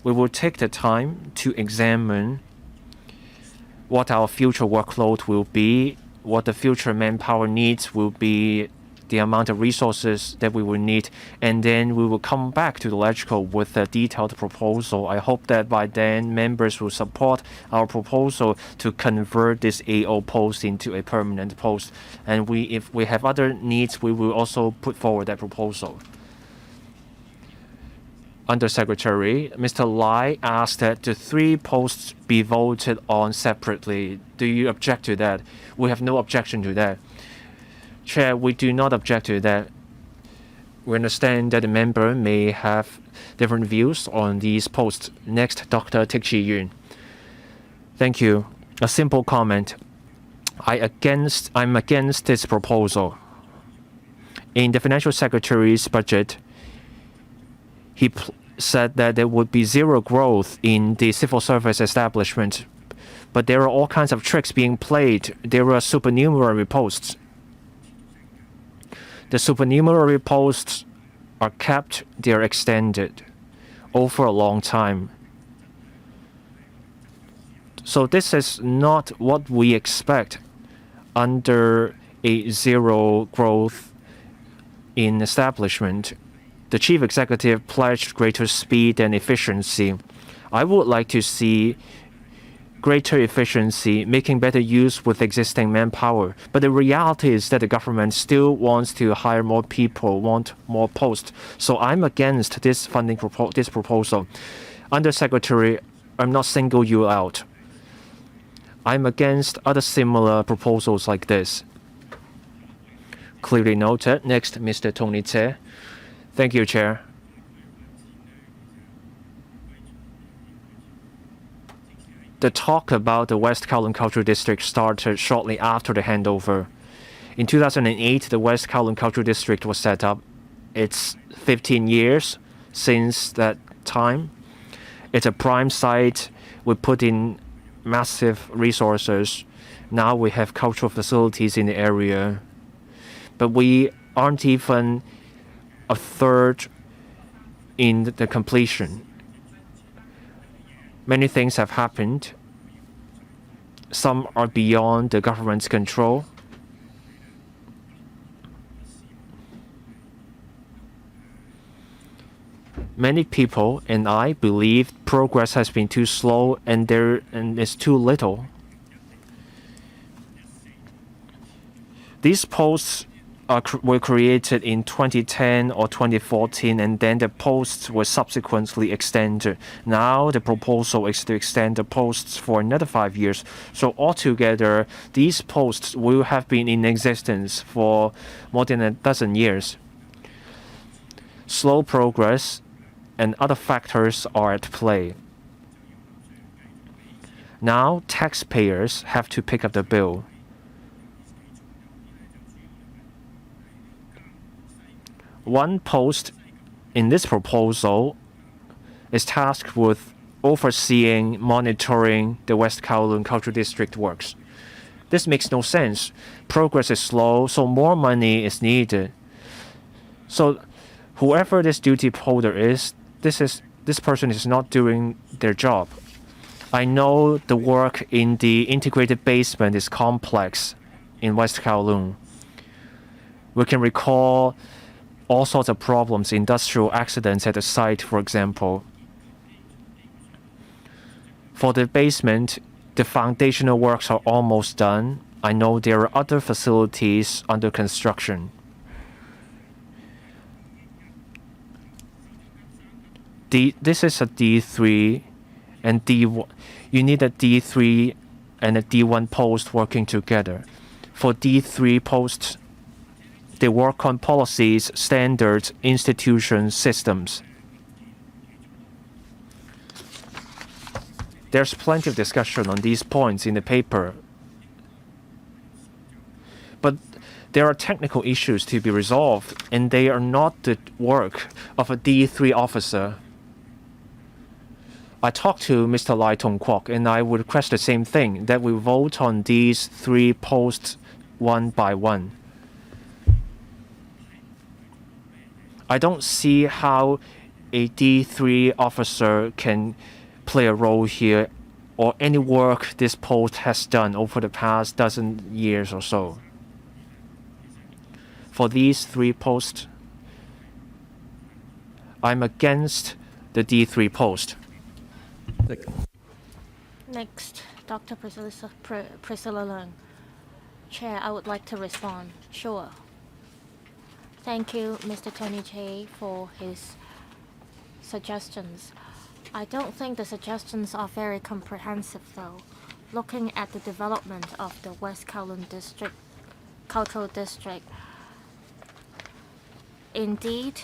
We will take the time to examine what our future workload will be, what the future manpower needs will be, the amount of resources that we will need, and then we will come back to the LegCo with a detailed proposal. I hope that by then members will support our proposal to convert this AO post into a permanent post. And if we have other needs, we will also put forward that proposal. Undersecretary, Mr. Lai asked that the 3 posts be voted on separately. Do you object to that? We have no objection to that. Chair, we do not object to that. We understand that the member may have different views on these posts. Next, Dr. Tik Chi Yun. Thank you. A simple comment. I'm against this proposal. In the Financial Secretary's budget, he said that there would be 0 growth in the civil service establishment. But there are all kinds of tricks being played. There are supernumerary posts. The supernumerary posts are kept, they are extended over a long time. So this is not what we expect under a 0 growth in establishment. The chief executive pledged greater speed and efficiency. I would like to see greater efficiency, making better use with existing manpower. But the reality is that the government still wants to hire more people, want more posts. So I'm against this this proposal. Undersecretary, I'm not single you out. I'm against other similar proposals like this. Clearly noted. Next, Mr. Tony Tse. Thank you, Chair. The talk about the West Kowloon Cultural District started shortly after the handover. In 2008, the West Kowloon Cultural District was set up. It's 15 years since that time. It's a prime site. We put in massive resources. Now we have cultural facilities in the area. But we aren't even a third in the completion. Many things have happened. Some are beyond the government's control. Many people and I believe progress has been too slow and is too little. These posts were created in 2010 or 2014, and then the posts were subsequently extended. Now the proposal is to extend the posts for another 5 years. So altogether, these posts will have been in existence for more than a dozen years. Slow progress and other factors are at play. Now taxpayers have to pick up the bill. One post in this proposal is tasked with overseeing, monitoring the West Kowloon Cultural District works. This makes no sense. Progress is slow, so more money is needed. So whoever this duty holder is, this person is not doing their job. I know the work in the integrated basement is complex in West Kowloon. We can recall all sorts of problems, industrial accidents at the site, for example. For the basement, the foundational works are almost done. I know there are other facilities under construction. This is a D3 and D1. You need a D3 and a D1 post working together. For D3 posts, they work on policies, standards, institutions, systems. There's plenty of discussion on these points in the paper. But there are technical issues to be resolved, and they are not the work of a D3 officer. I talked to Mr. Lai Tong Kwok, and I would request the same thing, that we vote on these 3 posts one by one. I don't see how a D3 officer can play a role here, or any work this post has done over the past dozen years or so. For these 3 posts, I'm against the D3 post. Next, Dr. Priscilla Leung. Chair, I would like to respond. Sure. Thank you, Mr. Tony Che, for his suggestions. I don't think the suggestions are very comprehensive, though. Looking at the development of the West Kowloon District, Cultural District, indeed,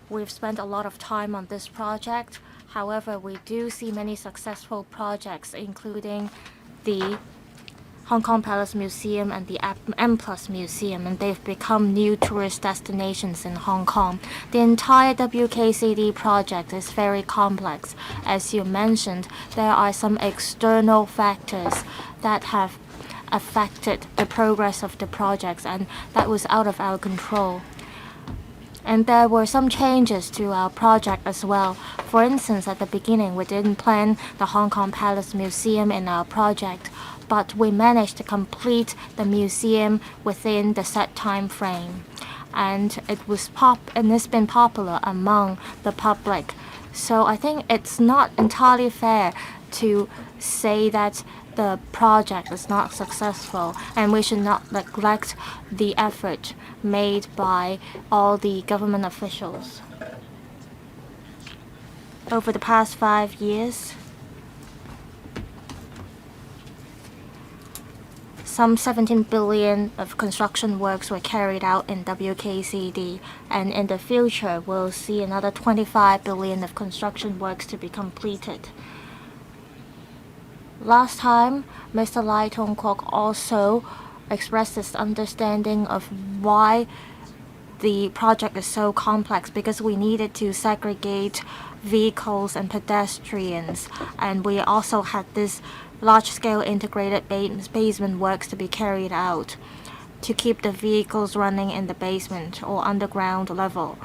we've spent a lot of time on this project. However, we do see many successful projects, including the Hong Kong Palace Museum and the M+ Museum, and they've become new tourist destinations in Hong Kong. The entire WKCD project is very complex. As you mentioned, there are some external factors that have affected the progress of the projects, and that was out of our control. And there were some changes to our project as well. For instance, at the beginning, we didn't plan the Hong Kong Palace Museum in our project, but we managed to complete the museum within the set time frame. And it's been popular among the public. So I think it's not entirely fair to say that the project is not successful, and we should not neglect the effort made by all the government officials. Over the past 5 years, some 17 billion of construction works were carried out in WKCD, and in the future we'll see another 25 billion of construction works to be completed. Last time, Mr. Lai Tong Kwok also expressed his understanding of why the project is so complex, because we needed to segregate vehicles and pedestrians, and we also had this large-scale integrated basement works to be carried out to keep the vehicles running in the basement or underground level.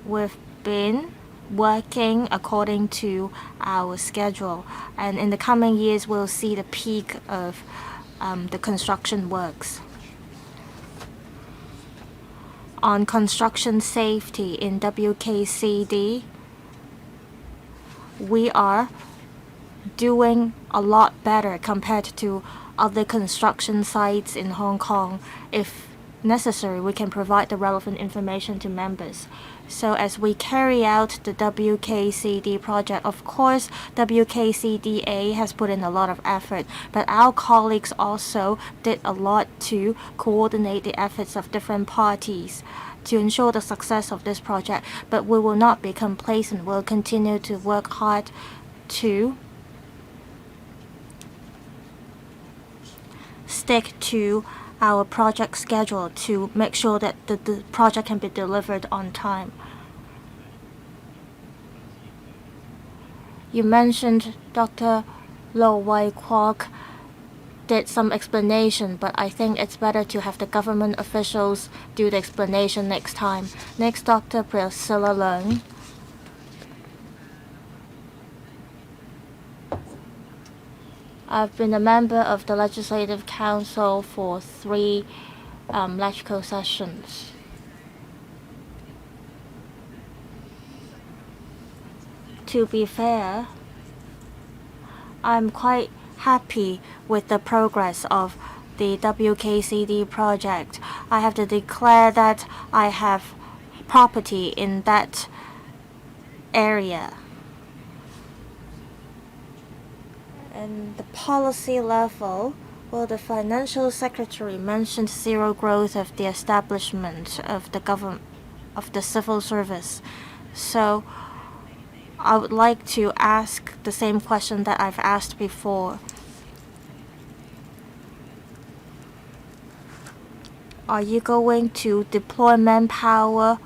We've been working according to our schedule, and in the coming years we'll see the peak of the construction works. On construction safety in WKCD, we are doing a lot better compared to other construction sites in Hong Kong. If necessary, we can provide the relevant information to members. So as we carry out the WKCD project, of course, WKCDA has put in a lot of effort, but our colleagues also did a lot to coordinate the efforts of different parties to ensure the success of this project. But we will not be complacent. We'll continue to work hard to stick to our project schedule to make sure that the project can be delivered on time. You mentioned Dr. Lo Wai Kwok did some explanation, but I think it's better to have the government officials do the explanation next time. Next, Dr. Priscilla Leung. I've been a member of the Legislative Council for 3 LegCo sessions. To be fair, I'm quite happy with the progress of the WKCD project. I have to declare that I have property in that area. And the policy level, well, the financial secretary mentioned zero growth of the establishment of the government, of the civil service. So I would like to ask the same question that I've asked before. Are you going to deploy manpower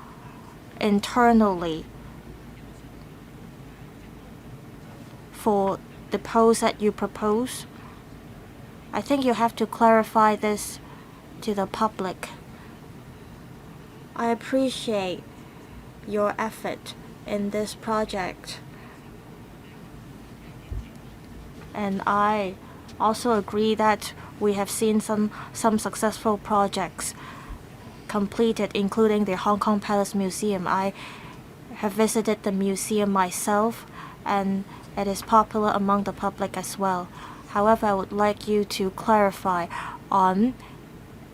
internally for the post that you propose? I think you have to clarify this to the public. I appreciate your effort in this project, and I also agree that we have seen some successful projects completed, including the Hong Kong Palace Museum. I have visited the museum myself, and it is popular among the public as well. However, I would like you to clarify on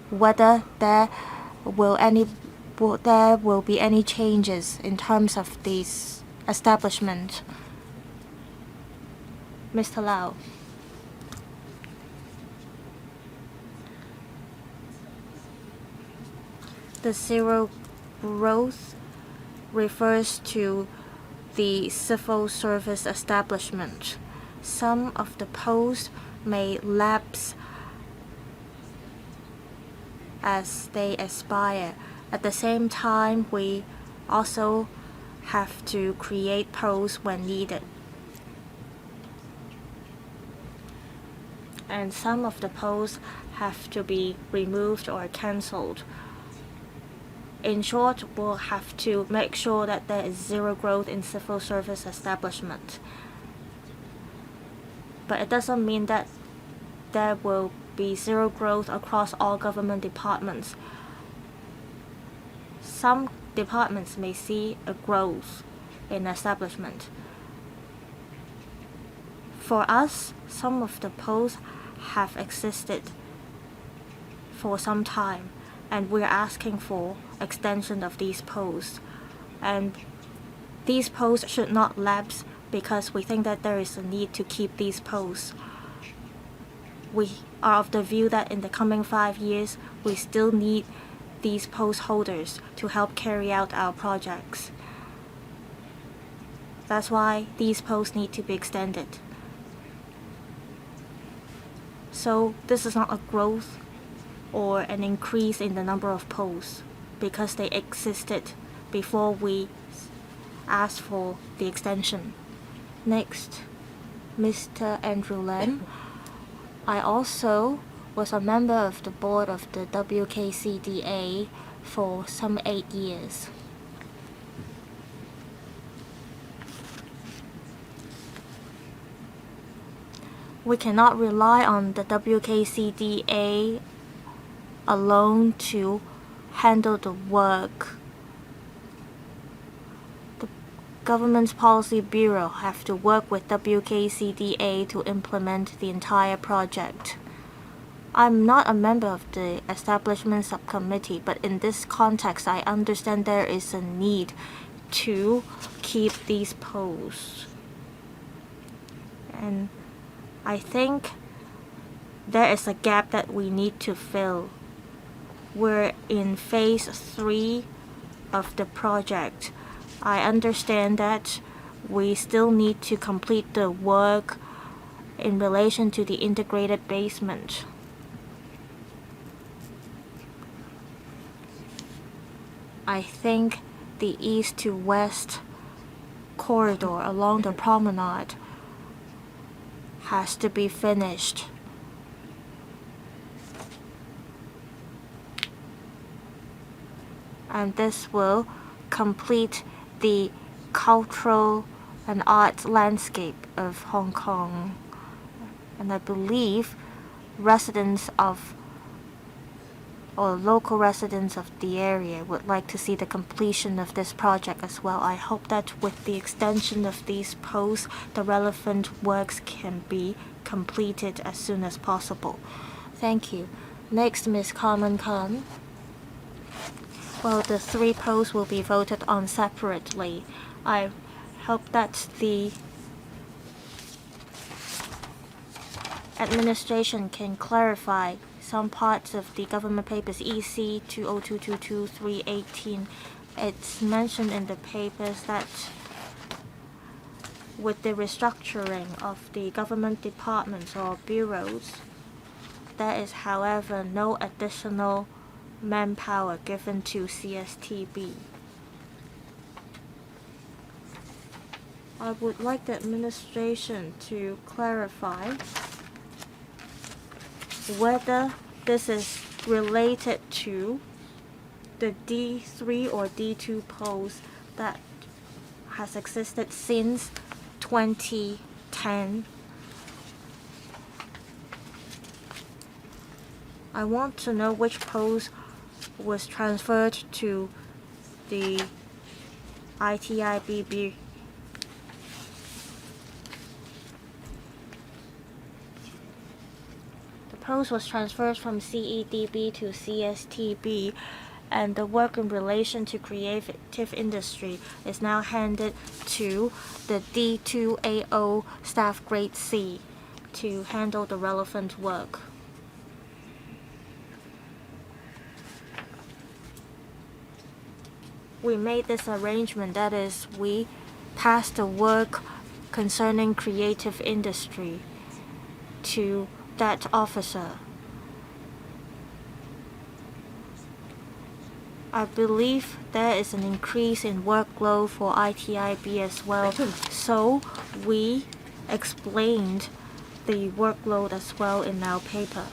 whether there will be any changes in terms of these establishment. Mr. Lau. The zero growth refers to the civil service establishment. Some of the posts may lapse as they expire. At the same time, we also have to create posts when needed. And some of the posts have to be removed or cancelled. In short, we'll have to make sure that there is zero growth in civil service establishment. But it doesn't mean that there will be zero growth across all government departments. Some departments may see a growth in establishment. For us, some of the posts have existed for some time, and we're asking for extension of these posts. And these posts should not lapse because we think that there is a need to keep these posts. We are of the view that in the coming 5 years, we still need these post holders to help carry out our projects. That's why these posts need to be extended. So this is not a growth or an increase in the number of posts because they existed before we asked for the extension. Next, Mr. Andrew Lam. I also was a member of the board of the WKCDA for some 8 years. We cannot rely on the WKCDA alone to handle the work. The Government's Policy Bureau have to work with WKCDA to implement the entire project. I'm not a member of the Establishment Subcommittee, but in this context, I understand there is a need to keep these posts. And I think there is a gap that we need to fill. We're in phase 3 of the project. I understand that we still need to complete the work in relation to the integrated basement. I think the east to west corridor along the promenade has to be finished. And this will complete the cultural and art landscape of Hong Kong. And I believe residents of or local residents of the area would like to see the completion of this project as well. I hope that with the extension of these posts, the relevant works can be completed as soon as possible. Thank you. Next, Ms. Carmen Khan. Well, the 3 posts will be voted on separately. I hope that the administration can clarify some parts of the government papers EC 20222318. It's mentioned in the papers that with the restructuring of the government departments or bureaus, there is, however, no additional manpower given to CSTB. I would like the administration to clarify whether this is related to the D3 or D2 post that has existed since 2010. I want to know which post was transferred to the ITIBB. The post was transferred from CEDB to CSTB, and the work in relation to creative industry is now handed to the D2AO staff grade C to handle the relevant work. We made this arrangement, that is, we passed the work concerning creative industry to that officer. I believe there is an increase in workload for ITIB as well, so we explained the workload as well in our paper.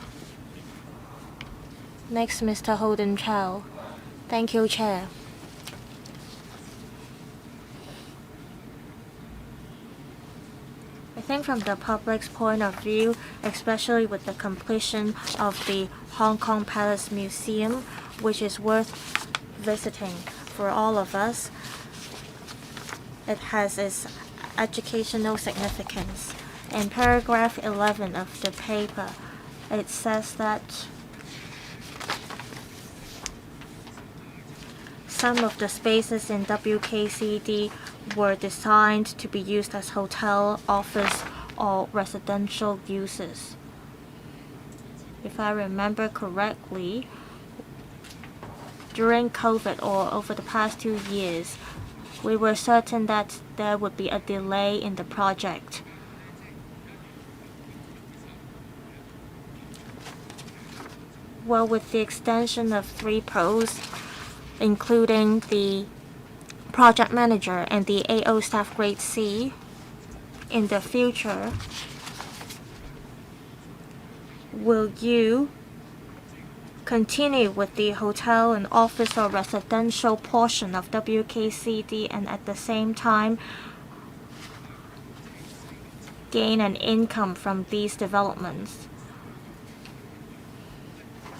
Next, Mr. Holden Chow. Thank you, Chair. I think from the public's point of view, especially with the completion of the Hong Kong Palace Museum, which is worth visiting for all of us, it has its educational significance. In paragraph 11 of the paper, it says that some of the spaces in WKCD were designed to be used as hotel, office, or residential uses. If I remember correctly, during COVID or over the past 2 years, we were certain that there would be a delay in the project. Well, with the extension of 3 posts, including the project manager and the AO staff grade C, in the future, will you continue with the hotel and office or residential portion of WKCD and at the same time gain an income from these developments?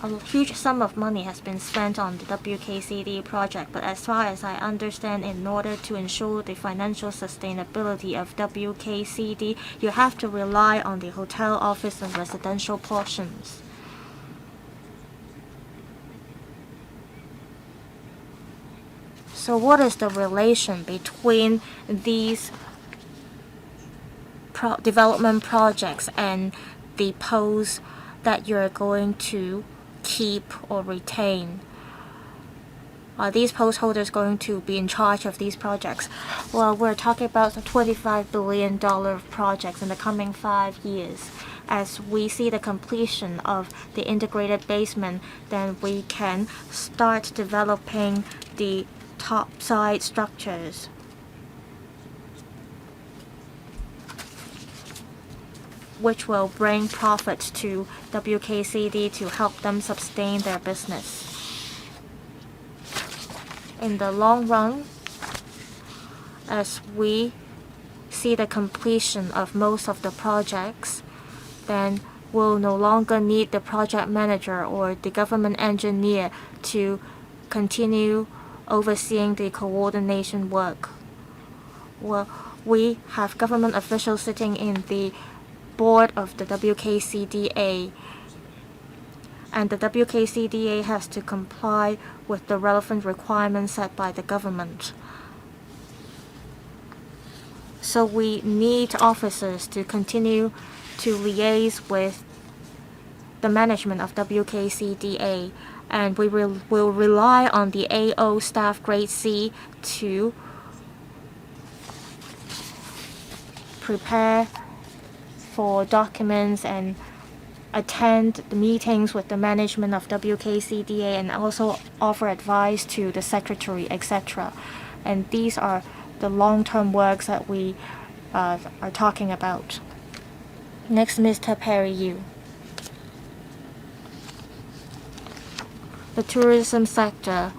A huge sum of money has been spent on the WKCD project, but as far as I understand, in order to ensure the financial sustainability of WKCD, you have to rely on the hotel, office, and residential portions. So what is the relation between these development projects and the posts that you're going to keep or retain? Are these post holders going to be in charge of these projects? Well, we're talking about a $25 billion projects in the coming 5 years. As we see the completion of the integrated basement, then we can start developing the top side structures. Which will bring profits to WKCD to help them sustain their business. In the long run, as we see the completion of most of the projects, then we'll no longer need the project manager or the government engineer to continue overseeing the coordination work. Well, we have government officials sitting in the board of the WKCDA, and the WKCDA has to comply with the relevant requirements set by the government. So we need officers to continue to liaise with the management of WKCDA, and we will rely on the AO staff grade C to prepare for documents and attend the meetings with the management of WKCDA and also offer advice to the secretary, etc. And these are the long-term works that we are talking about. Next, Mr. Perry Yu. The tourism sector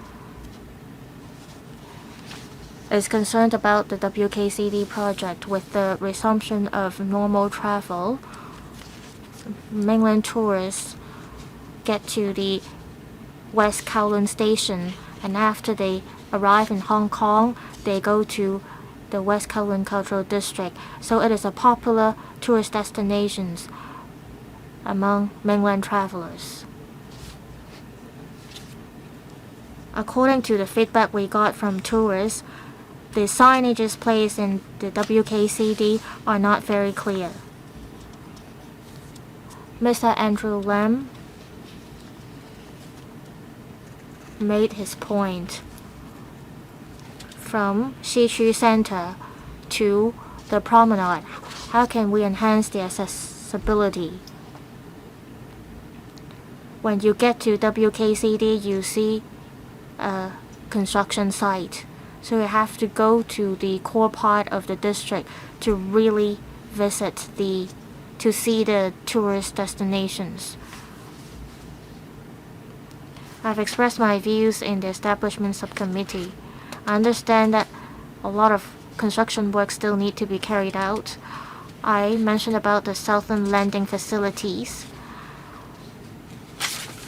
is concerned about the WKCD project. With the resumption of normal travel, mainland tourists get to the West Kowloon station, and after they arrive in Hong Kong, they go to the West Kowloon Cultural District. So it is a popular tourist destination among mainland travelers. According to the feedback we got from tourists, the signages placed in the WKCD are not very clear. Mr. Andrew Lam made his point. From Ko Chiu Center to the promenade, how can we enhance the accessibility? When you get to WKCD, you see a construction site. So you have to go to the core part of the district to really to see the tourist destinations. I've expressed my views in the establishment subcommittee. I understand that a lot of construction work still need to be carried out. I mentioned about the southern landing facilities.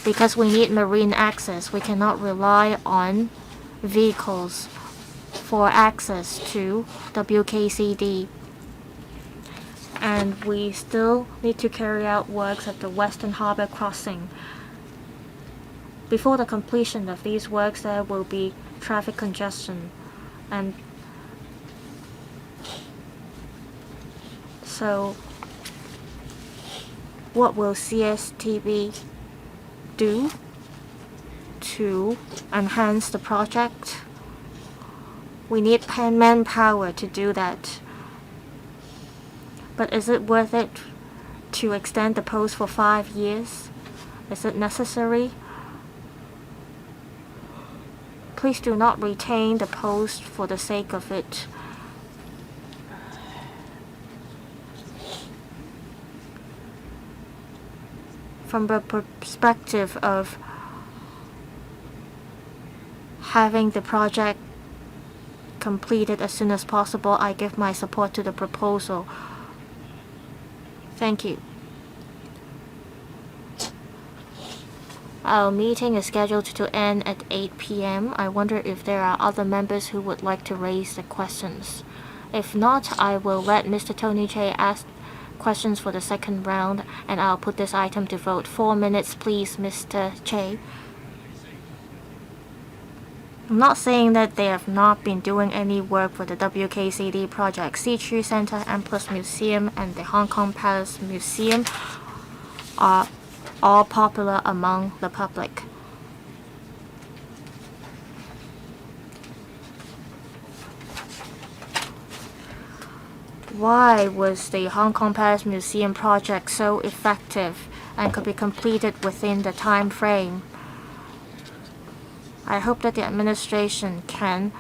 Because we need marine access, we cannot rely on vehicles for access to WKCD. And we still need to carry out works at the Western Harbour Crossing. Before the completion of these works, there will be traffic congestion. And so, what will CSTB do to enhance the project? We need manpower to do that. But is it worth it to extend the post for 5 years? Is it necessary? Please do not retain the post for the sake of it. From the perspective of having the project completed as soon as possible, I give my support to the proposal. Thank you. Our meeting is scheduled to end at 8 p.m. I wonder if there are other members who would like to raise the questions. If not, I will let Mr. Tony Che ask questions for the second round, and I'll put this item to vote. 4 minutes, please, Mr. Che. I'm not saying that they have not been doing any work for the WKCD project. Ko Chiu Center, M+ Museum, and the Hong Kong Palace Museum are all popular among the public. Why was the Hong Kong Palace Museum project so effective and could be completed within the time frame? I hope that the administration can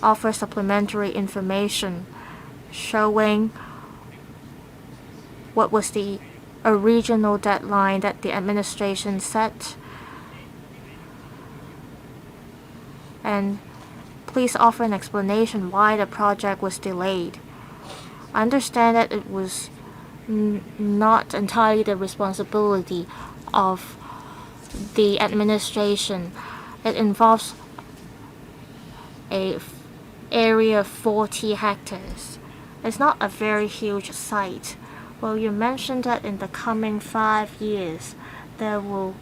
offer supplementary information showing what was the original deadline that the administration set, and please offer an explanation why the project was delayed. I understand that it was not entirely the responsibility of the administration. It involves a area of 40 hectares. It's not a very huge site. Well, you mentioned that in the coming 5 years there will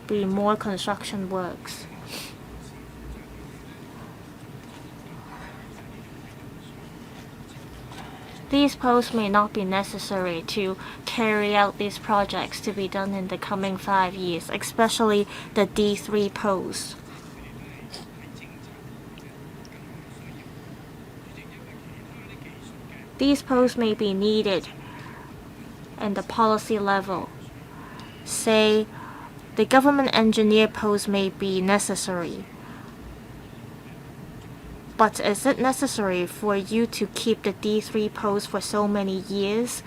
be more construction works. These posts may not be necessary to carry out these projects to be done in the coming 5 years, especially the D3 posts. These posts may be needed in the policy level. Say, the government engineer post may be necessary. But is it necessary for you to keep the D3 post for so many years,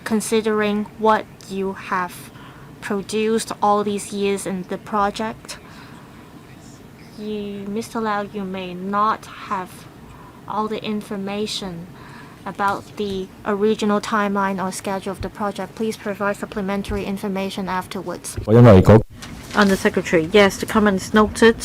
considering what you have produced all these years in the project? Mr. Lau, you may not have all the information about the original timeline or schedule of the project. Please provide supplementary information afterwards. Undersecretary, yes, the comment is noted,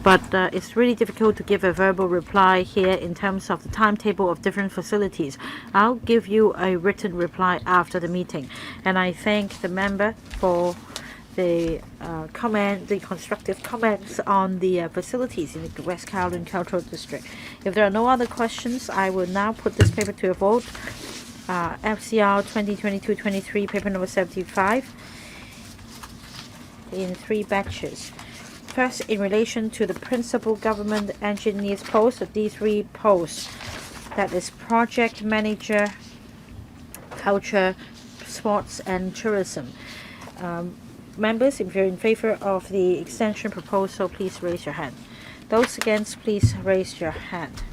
but it's really difficult to give a verbal reply here in terms of the timetable of different facilities. I'll give you a written reply after the meeting, and I thank the member for the constructive comments on the facilities in the West Kowloon Cultural District. If there are no other questions, I will now put this paper to a vote. FCR 2022-23, paper number 75. In 3 batches. First, in relation to the principal government engineers post, the D3 post, that is project manager, culture, sports and tourism. Members, if you're in favor of the extension proposal, please raise your hand. Those against, please raise your hand.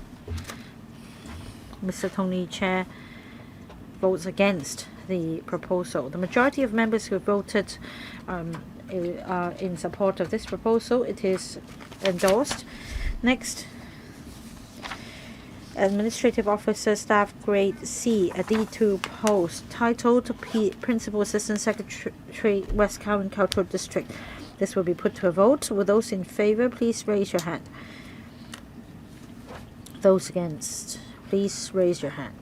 Mr. Tony Chair votes against the proposal. The majority of members who voted in support of this proposal, it is endorsed. Next, Administrative Officer Staff Grade C, a D2 post titled Principal Assistant Secretary, West Kowloon Cultural District. This will be put to a vote. Will those in favor please raise your hand? Those against, please raise your hand.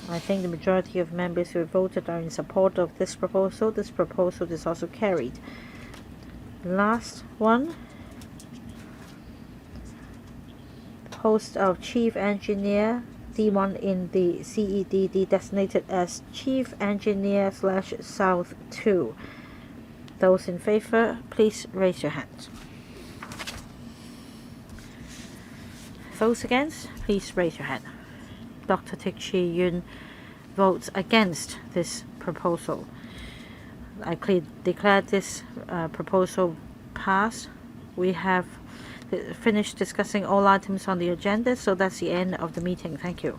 I think the majority of members who voted are in support of this proposal. This proposal is also carried. Last one. Post of Chief Engineer, D1 in the CEDD designated as Chief Engineer / South 2. Those in favor, please raise your hands. Those against, please raise your hand. Dr. Teck Chi Yuen votes against this proposal. I declare this proposal passed. We have finished discussing all items on the agenda, so that's the end of the meeting. Thank you.